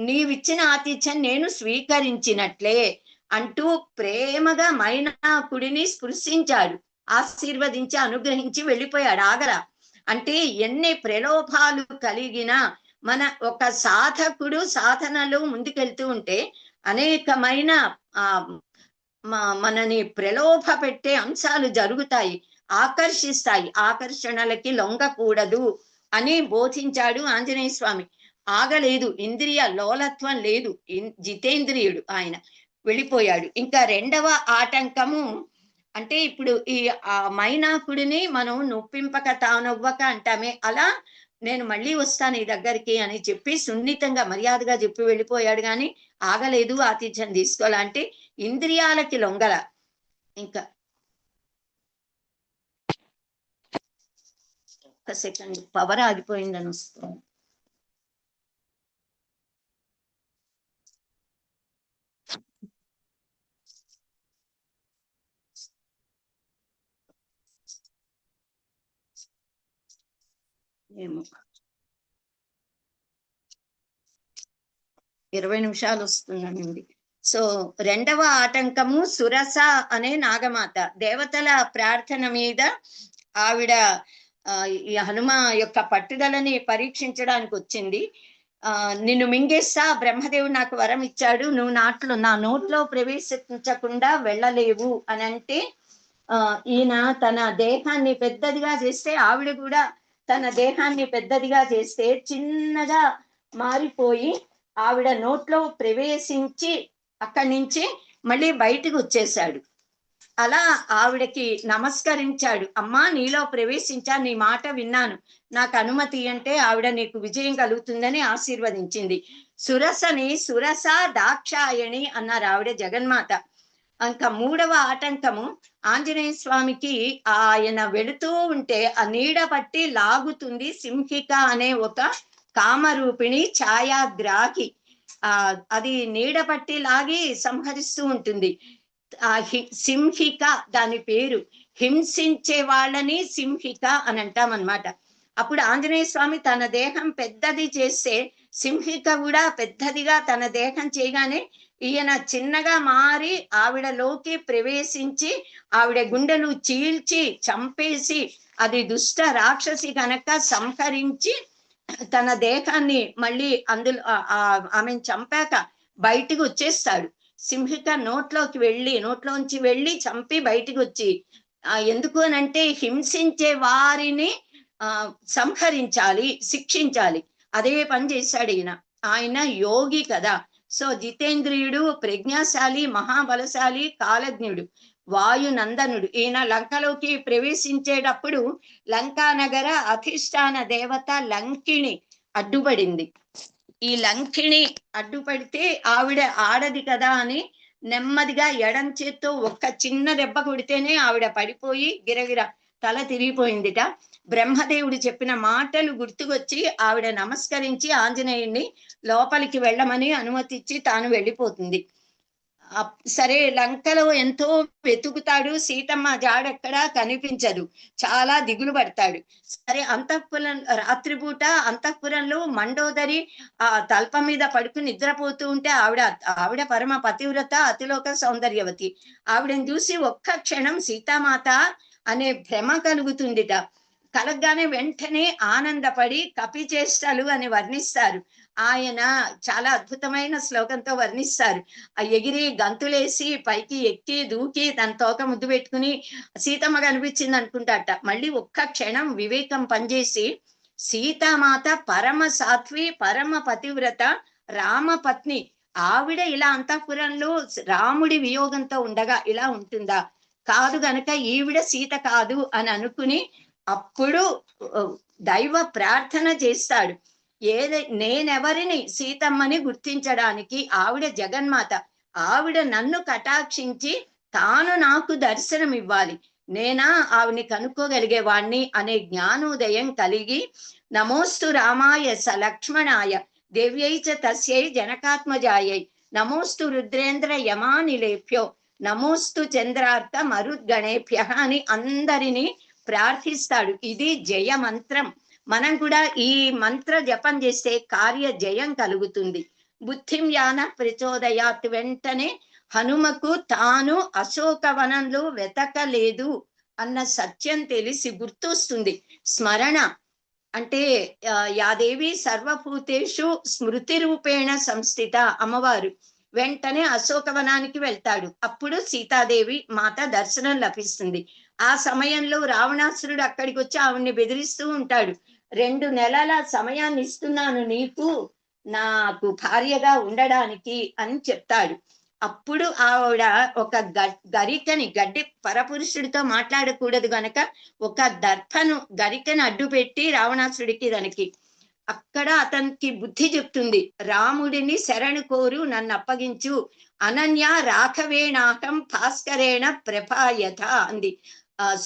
నీవిచ్చిన ఆతిథ్యం నేను స్వీకరించినట్లే అంటూ ప్రేమగా మైనాకుడిని స్పృశించాడు, ఆశీర్వదించి అనుగ్రహించి వెళ్ళిపోయాడు. ఆగరా అంటే ఎన్ని ప్రలోభాలు కలిగినా మన ఒక సాధకుడు సాధనలో ముందుకెళ్తూ ఉంటే అనేకమైన మనని ప్రలోభ పెట్టే అంశాలు జరుగుతాయి, ఆకర్షిస్తాయి. ఆకర్షణలకి లొంగకూడదు అని బోధించాడు ఆంజనేయ స్వామి. ఆగలేదు, ఇంద్రియ లోలత్వం లేదు, జితేంద్రియుడు ఆయన వెళ్ళిపోయాడు. ఇంకా 2వ ఆటంకము అంటే ఇప్పుడు ఈ మైనాకుడిని మనం నొప్పింపక తానొవ్వక అంటామే, అలా నేను మళ్ళీ వస్తాను ఈ దగ్గరికి అని చెప్పి సున్నితంగా మర్యాదగా చెప్పి వెళ్ళిపోయాడు. కానీ ఆగలేదు, ఆతిథ్యం తీసుకోవాలంటే ఇంద్రియాలకి లొంగల. ఇంకా ఒక సెకండ్ పవర్ ఆగిపోయిందని వస్తుంది. ఏమో 20 నిమిషాలు వస్తుందండి. సో 2వ ఆటంకము సురస అనే నాగమాత. దేవతల ప్రార్థన మీద ఆవిడ ఈ హనుమ యొక్క పట్టుదలని పరీక్షించడానికి వచ్చింది. నిన్ను మింగేస్తా, బ్రహ్మదేవుడు నాకు వరం ఇచ్చాడు, నువ్వు నా నోట్లో ప్రవేశించకుండా వెళ్ళలేవు అని అంటే ఈయన తన దేహాన్ని పెద్దదిగా చేస్తే ఆవిడ కూడా తన దేహాన్ని పెద్దదిగా చేస్తే చిన్నగా మారిపోయి ఆవిడ నోట్లో ప్రవేశించి అక్కడి నుంచి మళ్ళీ బయటకు వచ్చేసాడు. అలా ఆవిడకి నమస్కరించాడు, అమ్మా నీలో ప్రవేశించా, నీ మాట విన్నాను, నాకు అనుమతి అంటే ఆవిడ నీకు విజయం కలుగుతుందని ఆశీర్వదించింది. సురసని సురస దాక్షాయణి అన్నారు ఆవిడ జగన్మాత. ఇంకా మూడవ ఆటంకము, ఆంజనేయ స్వామికి ఆయన వెళుతూ ఉంటే ఆ నీడ పట్టి లాగుతుంది సింహిక అనే ఒక కామరూపిణి ఛాయాగ్రాహి. అది నీడ పట్టి లాగి సంహరిస్తూ ఉంటుంది. సింహిక దాని పేరు. హింసించే వాళ్ళని సింహిక అని అంటామన్నమాట. అప్పుడు ఆంజనేయ స్వామి తన దేహం పెద్దది చేస్తే సింహిక కూడా పెద్దదిగా తన దేహం చేయగానే ఈయన చిన్నగా మారి ఆవిడలోకి ప్రవేశించి ఆవిడ గుండెలు చీల్చి చంపేసి, అది దుష్ట రాక్షసి కనుక సంహరించి తన దేహాన్ని మళ్ళీ అందులో ఆమెను చంపాక బయటికి వచ్చేస్తాడు. సింహిక నోట్లోంచి వెళ్ళి చంపి బయటికి వచ్చి, ఎందుకు అనంటే హింసించే వారిని సంహరించాలి, శిక్షించాలి. అదే పని చేశాడు ఈయన. ఆయన యోగి కదా. సో జితేంద్రియుడు, ప్రజ్ఞాశాలి, మహాబలశాలి, కాలజ్ఞుడు, వాయునందనుడు. ఈయన లంకలోకి ప్రవేశించేటప్పుడు లంకా నగర అధిష్టాన దేవత లంకిణి అడ్డుపడింది. ఈ లంకిణి అడ్డుపడితే ఆవిడ ఆడది కదా అని నెమ్మదిగా ఎడం చేత్తో ఒక్క చిన్న దెబ్బ కొడితేనే ఆవిడ పడిపోయి గిరగిర తల తిరిగిపోయిందిట. బ్రహ్మదేవుడు చెప్పిన మాటలు గుర్తుకొచ్చి ఆవిడ నమస్కరించి ఆంజనేయుడిని లోపలికి వెళ్ళమని అనుమతిచ్చి తాను వెళ్ళిపోతుంది. సరే, లంకలో ఎంతో వెతుకుతాడు, సీతమ్మ జాడెక్కడా కనిపించదు, చాలా దిగులు పడతాడు. సరే, అంతఃపురం రాత్రిపూట అంతఃపురంలో మండోదరి తల్ప మీద పడుకుని నిద్రపోతూ ఉంటే ఆవిడ పరమ పతివ్రత, అతిలోక సౌందర్యవతి. ఆవిడని చూసి ఒక్క క్షణం సీతామాత అనే భ్రమ కలుగుతుందిట. కలగ్గానే వెంటనే ఆనందపడి కపిచేష్టలు అని వర్ణిస్తారు. ఆయన చాలా అద్భుతమైన శ్లోకంతో వర్ణిస్తారు. ఎగిరి గంతులేసి పైకి ఎక్కి దూకి తన తోక ముద్దు పెట్టుకుని సీతమ్మ కనిపించింది అనుకుంటాట. మళ్ళీ ఒక్క క్షణం వివేకం పనిచేసి సీతామాత పరమ సాత్వి, పరమ పతివ్రత, రామపత్ని. ఆవిడ ఇలా అంతఃపురంలో రాముడి వియోగంతో ఉండగా ఇలా ఉంటుందా? కాదు గనక ఈవిడ సీత కాదు అని అనుకుని అప్పుడు దైవ ప్రార్థన చేస్తాడు. నేనెవరిని సీతమ్మని గుర్తించడానికి? ఆవిడ జగన్మాత, ఆవిడ నన్ను కటాక్షించి తాను నాకు దర్శనం ఇవ్వాలి, నేనా ఆవిని కనుక్కోగలిగేవాణ్ణి అనే జ్ఞానోదయం కలిగి నమోస్తు రామాయ స లక్ష్మణాయ దేవ్యై చ తస్యై జనకాత్మజాయై నమోస్తు రుద్రేంద్ర యమానిలేభ్యో నమోస్తు చంద్రార్థ మరుద్గణేభ్య అని అందరినీ ప్రార్థిస్తాడు. ఇది జయ మంత్రం. మనం కూడా ఈ మంత్ర జపం చేస్తే కార్య జయం కలుగుతుంది. బుద్ధిం యాన ప్రచోదయాత్. వెంటనే హనుమకు తాను అశోకవనంలో వెతకలేదు అన్న సత్యం తెలిసి గుర్తొస్తుంది. స్మరణ అంటే యాదేవి సర్వభూతేషు స్మృతి రూపేణ సంస్థిత అమ్మవారు. వెంటనే అశోకవనానికి వెళ్తాడు. అప్పుడు సీతాదేవి మాత దర్శనం లభిస్తుంది. ఆ సమయంలో రావణాసురుడు అక్కడికి వచ్చి ఆవిడ్ని బెదిరిస్తూ ఉంటాడు. 2 నెలల సమయాన్ని ఇస్తున్నాను నీకు, నాకు భార్యగా ఉండడానికి అని చెప్తాడు. అప్పుడు ఆవిడ ఒక గరికని పరపురుషుడితో మాట్లాడకూడదు గనక ఒక గరికను అడ్డు పెట్టి రావణాసుడికి దానికి అక్కడ అతనికి బుద్ధి చెప్తుంది. రాముడిని శరణు కోరు, నన్ను అప్పగించు. అనన్య రాఘవేణాకం భాస్కరేణ ప్రభాయత అంది.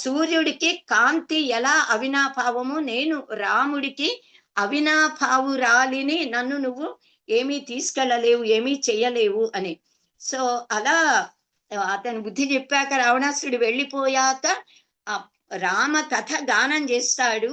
సూర్యుడికి కాంతి ఎలా అవినాభావము, నేను రాముడికి అవినాభావురాలిని, నన్ను నువ్వు ఏమీ తీసుకెళ్ళలేవు, ఏమీ చెయ్యలేవు అని. సో అలా అతను బుద్ధి చెప్పాక రావణాసురుడు వెళ్ళిపోయాక రామ కథ గానం చేస్తాడు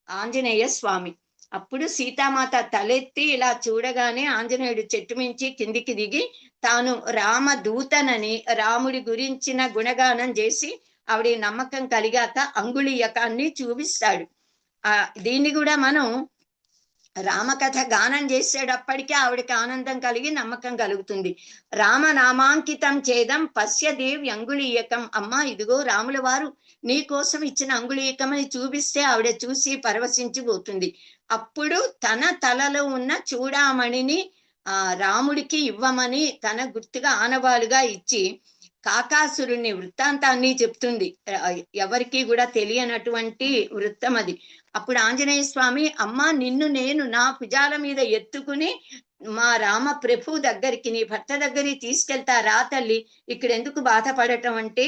ఆంజనేయ స్వామి. అప్పుడు సీతామాత తలెత్తి ఇలా చూడగానే ఆంజనేయుడు చెట్టు మించి కిందికి దిగి తాను రామదూతనని రాముడి గురించిన గుణగానం చేసి ఆవిడ నమ్మకం కలిగాక అంగుళీయకాన్ని చూపిస్తాడు. దీన్ని కూడా మనం రామకథ గానం చేసేటప్పటికీ ఆవిడకి ఆనందం కలిగి నమ్మకం కలుగుతుంది. రామనామాంకితం చేదం పశ్య దేవి అంగుళీయకం. అమ్మ, ఇదిగో రాముల వారు నీ కోసం ఇచ్చిన అంగుళీయకం అని చూపిస్తే ఆవిడ చూసి పరవశించిపోతుంది. అప్పుడు తన తలలో ఉన్న చూడామణిని రాముడికి ఇవ్వమని తన గుర్తుగా ఆనవాలుగా ఇచ్చి కాకాసురుని వృత్తాంతాన్ని చెప్తుంది. ఎవరికి కూడా తెలియనటువంటి వృత్తం అది. అప్పుడు ఆంజనేయ స్వామి, అమ్మ నిన్ను నేను నా భుజాల మీద ఎత్తుకుని మా రామ ప్రభు దగ్గరికి, నీ భర్త దగ్గరికి తీసుకెళ్తా రా తల్లి, ఇక్కడ ఎందుకు బాధపడటం అంటే,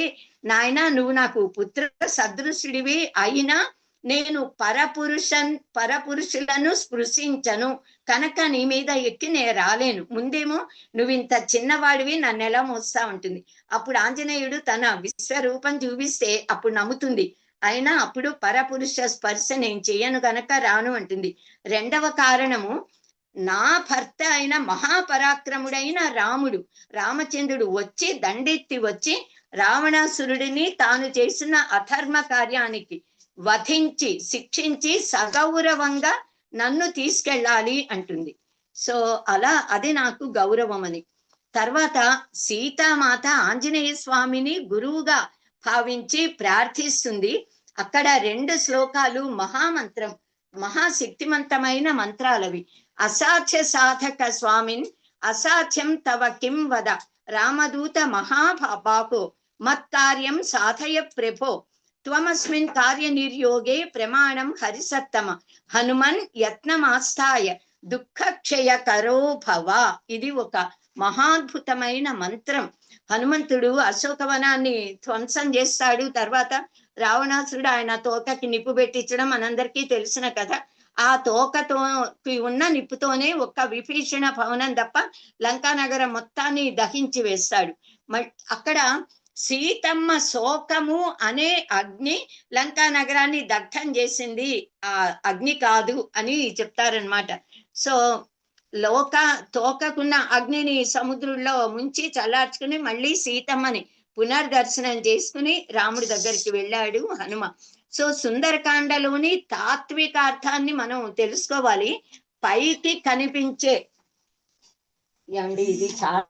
నాయన నువ్వు నాకు పుత్ర సదృశుడివి అయినా నేను పరపురుషులను స్పృశించను కనుక నీ మీద ఎక్కి నేను రాలేను. ముందేమో నువ్వు ఇంత చిన్నవాడివి, నన్ను ఎలా మోస్తా ఉంటుంది. అప్పుడు ఆంజనేయుడు తన విశ్వరూపం చూపిస్తే అప్పుడు నమ్ముతుంది. అయినా అప్పుడు పరపురుష స్పర్శ నేను చెయ్యను కనుక రాను అంటుంది. రెండవ కారణము, నా భర్త అయిన మహాపరాక్రముడైన రామచంద్రుడు వచ్చి దండెత్తి వచ్చి రావణాసురుడిని తాను చేసిన అధర్మ కార్యానికి వధించి శిక్షించి సగౌరవంగా నన్ను తీసుకెళ్ళాలి అంటుంది. సో అలా అది నాకు గౌరవం అని. తర్వాత సీతామాత ఆంజనేయ స్వామిని గురువుగా భావించి ప్రార్థిస్తుంది. అక్కడ 2 శ్లోకాలు మహామంత్రం, మహాశక్తివంతమైన మంత్రాలవి. అసాధ్య సాధక స్వామిన్ అసాధ్యం తవ కిం వద, రామదూత మహాబాహో మత్కార్యం సాధయ ప్రభో, త్వమస్మిన్ కార్యనిర్యోగే ప్రమాణం హరిసత్తమ, హనుమన్ యత్నమాస్థాయ దుఃఖక్షయ కరో భవ. ఇది ఒక మహాద్భుతమైన మంత్రం. హనుమంతుడు అశోకవనాన్ని ధ్వంసం చేస్తాడు. తర్వాత రావణాసురుడు ఆయన తోకకి నిప్పు పెట్టించడం మనందరికీ తెలిసిన కథ. ఆ తోకతో ఉన్న నిప్పుతోనే ఒక్క విభీషణ భవనం తప్ప లంకా నగరం మొత్తాన్ని దహించి వేస్తాడు. అక్కడ సీతమ్మ శోకము అనే అగ్ని లంకా నగరాన్ని దగ్ధం చేసింది, ఆ అగ్ని కాదు అని చెప్తారనమాట. సో తోకకున్న అగ్నిని సముద్రంలో ముంచి చల్లార్చుకుని మళ్ళీ సీతమ్మని పునర్దర్శనం చేసుకుని రాముడి దగ్గరికి వెళ్ళాడు హనుమ. సో సుందరకాండలోని తాత్వికార్థాన్ని మనం తెలుసుకోవాలి. పైకి కనిపించే ఇది చాలా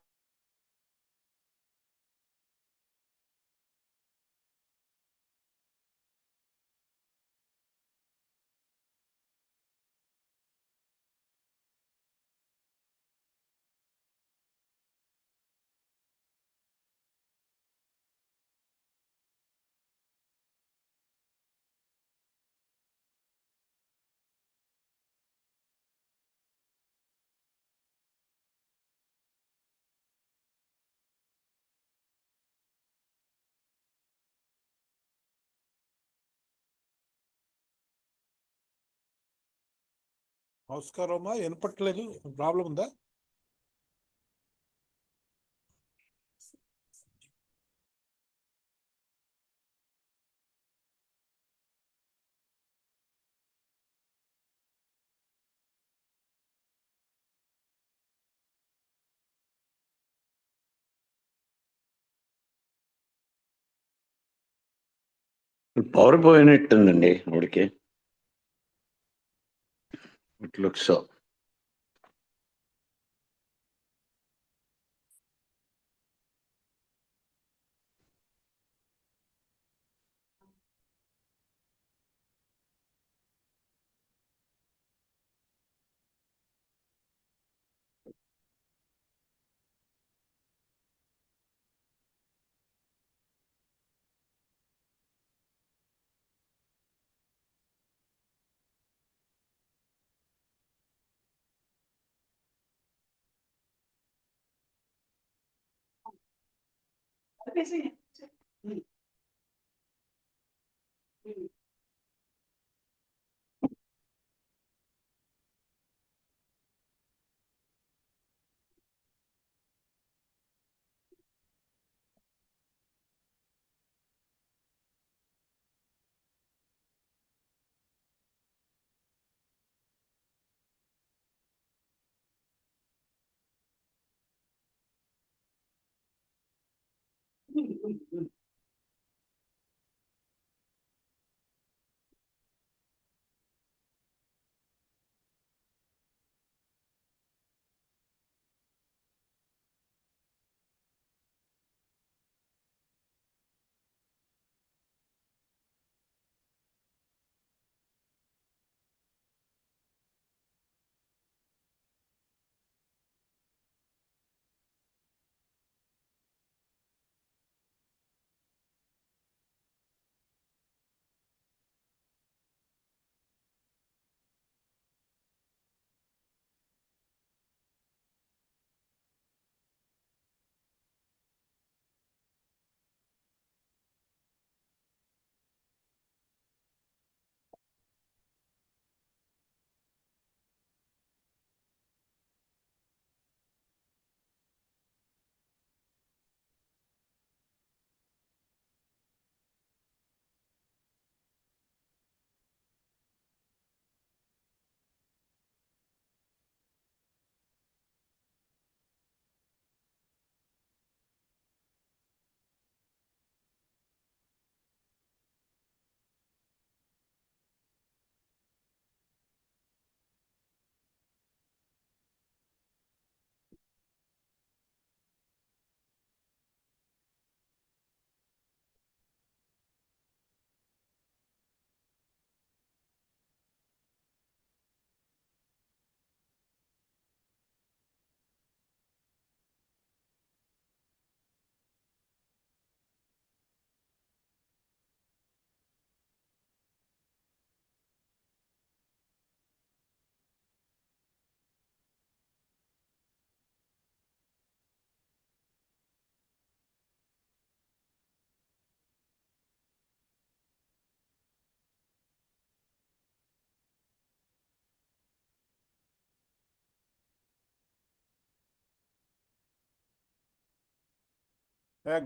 నమస్కారం అమ్మా, వినపట్లేదు, ప్రాబ్లం ఉందా? పవర్ పోయినట్టుందండి ఆవిడకి. It looks so.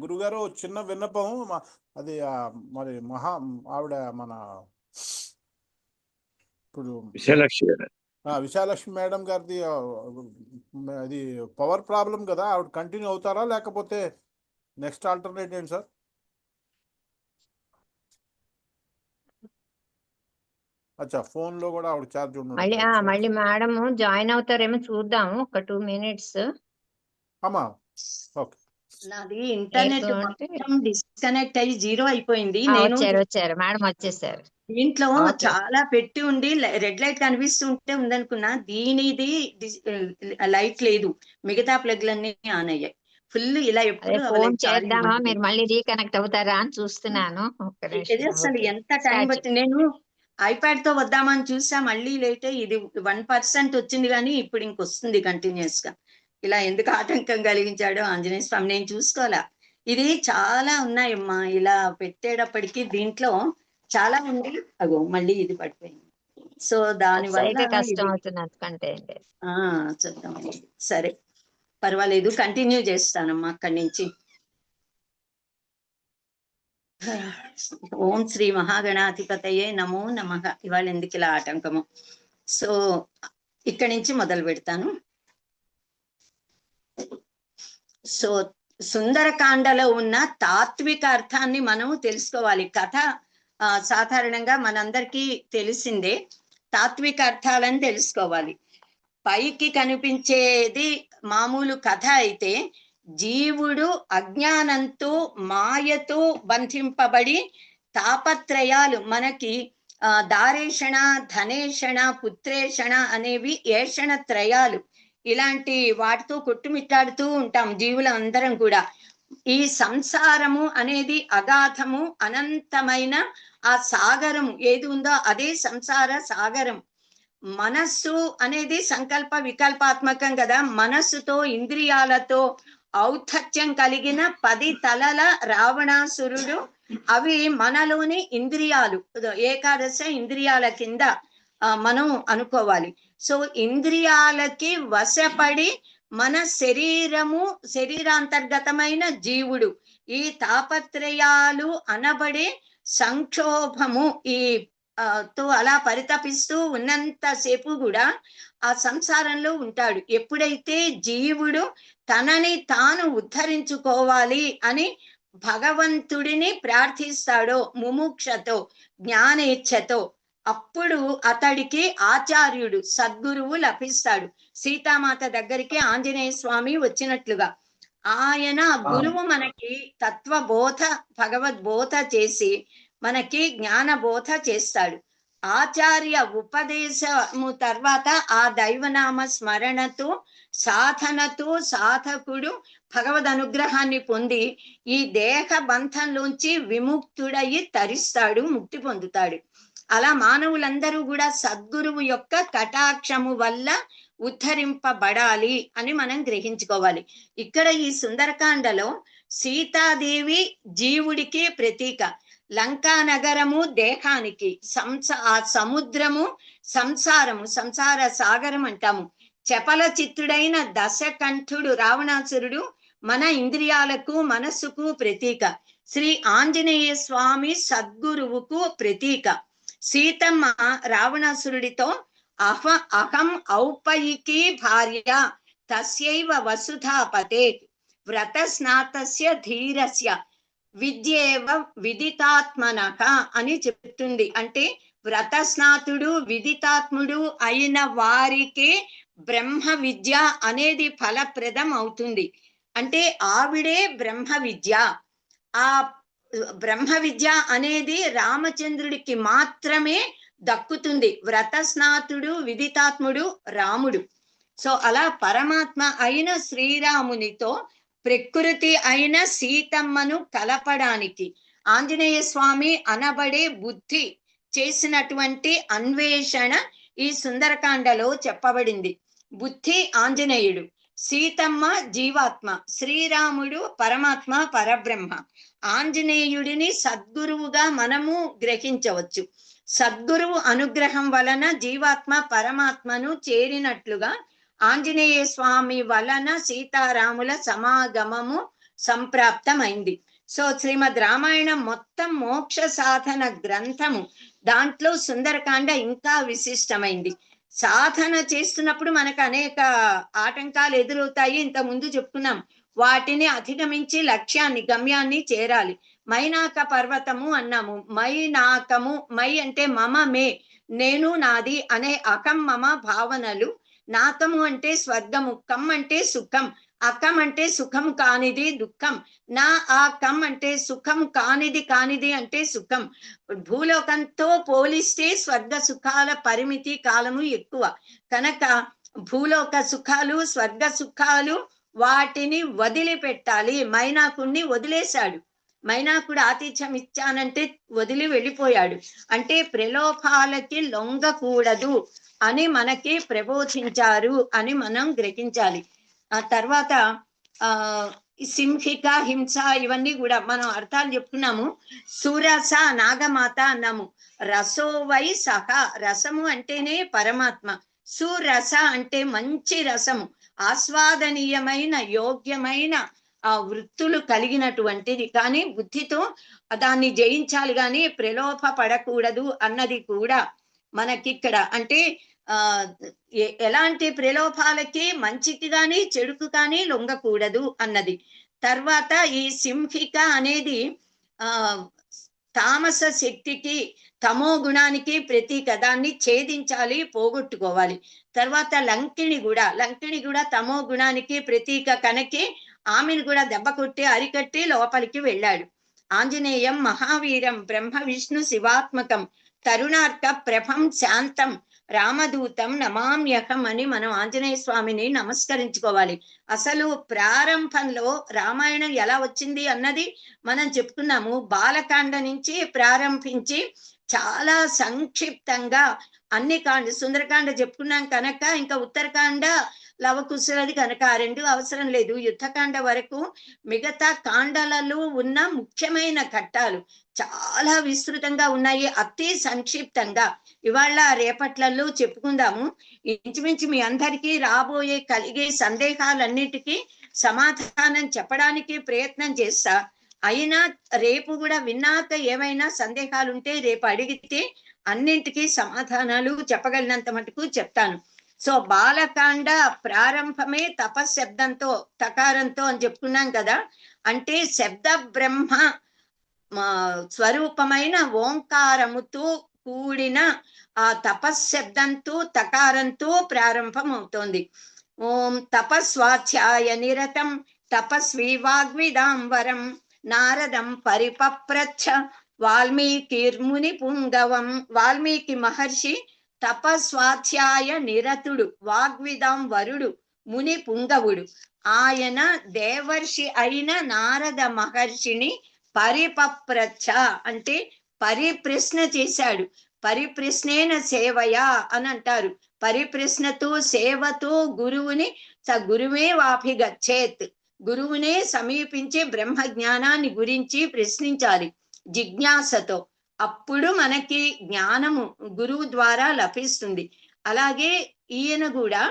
గురుగారు చిన్న విన్నపం అది మరి ఆవిడ మన ఇప్పుడు విశాలక్ష్మి గారు. విశాలక్ష్మి మేడం గారిది అది పవర్ ప్రాబ్లం కదా, ఆవిడ కంటిన్యూ అవుతారా లేకపోతే నెక్స్ట్ ఆల్టర్నేట్ ఏంటి సార్? అచ్చా, ఫోన్ లో కూడా ఆవిడ ఛార్జ్ మళ్ళీ మేడం జాయిన్ అవుతారేమో చూద్దాము, ఒక 2 minutes. అమ్మా ఓకే. నాది ఇంటర్నెట్ మొత్తం డిస్కనెక్ట్ అయ్యి 0 అయిపోయింది. నేను వచ్చారు మేడం, వచ్చేసారు. దీంట్లో చాలా పెట్టి ఉండి రెడ్ లైట్ కనిపిస్తుంటే ఉందనుకున్నా, దీనిది లైట్ లేదు, మిగతా ప్లగ్లన్నీ ఆన్ అయ్యాయి. ఫుల్ ఇలా ఎప్పుడు ఫోన్ చేద్దామా, మీరు మళ్ళీ రీకనెక్ట్ అవుతారా అని చూస్తున్నాను. అసలు ఎంత టైం పట్టింది. నేను ఐప్యాడ్ తో వద్దామని చూసా, మళ్ళీ లేట్. ఇది 1% వచ్చింది కానీ ఇప్పుడు ఇంకొస్తుంది కంటిన్యూస్ గా. ఇలా ఎందుకు ఆటంకం కలిగించాడో ఆంజనేయ స్వామి, నేను చూసుకోవాలా. ఇది చాలా ఉన్నాయమ్మా, ఇలా పెట్టేటప్పటికి దీంట్లో చాలా ఉంది. అగో మళ్ళీ ఇది పడిపోయింది. సో దాని వల్ల కష్టం అవుతుంది అందుకంటే. చూద్దాం, సరే పర్వాలేదు, కంటిన్యూ చేస్తానమ్మా అక్కడి నుంచి. ఓం శ్రీ మహాగణాధిపతయే నమో నమః. ఇవాళ ఎందుకు ఇలా ఆటంకము? సో ఇక్కడి నుంచి మొదలు పెడతాను. సో సుందరకాండలో ఉన్న తాత్విక అర్థాన్ని మనం తెలుసుకోవాలి. కథ సాధారణంగా మనందరికీ తెలిసిందే, తాత్విక అర్థాలని తెలుసుకోవాలి. పైకి కనిపించేది మామూలు కథ అయితే, జీవుడు అజ్ఞానంతో మాయతో బంధింపబడి తాపత్రయాలు, మనకి దారేషణ, ధనేషణ, పుత్రేషణ అనేవి ఏషణ త్రయాలు, ఇలాంటి వాటితో కొట్టుమిట్టాడుతూ ఉంటాం జీవులు అందరం కూడా. ఈ సంసారము అనేది అగాధము, అనంతమైన ఆ సాగరము ఏది ఉందో అదే సంసార సాగరం. మనస్సు అనేది సంకల్ప వికల్పాత్మకం కదా. మనస్సుతో ఇంద్రియాలతో ఔద్ధత్యం కలిగిన 10 తలల రావణాసురుడు, అవి మనలోని ఇంద్రియాలు, ఏకాదశ ఇంద్రియాల కింద మనం అనుకోవాలి. సో ఇంద్రియాలకి వశపడి మన శరీరాంతర్గతమైన జీవుడు ఈ తాపత్రయాలు అనబడే సంక్షోభము తో అలా పరితపిస్తూ ఉన్నంతసేపు కూడా ఆ సంసారంలో ఉంటాడు. ఎప్పుడైతే జీవుడు తనని తాను ఉద్ధరించుకోవాలి అని భగవంతుడిని ప్రార్థిస్తాడో ముముక్షతో, జ్ఞానేచ్ఛతో, అప్పుడు అతడికి ఆచార్యుడు, సద్గురువు లభిస్తాడు. సీతామాత దగ్గరికి ఆంజనేయ స్వామి వచ్చినట్లుగా ఆయన గురువు మనకి తత్వబోధ, భగవద్బోధ చేసి మనకి జ్ఞానబోధ చేస్తాడు. ఆచార్య ఉపదేశము తర్వాత ఆ దైవనామ స్మరణతో, సాధనతో సాధకుడు భగవద్ అనుగ్రహాన్ని పొంది ఈ దేహ బంధంలోంచి విముక్తుడయి తరిస్తాడు, ముక్తి పొందుతాడు. అలా మానవులందరూ కూడా సద్గురువు యొక్క కటాక్షము వల్ల ఉద్ధరింపబడాలి అని మనం గ్రహించుకోవాలి. ఇక్కడ ఈ సుందరకాండలో సీతాదేవి జీవుడికి ప్రతీక, లంకా నగరము దేహానికి, ఆ సముద్రము సంసారము, సంసార సాగరం అంటాము. చపల చిత్తుడైన దశకంఠుడు రావణాసురుడు మన ఇంద్రియాలకు మనస్సుకు ప్రతీక. శ్రీ ఆంజనేయ స్వామి సద్గురువుకు ప్రతీక. సీతమ్మ రావణాసురుడితో అహం ఔపయికి భార్య తస్యైవ వసుధాపతే వ్రత స్నాతస్య ధీరస్య విద్యేవ విదితాత్మనః అని చెప్తుంది. అంటే వ్రత స్నాతుడు విదితాత్ముడు అయిన వారికే బ్రహ్మ విద్య అనేది ఫలప్రదం అవుతుంది. అంటే ఆవిడే బ్రహ్మ విద్య. ఆ బ్రహ్మ విద్య అనేది రామచంద్రుడికి మాత్రమే దక్కుతుంది. వ్రత స్నాతుడు విదితాత్ముడు రాముడు. సో అలా పరమాత్మ అయిన శ్రీరామునితో ప్రకృతి అయిన సీతమ్మను కలపడానికి ఆంజనేయ స్వామి అనబడే బుద్ధి చేసినటువంటి అన్వేషణ ఈ సుందరకాండలో చెప్పబడింది. బుద్ధి ఆంజనేయుడు, సీతమ్మ జీవాత్మ, శ్రీరాముడు పరమాత్మ పరబ్రహ్మ. ఆంజనేయుడిని సద్గురువుగా మనము గ్రహించవచ్చు. సద్గురువు అనుగ్రహం వలన జీవాత్మ పరమాత్మను చేరినట్లుగా ఆంజనేయ స్వామి వలన సీతారాముల సమాగమము సంప్రాప్తమైంది. సో శ్రీమద్ రామాయణం మొత్తం మోక్ష సాధన గ్రంథము. దాంట్లో సుందరకాండ ఇంకా విశిష్టమైంది. సాధన చేస్తున్నప్పుడు మనకు అనేక ఆటంకాలు ఎదురవుతాయి, ఇంత ముందు చెప్పుకున్నాం. వాటిని అధిగమించి లక్ష్యాన్ని, గమ్యాన్ని చేరాలి. మైనాక పర్వతము అన్నాము. మైనాకము, మై అంటే మమ, మే నేను, నాది అనే అకం మమ భావనలు. నాకము అంటే స్వర్గము, కం అంటే సుఖం, అకం అంటే సుఖం కానిది దుఃఖం, నా ఆ కం అంటే సుఖం కానిది అంటే సుఖం. భూలోకంతో పోలిస్తే స్వర్గ సుఖాల పరిమితి కాలము ఎక్కువ కనుక భూలోక సుఖాలు, స్వర్గ సుఖాలు వాటిని వదిలిపెట్టాలి. మైనాకుడిని వదిలేశాడు. మైనాకుడు ఆతిథ్యం ఇచ్చానంటే వదిలి వెళ్ళిపోయాడు. అంటే ప్రలోభాలకి లొంగకూడదు అని మనకి ప్రబోధించారు అని మనం గ్రహించాలి. ఆ తర్వాత సింహిక, హింస ఇవన్నీ కూడా మనం అర్థాలు చెప్పుకున్నాము. సురస నాగమాత అన్నాము. రసోవై సహ, రసము అంటేనే పరమాత్మ. సురస అంటే మంచి రసము, ఆస్వాదనీయమైన యోగ్యమైన ఆ వృత్తులు కలిగినటువంటిది. కానీ బుద్ధితో దాన్ని జయించాలి, కానీ ప్రలోభ పడకూడదు అన్నది కూడా మనకిక్కడ. అంటే ఎలాంటి ప్రలోభాలకి మంచికి కానీ చెడుకు కానీ లొంగకూడదు అన్నది. తర్వాత ఈ సింహిక అనేది తామస శక్తికి, తమో గుణానికి ప్రతీక. దాన్ని ఛేదించాలి, పోగొట్టుకోవాలి. తర్వాత లంకిణి కూడా తమో గుణానికి ప్రతీక కనుకే ఆమెను కూడా దెబ్బ కొట్టి అరికట్టి లోపలికి వెళ్ళాడు. ఆంజనేయం మహావీరం బ్రహ్మ విష్ణు శివాత్మకం తరుణార్క ప్రభం శాంతం రామదూతం నమామ్యహం అని మనం ఆంజనేయ స్వామిని నమస్కరించుకోవాలి. అసలు ప్రారంభంలో రామాయణం ఎలా వచ్చింది అన్నది మనం చెప్పుకున్నాము. బాలకాండ నుంచి ప్రారంభించి చాలా సంక్షిప్తంగా అన్ని సుందరకాండ చెప్పుకున్నాం కనుక ఇంకా ఉత్తరకాండ, లవకుశలది కనుక ఆ రెండు అవసరం లేదు. యుద్ధకాండ వరకు మిగతా కాండలలో ఉన్న ముఖ్యమైన ఘట్టాలు చాలా విస్తృతంగా ఉన్నాయి, అతి సంక్షిప్తంగా ఇవాళ రేపట్లలో చెప్పుకుందాము. ఇంచుమించు మీ అందరికీ రాబోయే కలిగే సందేహాలన్నిటికీ సమాధానం చెప్పడానికి ప్రయత్నం చేస్తా. అయినా రేపు కూడా విన్నాక ఏమైనా సందేహాలు ఉంటే రేపు అడిగితే అన్నింటికీ సమాధానాలు చెప్పగలిగినంత మటుకు చెప్తాను. సో బాలకాండ ప్రారంభమే తపశబ్దంతో, తకారంతో అని చెప్పుకున్నాం కదా. అంటే శబ్ద బ్రహ్మ స్వరూపమైన ఓంకారముతో కూడిన ఆ తపశబ్దంతో, తకారంతో ప్రారంభం అవుతోంది. ఓం తపస్వాధ్యాయ నిరతం తపస్వి వాగ్విదాంబరం నారదం పరిపప్రచ్ఛ వాల్మీకిర్ముని పుంగవం. వాల్మీకి మహర్షి తపస్వాధ్యాయ నిరతుడు, వాగ్విదాం వరుడు, ముని పుంగవుడు. ఆయన దేవర్షి అయిన నారద మహర్షిని పరిపప్రచ్ఛ అంటే పరిప్రశ్న చేశాడు. పరిప్రశ్నేన సేవయా అని అంటారు. పరిప్రశ్నతో, సేవతో గురువుని గురువే వాభిగచ్చేత్, గురువునే సమీపించి బ్రహ్మ జ్ఞానాన్ని గురించి ప్రశ్నించాలి జిజ్ఞాసతో. అప్పుడు మనకి జ్ఞానము గురువు ద్వారా లభిస్తుంది. అలాగే ఈయన కూడా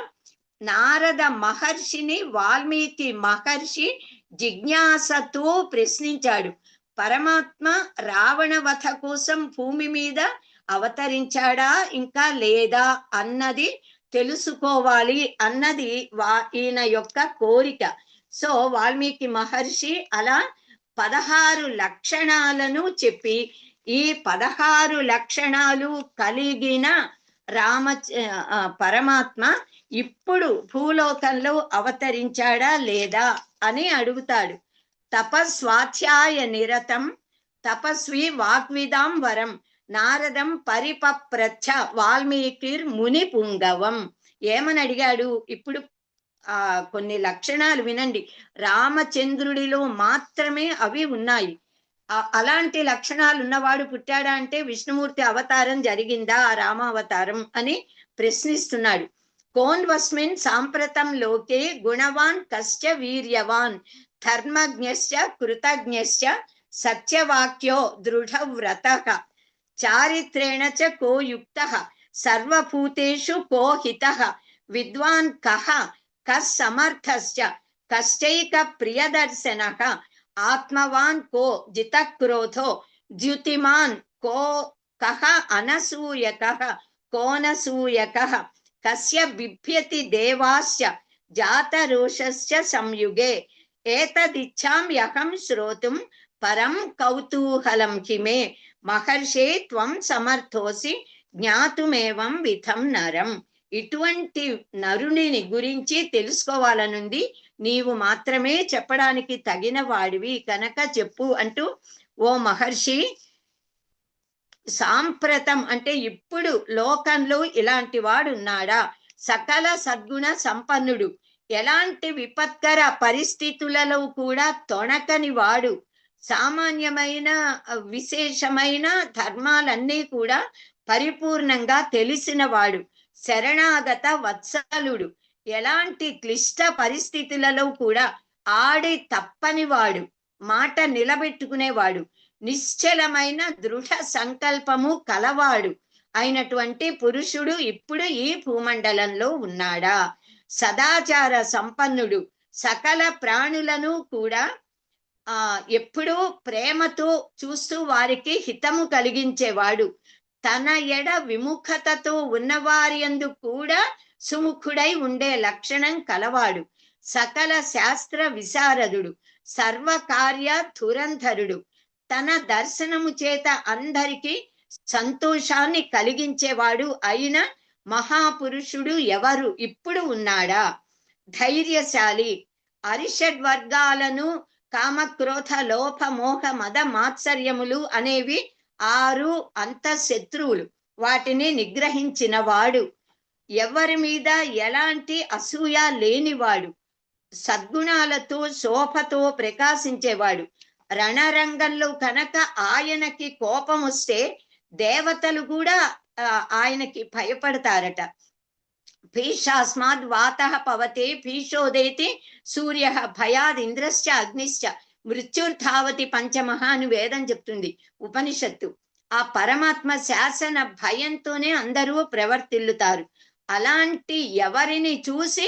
నారద మహర్షిని వాల్మీకి మహర్షి జిజ్ఞాసతో ప్రశ్నించాడు. పరమాత్మ రావణ వధ కోసం భూమి మీద అవతరించాడా ఇంకా లేదా అన్నది తెలుసుకోవాలి అన్నది ఈయన యొక్క కోరిక. సో వాల్మీకి మహర్షి అలా 16 లక్షణాలను చెప్పి, ఈ 16 లక్షణాలు కలిగిన పరమాత్మ ఇప్పుడు భూలోకంలో అవతరించాడా లేదా అని అడుగుతాడు. తపస్వాధ్యాయ నిరతం తపస్వి వాగ్విదాం వరం నారదం పరిపప్రచ్ఛ వాల్మీకిర్ ముని పుంగవం. ఏమని అడిగాడు? ఇప్పుడు కొన్ని లక్షణాలు వినండి. రామచంద్రుడిలో మాత్రమే అవి ఉన్నాయి. అలాంటి లక్షణాలు ఉన్నవాడు పుట్టాడా అంటే విష్ణుమూర్తి అవతారం జరిగిందా, ఆ రామావతారం అని ప్రశ్నిస్తున్నాడు. కోన్వస్మిన్ సాంప్రతం లోకే గుణవాన్ కశ్చ వీర్యవాన్ ధర్మజ్ఞశ్చ కృతజ్ఞశ్చ సత్యవాక్యో దృఢవ్రతః చారిత్రేణ చ కో యుక్తః సర్వభూతేషు కో హితః విద్వాన్ కః సమర్థశ్చ కష్టైక ప్రియదర్శనః ఆత్మవాన్ కో జితక్రోధో ద్యుతిమాన్ కో కః అనసూయకః కోనసూయకః కస్య బిభ్యతి దేవాస్య జాతరోషస్య సంయుగే ఏతదిచ్ఛామ్యహం శ్రోతుం పరం కౌతూహలం కిమే మహర్షే త్వం సమర్థోసి జ్ఞాతుమేవం విధం నరం. ఇటువంటి నరుని గురించి తెలుసుకోవాలనుంది, నీవు మాత్రమే చెప్పడానికి తగిన వాడివి కనుక చెప్పు అంటూ, ఓ మహర్షి, సాంప్రతం అంటే ఇప్పుడు లోకంలో ఇలాంటి వాడు ఉన్నాడా? సకల సద్గుణ సంపన్నుడు, ఎలాంటి విపత్కర పరిస్థితులలో కూడా తొణకని వాడు, సామాన్యమైన విశేషమైన ధర్మాలన్నీ కూడా పరిపూర్ణంగా తెలిసిన వాడు, శరణాగత వత్సలుడు, ఎలాంటి క్లిష్ట పరిస్థితులలో కూడా ఆడి తప్పని వాడు, మాట నిలబెట్టుకునేవాడు, నిశ్చలమైన దృఢ సంకల్పము కలవాడు అయినటువంటి పురుషుడు ఇప్పుడు ఈ భూమండలంలో ఉన్నాడా? సదాచార సంపన్నుడు, సకల ప్రాణులను కూడా ఎప్పుడూ ప్రేమతో చూస్తూ వారికి హితము కలిగించేవాడు, తన ఎడ విముఖతతో ఉన్నవారి యందు కూడా సుముఖుడై ఉండే లక్షణం కలవాడు, సకల శాస్త్ర విశారదుడు, సర్వకార్య ధురంధరుడు, తన దర్శనము చేత అందరికీ సంతోషాన్ని కలిగించేవాడు అయిన మహాపురుషుడు ఎవరు ఇప్పుడు ఉన్నాడా? ధైర్యశాలి, అరిషడ్ వర్గాలను కామక్రోధ లోభ మోహ మద మాత్సర్యములు అనేవి 6 అంతఃశత్రువులు, వాటిని నిగ్రహించిన వాడు, ఎవరి మీద ఎలాంటి అసూయ లేనివాడు, సద్గుణాలతో శోభతో ప్రకాశించేవాడు. రణరంగంలో కనుక ఆయనకి కోపం వస్తే దేవతలు కూడా ఆయనకి భయపడతారట. భీషాస్మాద్ వాతః పవతే భీషోదేతి సూర్య భయాద్ ఇంద్రశ్చ అగ్నిశ్చ మృత్యుర్ధావతి పంచమహ అని వేదం చెప్తుంది, ఉపనిషత్తు. ఆ పరమాత్మ శాసన భయంతోనే అందరూ ప్రవర్తిల్లుతారు. అలాంటి ఎవరిని చూసి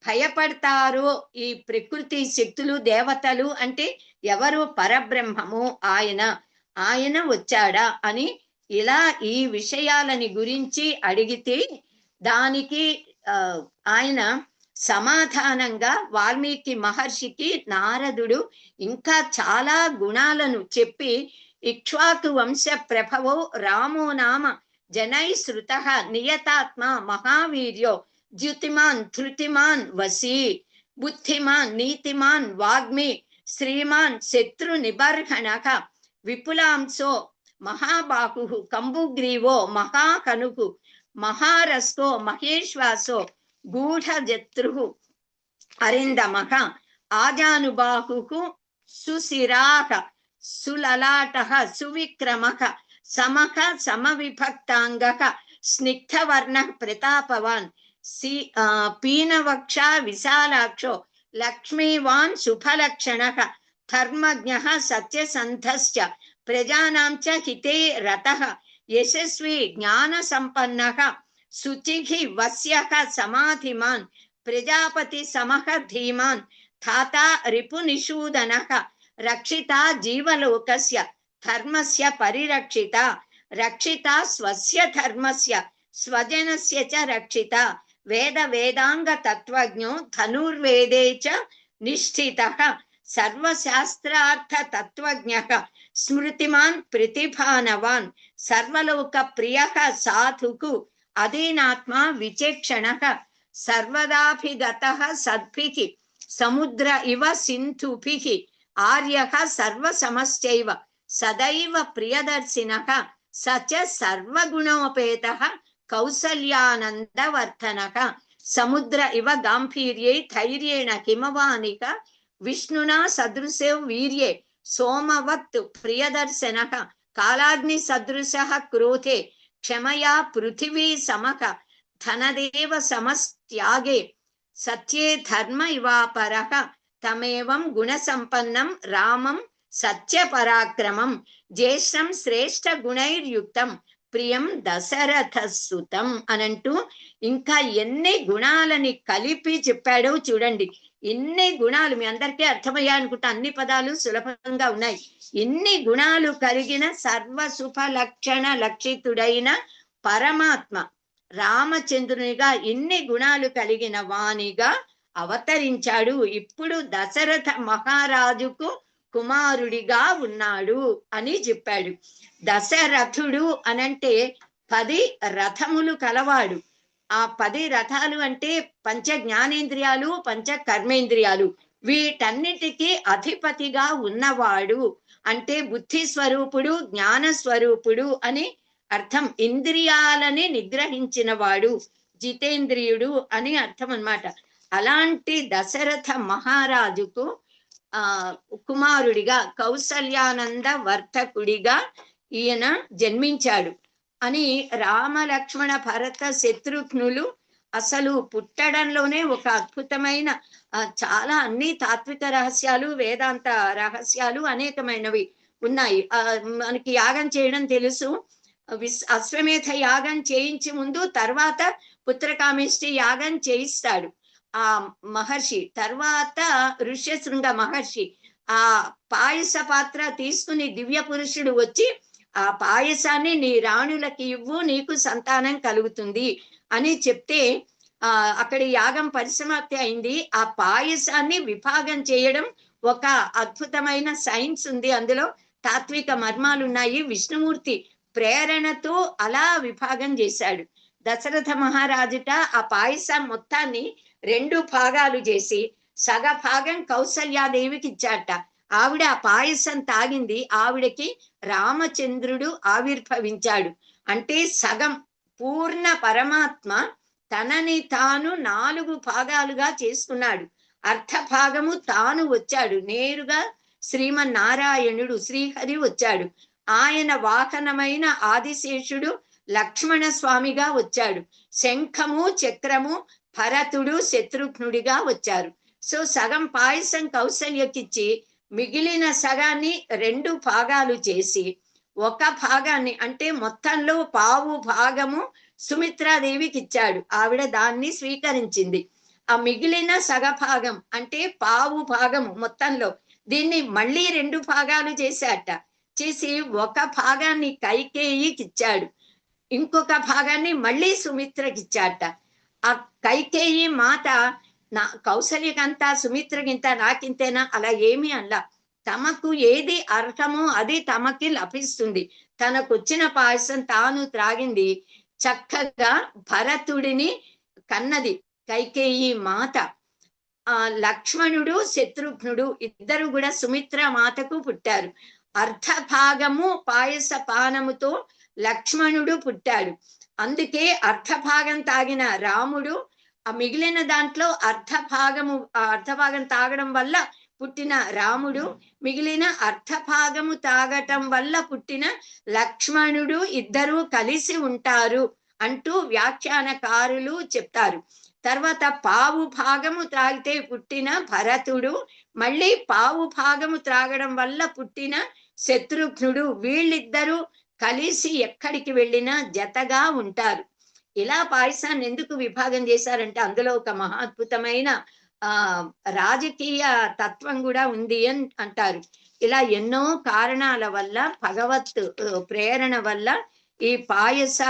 భయపడతారో ఈ ప్రకృతి శక్తులు, దేవతలు అంటే ఎవరు? పరబ్రహ్మము ఆయన వచ్చాడా అని ఇలా ఈ విషయాలని గురించి అడిగితే దానికి ఆయన సమాధానంగా వాల్మీకి మహర్షికి నారదుడు ఇంకా చాలా గుణాలను చెప్పి, ఇక్ష్వాకు వంశ ప్రభవో రామో నామ జనై శృతః నియతాత్మ మహావీర్యో ద్యుతిమాన్ ధృతిమాన్ వసీ బుద్ధిమాన్ నీతిమాన్ వాగ్మి శ్రీమాన్ శత్రు నిబర్హణః విపులాంశో మహాబాహు కంబుగ్రీవో మహాకనుకు మహారస్కో మహేశ్వాసో గూఢజత్రు అరిందమః ఆజానుబాహు సుశిరాః సులలాటః సువిక్రమః సమః సమవిభక్తాంగః స్నిగ్ధవర్ణః ప్రతాపవాన్ పీనవక్ష విశాలాక్షో లక్ష్మీవాన్ శుభలక్షణః ధర్మజ్ఞః సత్యసంధశ్చ ప్రజానాం చ హితే రతః యశస్వి జ్ఞాన సంపన్నః శుచిః వస్యః సమాధిమాన్ ప్రజాపతి సమః ధీమాన్ ధాతా రిపునిషూదనః రక్షితా జీవలోకస్య ధర్మస్య పరిరక్షిత రక్షిత స్వస్య ధర్మస్య స్వజనస్య చ రక్షిత వేద వేదాంగ తత్వజ్ఞో ధనుర్వేదే చ నిష్ఠితః సర్వశాస్త్రార్థ తత్వజ్ఞః స్మృతిమాన్ ప్రతిభానవాన్ సర్వలోక ప్రియః సాధుకు అధీనాత్మా విచక్షణః సర్వదాభిగతః సద్భిః సముద్ర ఇవ సింధుభిః ఆర్యః సర్వసమశ్చైవ సదైవ ప్రియదర్శినః సచ సర్వగుణోపేతః కౌసల్యానందవర్ధనః సముద్ర ఇవ గాంభీర్యే ధైర్యేణ హిమవానిక విష్ణునా సదృశో వీర్యే సోమవత్ ప్రియదర్శనః కాలాగ్ని సదృశః క్రోధే క్షమయా పృథివీ సమః ధనదేవ సమస్త్యాగే సత్యే ధర్మ ఇవాపరః తమేవం గుణసంపన్నం రామం సత్య పరాక్రమం జ్యేష్ఠం శ్రేష్ఠ గుణైర్యుక్తం ప్రియం దశరథ సుతం అనంటూ ఇంకా ఎన్ని గుణాలని కలిపి చెప్పాడో చూడండి. ఎన్ని గుణాలు మీ అందరికీ అర్థమయ్యా అనుకుంటా, అన్ని పదాలు సులభంగా ఉన్నాయి. ఎన్ని గుణాలు కలిగిన సర్వ శుభ లక్షణ లక్షితుడైన పరమాత్మ రామచంద్రునిగా ఇన్ని గుణాలు కలిగిన వాణిగా అవతరించాడు. ఇప్పుడు దశరథ మహారాజుకు కుమారుడిగా ఉన్నాడు అని చెప్పాడు. దశరథుడు అనంటే 10 రథములు కలవాడు. ఆ 10 రథాలు అంటే పంచ జ్ఞానేంద్రియాలు, పంచ కర్మేంద్రియాలు, వీటన్నిటికీ అధిపతిగా ఉన్నవాడు. అంటే బుద్ధి స్వరూపుడు, జ్ఞాన స్వరూపుడు అని అర్థం. ఇంద్రియాలని నిగ్రహించిన వాడు, జితేంద్రియుడు అని అర్థం అన్నమాట. అలాంటి దశరథ మహారాజుకు కుమారుడిగా కౌసల్యానంద వర్తకుడిగా ఈయన జన్మించాడు అని రామ లక్ష్మణ భరత శత్రుఘ్నులు అసలు పుట్టడంలోనే ఒక అద్భుతమైన చాలా అన్ని తాత్విక రహస్యాలు, వేదాంత రహస్యాలు అనేకమైనవి ఉన్నాయి. మనకి యాగం చేయడం తెలుసు. అశ్వమేధ యాగం చేయించి ముందు తర్వాత పుత్రకామేష్టి యాగం చేయిస్తాడు ఆ మహర్షి. తర్వాత ఋష్యశృంగ మహర్షి ఆ పాయస పాత్ర తీసుకుని దివ్య పురుషుడు వచ్చి ఆ పాయసాన్ని నీ రాణులకి ఇవ్వు, నీకు సంతానం కలుగుతుంది అని చెప్తే అక్కడి యాగం పరిసమాప్తి అయింది. ఆ పాయసాన్ని విభాగం చేయడం ఒక అద్భుతమైన సైన్స్ ఉంది, అందులో తాత్విక మర్మాలు ఉన్నాయి. విష్ణుమూర్తి ప్రేరణతో అలా విభాగం చేశాడు. దశరథ మహారాజుట ఆ పాయసం మొత్తాన్ని 2 భాగాలు చేసి సగ భాగం కౌసల్యాదేవికి ఇచ్చాట. ఆవిడ ఆ పాయసం తాగింది. ఆవిడకి రామచంద్రుడు ఆవిర్భవించాడు. అంటే సగం పూర్ణ పరమాత్మ తనని తాను 4 భాగాలుగా చేసుకున్నాడు. అర్ధ భాగము తాను వచ్చాడు, నేరుగా శ్రీమన్నారాయణుడు శ్రీహరి వచ్చాడు. ఆయన వాహనమైన ఆదిశేషుడు లక్ష్మణ స్వామిగా వచ్చాడు. శంఖము చక్రము భరతుడు శత్రుఘ్నుడిగా వచ్చారు. సో సగం పాయసం కౌసల్యకిచ్చి మిగిలిన సగాన్ని 2 భాగాలు చేసి ఒక భాగాన్ని అంటే మొత్తంలో పావు భాగము సుమిత్రాదేవికి ఇచ్చాడు. ఆవిడ దాన్ని స్వీకరించింది. ఆ మిగిలిన సగ భాగం అంటే పావు భాగము మొత్తంలో దీన్ని మళ్ళీ 2 భాగాలు చేశాట. చేసి ఒక భాగాన్ని కైకేయికి ఇచ్చాడు, ఇంకొక భాగాన్ని మళ్ళీ సుమిత్రకిచ్చాట. ఆ కైకేయి మాత నా కౌసల్యకంతా సుమిత్రకింత నాకింతేనా అలా ఏమీ అనలా. తమకు ఏది అర్హమో అది తమకి లభిస్తుంది. తనకొచ్చిన పాయసం తాను త్రాగింది. చక్కగా భరతుడిని కన్నది కైకేయి మాత. లక్ష్మణుడు శత్రుఘ్నుడు ఇద్దరు కూడా సుమిత్ర మాతకు పుట్టారు. అర్ధ భాగము పాయస పానముతో లక్ష్మణుడు పుట్టాడు. అందుకే అర్ధ భాగం తాగిన రాముడు ఆ మిగిలిన దాంట్లో అర్ధ భాగం తాగడం వల్ల పుట్టిన రాముడు, మిగిలిన అర్ధ భాగము తాగటం వల్ల పుట్టిన లక్ష్మణుడు ఇద్దరూ కలిసి ఉంటారు అంటూ వ్యాఖ్యానకారులు చెప్తారు. తర్వాత పావు భాగము త్రాగితే పుట్టిన భరతుడు, మళ్ళీ పావు భాగము త్రాగడం వల్ల పుట్టిన శత్రుఘ్నుడు, వీళ్ళిద్దరూ కలిసి ఎక్కడికి వెళ్ళినా జతగా ఉంటారు. ఇలా పాయసాన్ని ఎందుకు విభాగం చేశారంటే అందులో ఒక మహాద్భుతమైన రాజకీయ తత్వం కూడా ఉంది అని అంటారు. ఇలా ఎన్నో కారణాల వల్ల భగవత్ ప్రేరణ వల్ల ఈ పాయస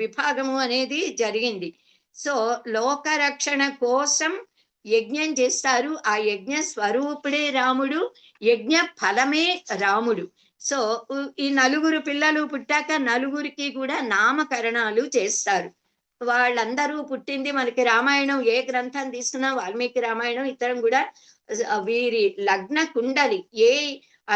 విభాగము అనేది జరిగింది. సో లోకరక్షణ కోసం యజ్ఞం చేస్తారు. ఆ యజ్ఞ స్వరూపుడే రాముడు, యజ్ఞ ఫలమే రాముడు. సో ఈ 4 పిల్లలు పుట్టాక 4కి కూడా నామకరణాలు చేస్తారు. వాళ్ళందరూ పుట్టింది మనకి రామాయణం ఏ గ్రంథం తీసుకున్నా వాల్మీకి రామాయణం, ఇతరం కూడా వీరి లగ్న కుండలి ఏ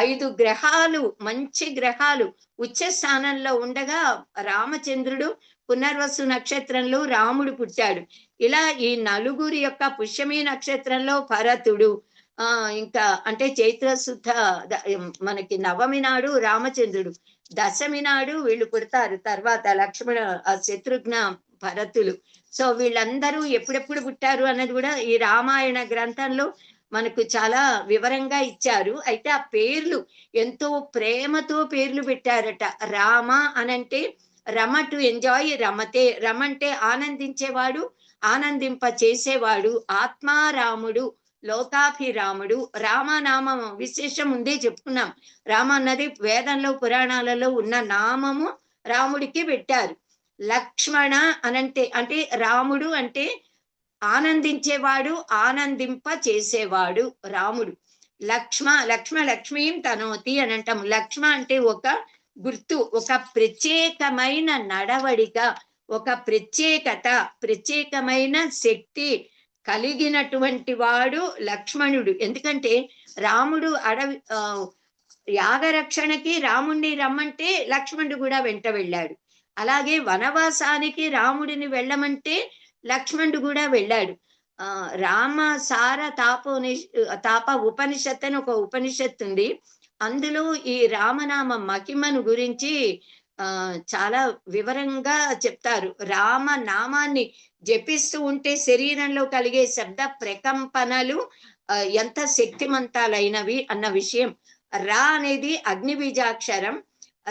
5 గ్రహాలు మంచి గ్రహాలు ఉచ్చ స్థానంలో ఉండగా రామచంద్రుడు పునర్వసు నక్షత్రంలో రాముడు పుట్టాడు. ఇలా ఈ 4 యొక్క పుష్యమి నక్షత్రంలో భరతుడు, ఇంకా అంటే చైత్ర శుద్ధ మనకి నవమి నాడు రామచంద్రుడు, దశమి నాడు వీళ్ళు పుడతారు. తర్వాత లక్ష్మణ శత్రుఘ్న భరతులు. సో వీళ్ళందరూ ఎప్పుడెప్పుడు పుట్టారు అన్నది కూడా ఈ రామాయణ గ్రంథంలో మనకు చాలా వివరంగా ఇచ్చారు. అయితే ఆ పేర్లు ఎంతో ప్రేమతో పేర్లు పెట్టారట. రామ అనంటే రమ టు ఎంజాయ్ రమతే, రమంటే ఆనందించేవాడు, ఆనందింప చేసేవాడు. ఆత్మారాముడు, లోకాభిరాముడు. రామనామం విశేషం ముందే చెప్పుకున్నాం. రామ అన్నది వేదంలో పురాణాలలో ఉన్న నామము, రాముడికి పెట్టారు. లక్ష్మణ అనంటే అంటే రాముడు అంటే ఆనందించేవాడు, ఆనందింప చేసేవాడు రాముడు. లక్ష్మీం తనోతి అని అంటాము. లక్ష్మ అంటే ఒక గుర్తు, ఒక ప్రత్యేకమైన నడవడిక, ఒక ప్రత్యేకమైన శక్తి కలిగినటువంటి వాడు లక్ష్మణుడు. ఎందుకంటే రాముడు యాగరక్షణకి రాముణ్ణి రమ్మంటే లక్ష్మణుడు కూడా వెంట వెళ్ళాడు. అలాగే వనవాసానికి రాముడిని వెళ్ళమంటే లక్ష్మణుడు కూడా వెళ్ళాడు. రామ సార తాప ఉపనిషత్ అని ఒక ఉపనిషత్తు ఉంది. అందులో ఈ రామనామ మహిమను గురించి చాలా వివరంగా చెప్తారు. రామ నామాన్ని జపిస్తూ ఉంటే శరీరంలో కలిగే శబ్ద ప్రకంపనలు ఎంత శక్తిమంతాలైనవి అన్న విషయం. రా అనేది అగ్ని బీజాక్షరం.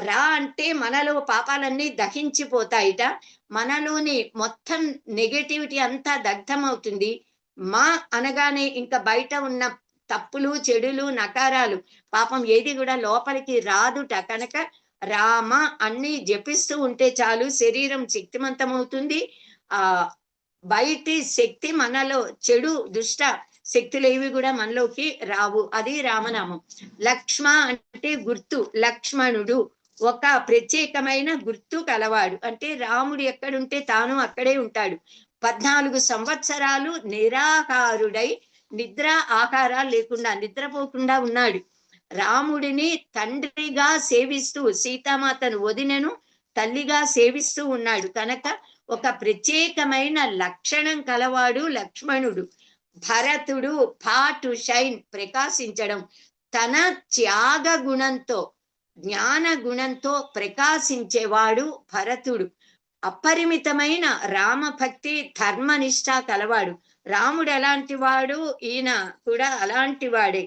రా అంటే మనలో పాపాలన్నీ దహించిపోతాయిట, మనలోని మొత్తం నెగటివిటీ అంతా దగ్ధమవుతుంది. మా అనగానే ఇంకా బయట ఉన్న తప్పులు, చెడులు, నకారాలు, పాపం ఏది కూడా లోపలికి రాదుట. కనుక రామ అన్ని జపిస్తూ ఉంటే చాలు, శరీరం శక్తిమంతమవుతుంది. బయటి శక్తి మనలో చెడు దుష్ట శక్తులు ఏవి కూడా మనలోకి రావు. అది రామనామం. లక్ష్మ అంటే గుర్తు, లక్ష్మణుడు ఒక ప్రత్యేకమైన గుర్తు కలవాడు. అంటే రాముడు ఎక్కడుంటే తాను అక్కడే ఉంటాడు. 14 సంవత్సరాలు నిరాహారుడై, నిద్ర ఆహారాలు లేకుండా నిద్రపోకుండా ఉన్నాడు. రాముడిని తండ్రిగా సేవిస్తూ, సీతామాతను వదినను తల్లిగా సేవిస్తూ ఉన్నాడు. కనుక ఒక ప్రత్యేకమైన లక్షణం కలవాడు లక్ష్మణుడు. భరతుడు టు షైన్, ప్రకాశించడం. తన త్యాగ గుణంతో, జ్ఞాన గుణంతో ప్రకాశించేవాడు భరతుడు. అపరిమితమైన రామభక్తి ధర్మనిష్ట కలవాడు. రాముడు ఎలాంటి వాడు, ఈయన కూడా అలాంటి వాడే.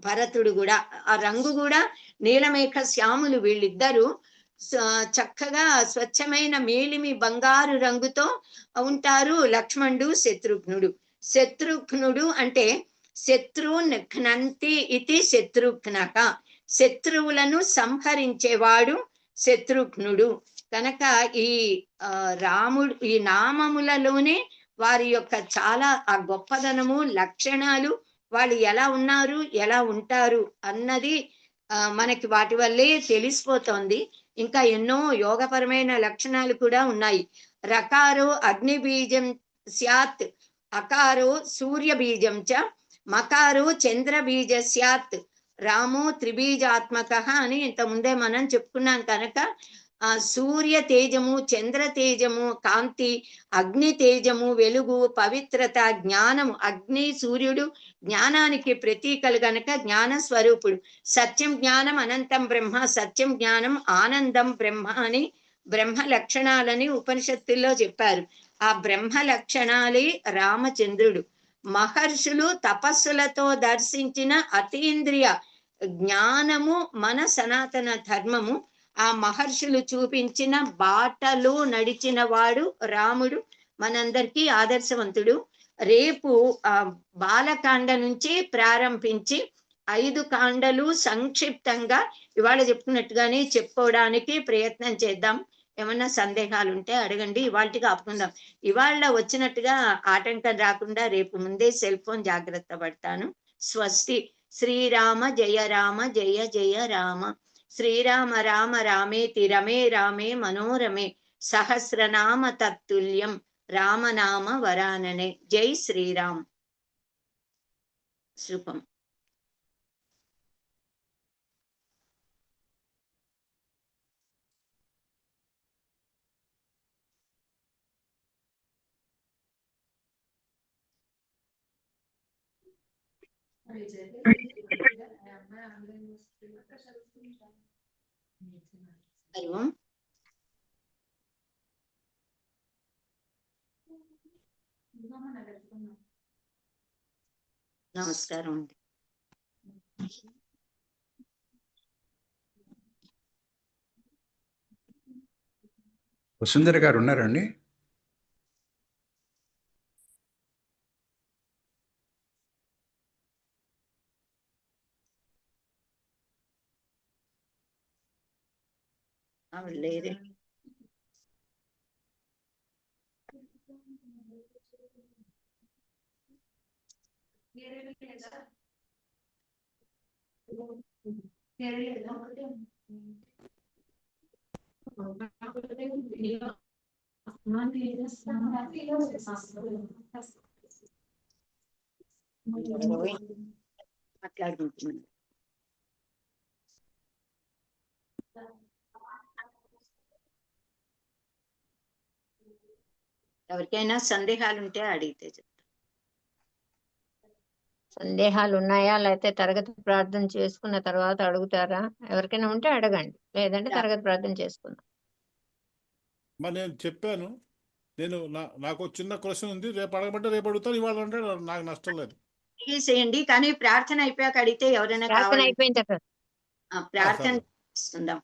భరతుడు కూడా ఆ రంగు కూడా నీలమేఘ శ్యాములు. వీళ్ళిద్దరూ చక్కగా స్వచ్ఛమైన మేలిమి బంగారు రంగుతో ఉంటారు లక్ష్మణుడు, శత్రుఘ్నుడు. శత్రుఘ్నుడు అంటే శత్రున్ ఘ్నంతి ఇది శత్రుఘ్నక, శత్రువులను సంహరించేవాడు శత్రుఘ్నుడు. కనుక ఈ రాముడు ఈ నామములలోనే వారి యొక్క చాలా ఆ గొప్పదనము, లక్షణాలు, వాళ్ళు ఎలా ఉన్నారు, ఎలా ఉంటారు అన్నది మనకి వాటి వల్లే తెలిసిపోతోంది. ఇంకా ఎన్నో యోగపరమైన లక్షణాలు కూడా ఉన్నాయి. రకారో అగ్ని బీజం స్యాత్, అకారో సూర్య బీజం చ, మకారో చంద్ర బీజ స్యాత్, రామో త్రిబీజాత్మక అని ఇంత ముందే మనం చెప్పుకున్నాం. కనుక సూర్య తేజము, చంద్ర తేజము, కాంతి, అగ్ని తేజము, వెలుగు, పవిత్రత, జ్ఞానము. అగ్ని సూర్యుడు జ్ఞానానికి ప్రతీకలు గనక జ్ఞాన స్వరూపుడు. సత్యం జ్ఞానం అనంతం బ్రహ్మ, సత్యం జ్ఞానం ఆనందం బ్రహ్మ అని బ్రహ్మ లక్షణాలని ఉపనిషత్తుల్లో చెప్పారు. ఆ బ్రహ్మ లక్షణాలే రామచంద్రుడు. మహర్షులు తపస్సులతో దర్శించిన అతీంద్రియ జ్ఞానము మన సనాతన ధర్మము. ఆ మహర్షులు చూపించిన బాటలో నడిచిన వాడు రాముడు, మనందరికీ ఆదర్శవంతుడు. రేపు బాలకాండ నుంచి ప్రారంభించి 5 కాండలు సంక్షిప్తంగా ఇవాళ చెప్పుకున్నట్టుగానే చెప్పుకోవడానికి ప్రయత్నం చేద్దాం. ఏమన్నా సందేహాలు ఉంటే అడగండి. ఇవాళకి ఆపుకుందాం. ఇవాళ వచ్చినట్టుగా ఆటంకం రాకుండా రేపు ముందే సెల్ ఫోన్ జాగ్రత్త పడతాను. స్వస్తి. శ్రీరామ జయ రామ జయ జయ రామ. శ్రీరామ రామ రామేతి రమే రామే మనోరమే. సహస్రనామ తత్తుల్యం రామనామ వరాననే. జై శ్రీరామ్. శుభం. హరి ఓం. నమస్కారం అండి. వసుంధర గారు ఉన్నారండి? ఆవిడ లేరే. మాట్లాడుకుంటున్నాను. ఎవరికైనా సందేహాలు ఉంటే అడిగితే చెప్తాను. సందేహాలు ఉన్నాయా? లేకపోతే తరగతి ప్రార్థన చేసుకున్న తర్వాత అడుగుతారా? ఎవరికైనా ఉంటే అడగండి, లేదంటే తరగతి ప్రార్థన చేసుకుందాం. మరి నేను చెప్పాను, నాకు చిన్న క్వశ్చన్ ఉంది, రేపు అడగబట్టే రేపు అడుగుతాను, ఇవాళ అంటే నాకు నష్టం లేదు. చేయండి, కానీ ప్రార్థన అయిపోయాక అడిగితే ఎవరైనా ప్రార్థన కావాలి. అయిపోయిన తర్వాత ప్రార్థన చేస్తుందాం.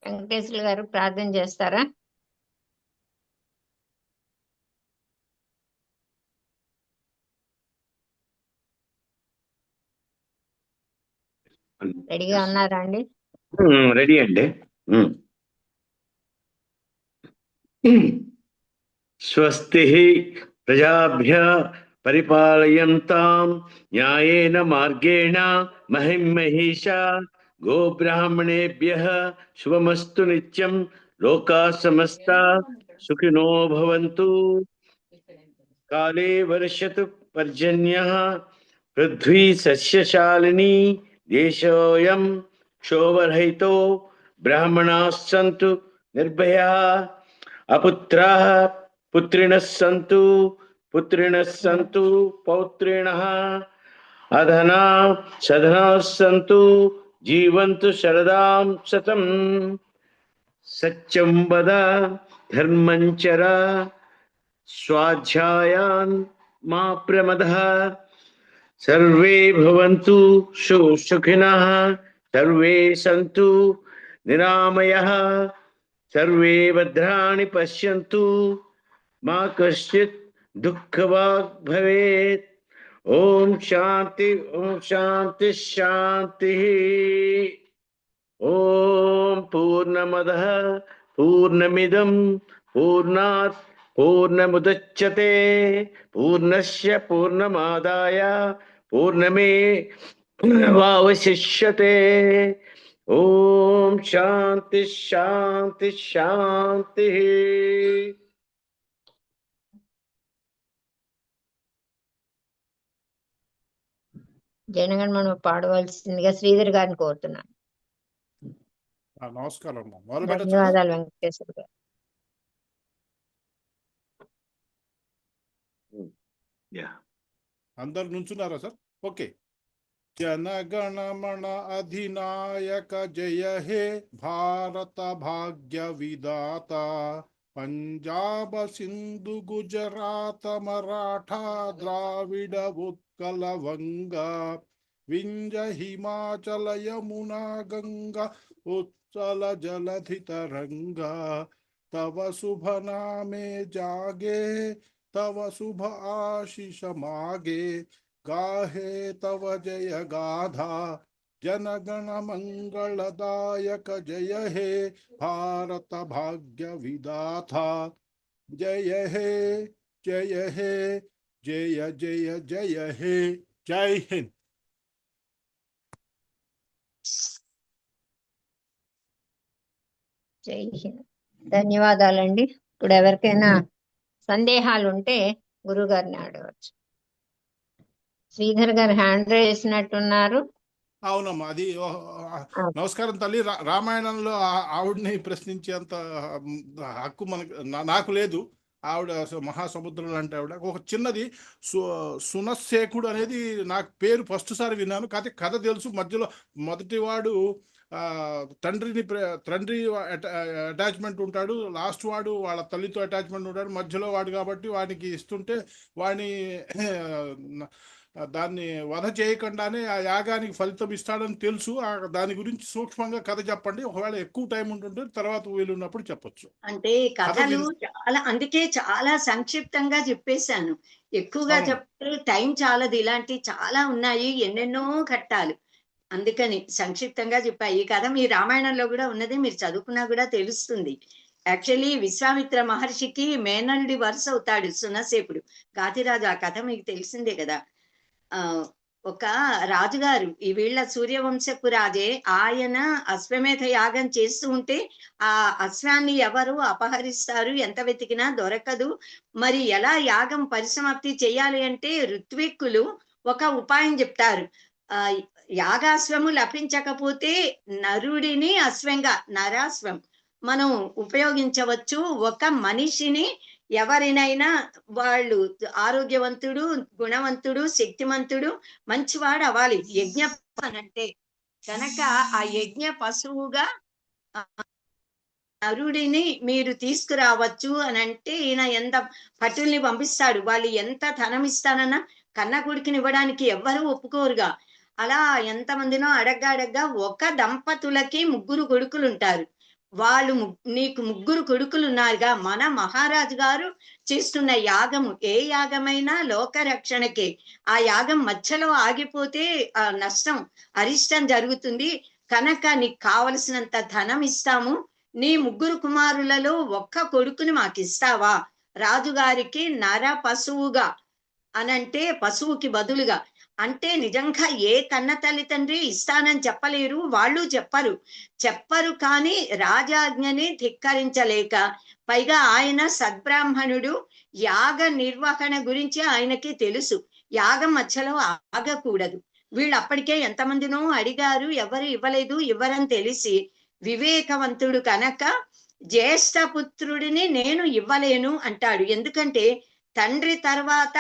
వెంకటేశ్వర గారు ప్రార్థన చేస్తారా? రెడీగా ఉన్నారా అండి? రెడీ అండి. స్వస్తి ప్రజాభ్య పరిపాలయంతాం న్యాయేన మార్గేణ మహిం మహిషా గోబ్రాహ్మణేభ్యః శుభమస్తు నిత్యం. లోకా సమస్తా సుఖినో భవంతు. కాలే వర్షతు పర్జన్యః పృథ్వీ సస్యశాలినీ దేశోయం క్షోభరహితో బ్రాహ్మణాః సంతు నిర్భయాః అపుత్రాః పుత్రిణః సంతు పౌత్రిణః అధనా సధనాః సంతు జీవంతు శరదాం శతం. సత్యం వద ధర్మం చర స్వాధ్యాయాన్ మా ప్రమదః. సర్వే భవంతు సుఖినః సర్వే సంతు నిరామయః సర్వే భద్రాణి పశ్యంతు మా కశ్చిత్ దుఃఖవాగ్ భవేత్. ఓం శాంతి శాంతి. ఓం పూర్ణమదః పూర్ణమిదం పూర్ణాత్ పూర్ణముదచ్యతే పూర్ణస్య పూర్ణమాదాయ పూర్ణమేవావశిష్యతే. ఓం శాంతి శాంతి. జనగణ మనం పాడవలసిందిగా శ్రీధర్ గారిని కోరుతున్నాను. నమస్కారం. ధన్యవాదాలు వెంకటేశ్వర గారు. అందరు నుంచున్నారా సార్? ఓకే. జనగణమణ అధినాయక జయ హే భారత భాగ్య విదాత. పంజాబ సింధు గుజరాత మరాఠా ద్రావిడ ఉత్కల వంగ వింజ హిమాచల యమునా గంగా ఉత్సల జలధి తరంగా. తవ శుభ నామే జాగే तव शुभ आशीष मागे गाहे तव जय गाधा. जनगण मंगलदायक जय हे भारत भाग्य विदाता. जय हे जय हे जय जय जय हे. जय हिंद. జై హింద్. ధన్యవాదాలండి. ఇప్పుడు ఎవరికైనా సందేహాలు ఉంటే గురువు గారిని అడగవచ్చు. శ్రీధర్ గారు హ్యాండ్ రైజ్ చేసినట్టున్నారు. అవునమ్మా, అది నమస్కారం తల్లి. రామాయణంలో ఆవిడని ప్రశ్నించేంత హక్కు నాకు లేదు. ఆవిడ మహాసముద్రం లాంటి ఆవిడ. ఒక చిన్నది సునశేఖుడు అనేది నాకు పేరు ఫస్ట్ సారి విన్నాను, కాకపోతే కథ తెలుసు. మధ్యలో మొదటివాడు తండ్రి అటాచ్మెంట్ ఉంటాడు, లాస్ట్ వాడు వాళ్ళ తల్లితో అటాచ్మెంట్ ఉంటాడు, మధ్యలో వాడు కాబట్టి వాడికి ఇస్తుంటే వాడిని దాన్ని వధ చేయకుండానే ఆ యాగానికి ఫలితం ఇస్తాడని తెలుసు. దాని గురించి సూక్ష్మంగా కథ చెప్పండి. ఒకవేళ ఎక్కువ టైం ఉంటుంటే తర్వాత వీలున్నప్పుడు చెప్పొచ్చు. అంటే కథలు చాలా, అందుకే చాలా సంక్షిప్తంగా చెప్పేశాను. ఎక్కువగా అవును. చెప్తే టైం చాలదు. ఇలాంటి చాలా ఉన్నాయి, ఎన్నెన్నో ఘట్టాలు. అందుకని సంక్షిప్తంగా చెప్పా. ఈ కథ మీ రామాయణంలో కూడా ఉన్నది, మీరు చదువుకున్నా కూడా తెలుస్తుంది. యాక్చువల్లీ విశ్వామిత్ర మహర్షికి మేనల్లుడి వరుస అవుతాడు సునసేపుడు. గాతిరాజు, ఆ కథ మీకు తెలిసిందే కదా. ఆ ఒక రాజుగారు, ఈ వీళ్ళ సూర్యవంశపు రాజే, ఆయన అశ్వమేధ యాగం చేస్తూ ఉంటే ఆ అశ్వాన్ని ఎవరు అపహరిస్తారు, ఎంత వెతికినా దొరకదు. మరి ఎలా యాగం పరిసమాప్తి చేయాలి అంటే ఋత్విక్కులు ఒక ఉపాయం చెప్తారు. ఆ యాగాశ్వము లభించకపోతే నరుడిని అశ్వంగా, నరాశ్వం మనం ఉపయోగించవచ్చు. ఒక మనిషిని ఎవరినైనా, వాళ్ళు ఆరోగ్యవంతుడు, గుణవంతుడు, శక్తిమంతుడు, మంచివాడు అవ్వాలి యజ్ఞ అంటే. కనుక ఆ యజ్ఞ పశువుగా నరుడిని మీరు తీసుకురావచ్చు అని అంటే ఈయన ఎంత పట్టుల్ని పంపిస్తాడు. వాళ్ళు ఎంత ధనం ఇస్తానన్నా కన్న కొడుకుని ఇవ్వడానికి ఎవ్వరూ ఒప్పుకోరుగా. అలా ఎంతమందినో అడగ్గా ఒక దంపతులకి 3 కొడుకులు ఉంటారు. వాళ్ళు నీకు 3 కొడుకులు ఉన్నారుగా, మన మహారాజు గారు చేస్తున్న యాగము, ఏ యాగమైనా లోక రక్షణకే. ఆ యాగం మధ్యలో ఆగిపోతే ఆ నష్టం, అరిష్టం జరుగుతుంది. కనుక నీకు కావలసినంత ధనం ఇస్తాము, నీ 3 కుమారులలో ఒక్క కొడుకుని మాకు ఇస్తావా, రాజుగారికి నర పశువుగా అనంటే పశువుకి బదులుగా. అంటే నిజంగా ఏ కన్న తల్లిదండ్రి ఇస్తానని చెప్పలేరు, వాళ్ళు చెప్పరు. కానీ రాజాజ్ఞని ధిక్కరించలేక, పైగా ఆయన సద్బ్రాహ్మణుడు, యాగ నిర్వహణ గురించి ఆయనకి తెలుసు, యాగం మధ్యలో ఆగకూడదు. వీళ్ళు అప్పటికే ఎంతమందినో అడిగారు, ఎవరు ఇవ్వలేదు. ఇవ్వరని తెలిసి వివేకవంతుడు కనుక జ్యేష్ఠ పుత్రుడిని నేను ఇవ్వలేను అంటాడు. ఎందుకంటే తండ్రి తర్వాత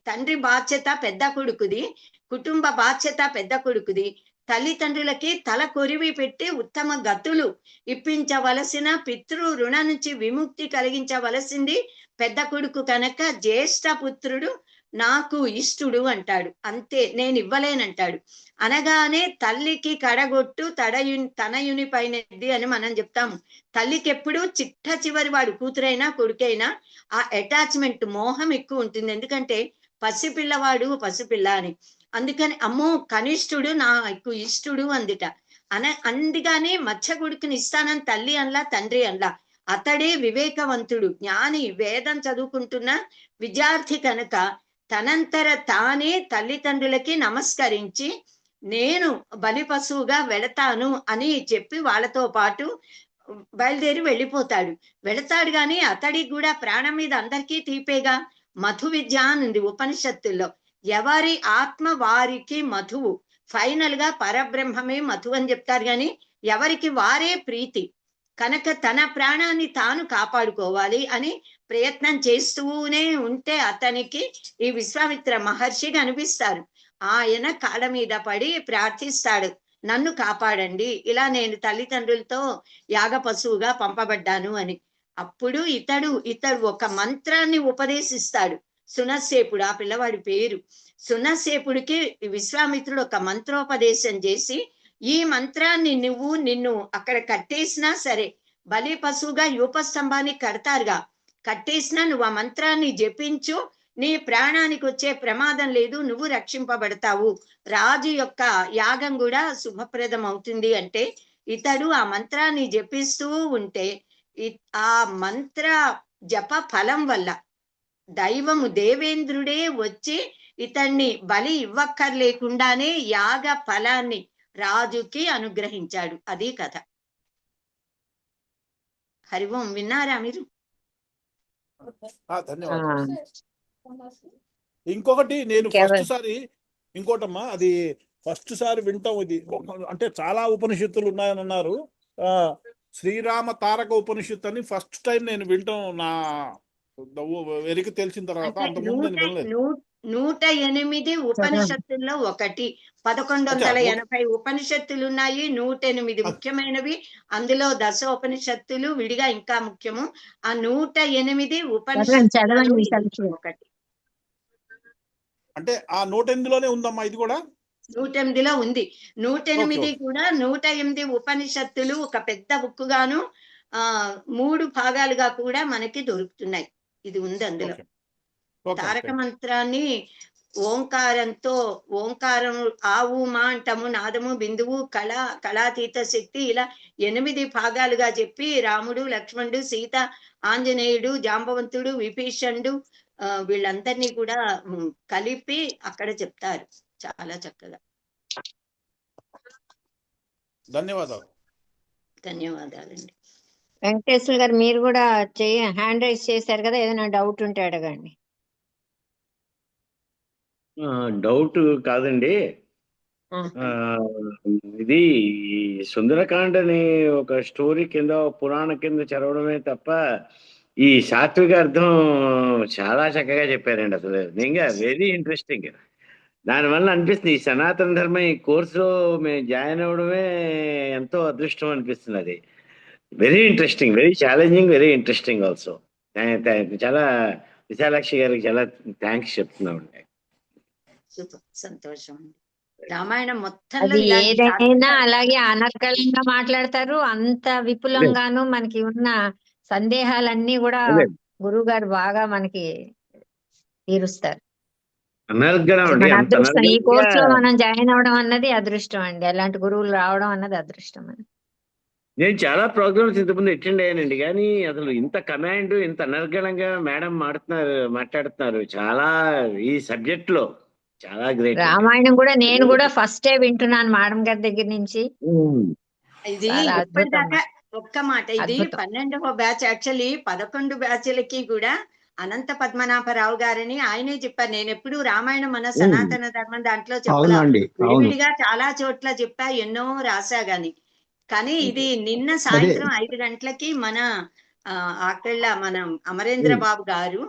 తండ్రి బాధ్యత పెద్ద కొడుకుది, కుటుంబ బాధ్యత పెద్ద కొడుకుది. తల్లిదండ్రులకి తల కొరివి పెట్టి ఉత్తమ గతులు ఇప్పించవలసిన, పితృ రుణ నుంచి విముక్తి కలిగించవలసింది పెద్ద కొడుకు. కనుక జ్యేష్ఠ పుత్రుడు నాకు ఇష్టుడు అంటాడు. అంతే, నేను ఇవ్వలేనంటాడు. అనగానే తల్లికి కడగొట్టు తనయుని పైనది అని మనం చెప్తాము. తల్లికి ఎప్పుడు చిట్ట చివరి వాడు, కూతురైనా కొడుకైనా, ఆ అటాచ్మెంట్, మోహం ఎక్కువ ఉంటుంది. ఎందుకంటే పసిపిల్లవాడు, పసిపిల్ల అని. అందుకని అమ్మో కనిష్ఠుడు నాకు ఇష్టుడు అందిట. అందుకని మత్స్య కొడుకుని ఇస్తానని తల్లి అనలా, తండ్రి అనలా. అతడే వివేకవంతుడు, జ్ఞాని, వేదం చదువుకుంటున్న విద్యార్థి కనుక తనంతర తానే తల్లిదండ్రులకి నమస్కరించి నేను బలి పశువుగా వెళతాను అని చెప్పి వాళ్ళతో పాటు బయలుదేరి వెళతాడు. కానీ అతడికి కూడా ప్రాణం మీద అందరికీ తీపేగా. మధు విద్య అనుంది ఉపనిషత్తుల్లో. ఎవరి ఆత్మ వారికి మధువు. ఫైనల్ గా పరబ్రహ్మమే మధు అని చెప్తారు, కానీ ఎవరికి వారే ప్రీతి. కనుక తన ప్రాణాన్ని తాను కాపాడుకోవాలి అని ప్రయత్నం చేస్తూనే ఉంటే అతనికి ఈ విశ్వామిత్ర మహర్షి కనిపిస్తారు. ఆయన కాళ్ళ మీద పడి ప్రార్థిస్తాడు, నన్ను కాపాడండి, ఇలా నేను తల్లిదండ్రులతో యాగ పశువుగా పంపబడ్డాను అని. అప్పుడు ఇతడు ఒక మంత్రాన్ని ఉపదేశిస్తాడు. సునసేపుడు, ఆ పిల్లవాడి పేరు. సునసేపుడికి విశ్వామిత్రుడు ఒక మంత్రోపదేశం చేసి, ఈ మంత్రాన్ని నిన్ను అక్కడ కట్టేసినా సరే, బలి పశువుగా యూపస్తంభాన్ని కడతారుగా, కట్టేసినా నువ్వు ఆ మంత్రాన్ని జపించు, నీ ప్రాణానికి వచ్చే ప్రమాదం లేదు, నువ్వు రక్షింపబడతావు, రాజు యొక్క యాగం కూడా శుభప్రదం అవుతుంది అంటే, ఇతడు ఆ మంత్రాన్ని జపిస్తూ ఉంటే ఆ మంత్ర జప ఫలం వల్ల దైవము, దేవేంద్రుడే వచ్చి ఇతన్ని బలి ఇవ్వక్కర్లేకుండానే యాగ ఫలాన్ని రాజుకి అనుగ్రహించాడు. అది కథ. హరి ఓం. విన్నారా మీరు? ధన్యవాదాలు. ఇంకొకటి నేను ఇంకోటమ్మా, అది ఫస్ట్ సారి వింటాం. ఇది అంటే చాలా ఉపనిషత్తులు ఉన్నాయని అన్నారు. శ్రీరామ తారక ఉపనిషత్తు అని ఫస్ట్ టైం నేను వింటాం, నా వెరికి తెలిసిన తర్వాత. అంతకుముందు నేను వినలేదు. 108 ఉపనిషత్తుల్లో ఒకటి. 1180 ఉపనిషత్తులు ఉన్నాయి, 108 ముఖ్యమైనవి. అందులో దశోపనిషత్తులు విడిగా ఇంకా ముఖ్యము. ఆ 108 ఉపనిషత్తులు ఒకటి. అంటే ఆ 108లోనే ఉందమ్మా ఇది కూడా? 108లో ఉంది. 108 ఓకే. కూడా 108 ఉపనిషత్తులు ఒక పెద్ద బుక్ గాను 3 భాగాలుగా కూడా మనకి దొరుకుతున్నాయి. ఇది ఉంది అందులో. ఓకే. ఓకే. తారక థాంక్యూ. మంత్రాన్ని ఓంకారం ఆవు మా అంటాము, నాదము బిందువు కళ కళాతీత శక్తి ఇలా 8 భాగాలుగా చెప్పి రాముడు లక్ష్మణుడు సీత ఆంజనేయుడు జాంబవంతుడు విభీషణుడు వీళ్ళందరినీ కూడా కలిపి అక్కడ చెప్తారు చాలా చక్కగా. ధన్యవాదాలు. ధన్యవాదాలండి. వెంకటేశ్వర గారు మీరు కూడా హ్యాండ్ రైజ్ చేశారు కదా, ఏదైనా డౌట్ ఉంటే అడగండి. డౌట్ కాదండి. ఇది సుందరకాండ అని ఒక స్టోరీ కింద పురాణ కింద చదవడమే తప్ప ఈ సాత్విక అర్థం చాలా చక్కగా చెప్పారండి. అసలు నిజంగా వెరీ ఇంట్రెస్టింగ్. దానివల్ల అనిపిస్తుంది ఈ సనాతన ధర్మం ఈ కోర్సులో మేము జాయిన్ అవ్వడమే ఎంతో అదృష్టం అనిపిస్తుంది. Very interesting, very challenging, very interesting also. చాలా విశాలాక్షి గారికి చాలా థ్యాంక్స్ చెప్తున్నామండి. సూపర్, సంతోషం అండి. రామాయణం మొత్తంలో అది ఏదైనా అలాగే అనర్గళంగా మాట్లాడతారు, అంత విపులంగాను మనకి ఉన్న సందేహాలన్నీ కూడా గురువు గారు బాగా మనకి తీరుస్తారు. అనర్గళం అండి, మన అంత అదృష్టం ఈ కోర్స్ లో అనర్గళంగా. మనం జాయిన్ అవడం అన్నది అదృష్టం అండి. అలాంటి గురువులు రావడం అన్నది అదృష్టం అండి. నేను చాలా ప్రోగ్రామ్స్ ఇంతకుముందు అటెండ్ అయ్యానండి, కానీ అసలు ఇంత కమాండ్ ఇంత అనర్గళంగా మేడం మాట్లాడుతున్నారు చాలా ఈ సబ్జెక్ట్ లో. చాలా గ్రేట్. రామాయణం కూడా నేను కూడా ఫస్ట్ డే వింటున్నాను మేడం గారి దగ్గర నుంచి. ఇది చాలా అద్భుతం. ఇప్పటిదాకా ఒక్క మాట, ఇది అద్భుతం. 12వ బ్యాచ్. యాక్చువల్లీ 11 బ్యాచ్లకి కూడా అనంత పద్మనాభరావు గారని ఆయనే చెప్పారు. నేను ఎప్పుడు రామాయణం మన సనాతన ధర్మం దాంట్లో చెప్పలా, విడివిడిగా చాలా చోట్ల చెప్పా, ఎన్నో రాసా గాని. కానీ ఇది నిన్న సాయంత్రం 5 గంటలకి మన అక్కడ మన అమరేంద్ర బాబు గారు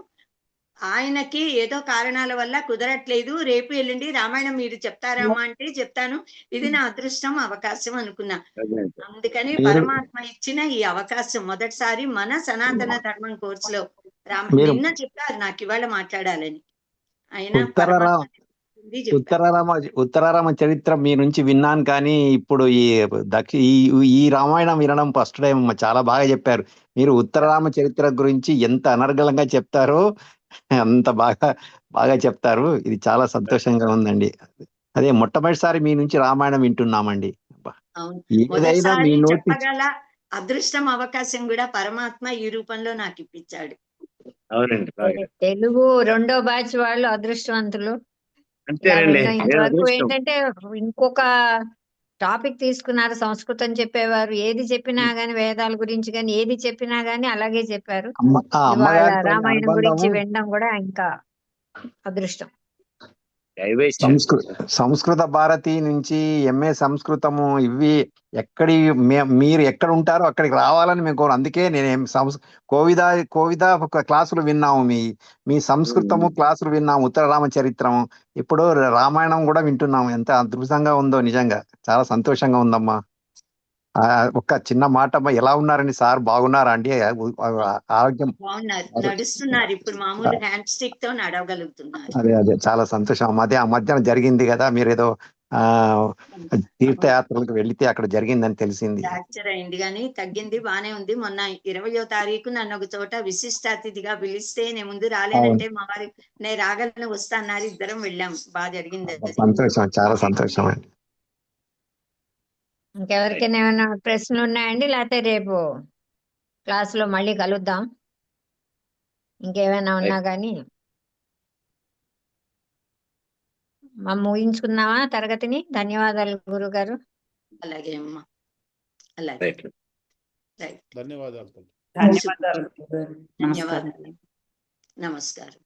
ఆయనకి ఏదో కారణాల వల్ల కుదరట్లేదు, రేపు ఎల్లుండి రామాయణం మీరు చెప్తారామా అంటే చెప్తాను. ఇది నా అదృష్టం అవకాశం అనుకున్నా. అందుకని పరమాత్మ ఇచ్చిన ఈ అవకాశం మొదటిసారి మన సనాతన ధర్మం కోర్సులో నిన్న చెప్పారు నాకు ఇవాళ మాట్లాడాలని. ఆయన ఉత్తరారామ చరిత్ర మీ నుంచి విన్నాను, కానీ ఇప్పుడు ఈ రామాయణం వినడం ఫస్ట్ టైం. చాలా బాగా చెప్పారు మీరు. ఉత్తరారామ చరిత్ర గురించి ఎంత అనర్గళంగా చెప్తారో అంత బాగా చెప్తారు. ఇది చాలా సంతోషంగా ఉందండి. అదే మొట్టమొదటిసారి మీ నుంచి రామాయణం వింటున్నామండి. ఏదైనా మీ నోటి చెప్పగల అదృష్టం అవకాశం కూడా పరమాత్మ ఈ రూపంలో నాకు ఇప్పించాడు. తెలుగు 2వ బ్యాచ్ వాళ్ళు అదృష్టవంతులు. ఇంతవరకు ఏంటంటే ఇంకొక టాపిక్ తీసుకున్నారు, సంస్కృతం చెప్పేవారు. ఏది చెప్పినా గాని వేదాల గురించి గాని ఏది చెప్పినా గాని అలాగే చెప్పారు. రామాయణం గురించి వినడం కూడా ఇంకా అదృష్టం. సంస్కృత భారతి నుంచి MA సంస్కృతము ఇవి మీరు ఎక్కడ ఉంటారో అక్కడికి రావాలని మేము కోరు. అందుకే నేను కోవిద క్లాసులు విన్నాము, మీ సంస్కృతము క్లాసులు విన్నాము, ఉత్తరరామ చరిత్రం. ఇప్పుడు రామాయణం కూడా వింటున్నాము. ఎంత అద్భుతంగా ఉందో, నిజంగా చాలా సంతోషంగా ఉందమ్మా. ఒక చిన్న మాట, ఎలా ఉన్నారండి సార్? బాగున్నారా అండి? ఆరోగ్యం నడుస్తున్నారు ఇప్పుడు, మామూలు హ్యాండ్ స్టిక్ తో నడవగలుగుతున్నారు. అదే చాలా సంతోషం. అదే ఆ మధ్యాహ్నం జరిగింది కదా, మీరు ఏదో తీర్థయాత్రలకు వెళితే అక్కడ జరిగిందని తెలిసింది. ఫ్రాక్చర్ అయింది కానీ తగ్గింది, బానే ఉంది. మొన్న 20వ తారీఖు నన్ను ఒక చోట విశిష్ట అతిథిగా పిలిస్తే నేను ముందు రాలేనంటే మా వారి నేను రాగలను వస్తా అన్నారు. ఇద్దరం వెళ్ళాం, బాగా జరిగింది. సంతోషం, చాలా సంతోషం అండి. ఇంకెవరికైనా ఏమైనా ప్రశ్నలు ఉన్నాయండి? లేకపోతే రేపు క్లాసులో మళ్ళీ కలుద్దాం. ఇంకేమైనా ఉన్నా కానీ మనం ముగించుకుందామా తరగతిని? ధన్యవాదాలు గురువు గారు. అలాగే అమ్మా, అలాగే. ధన్యవాదాలు. ధన్యవాదాలు. నమస్కారం.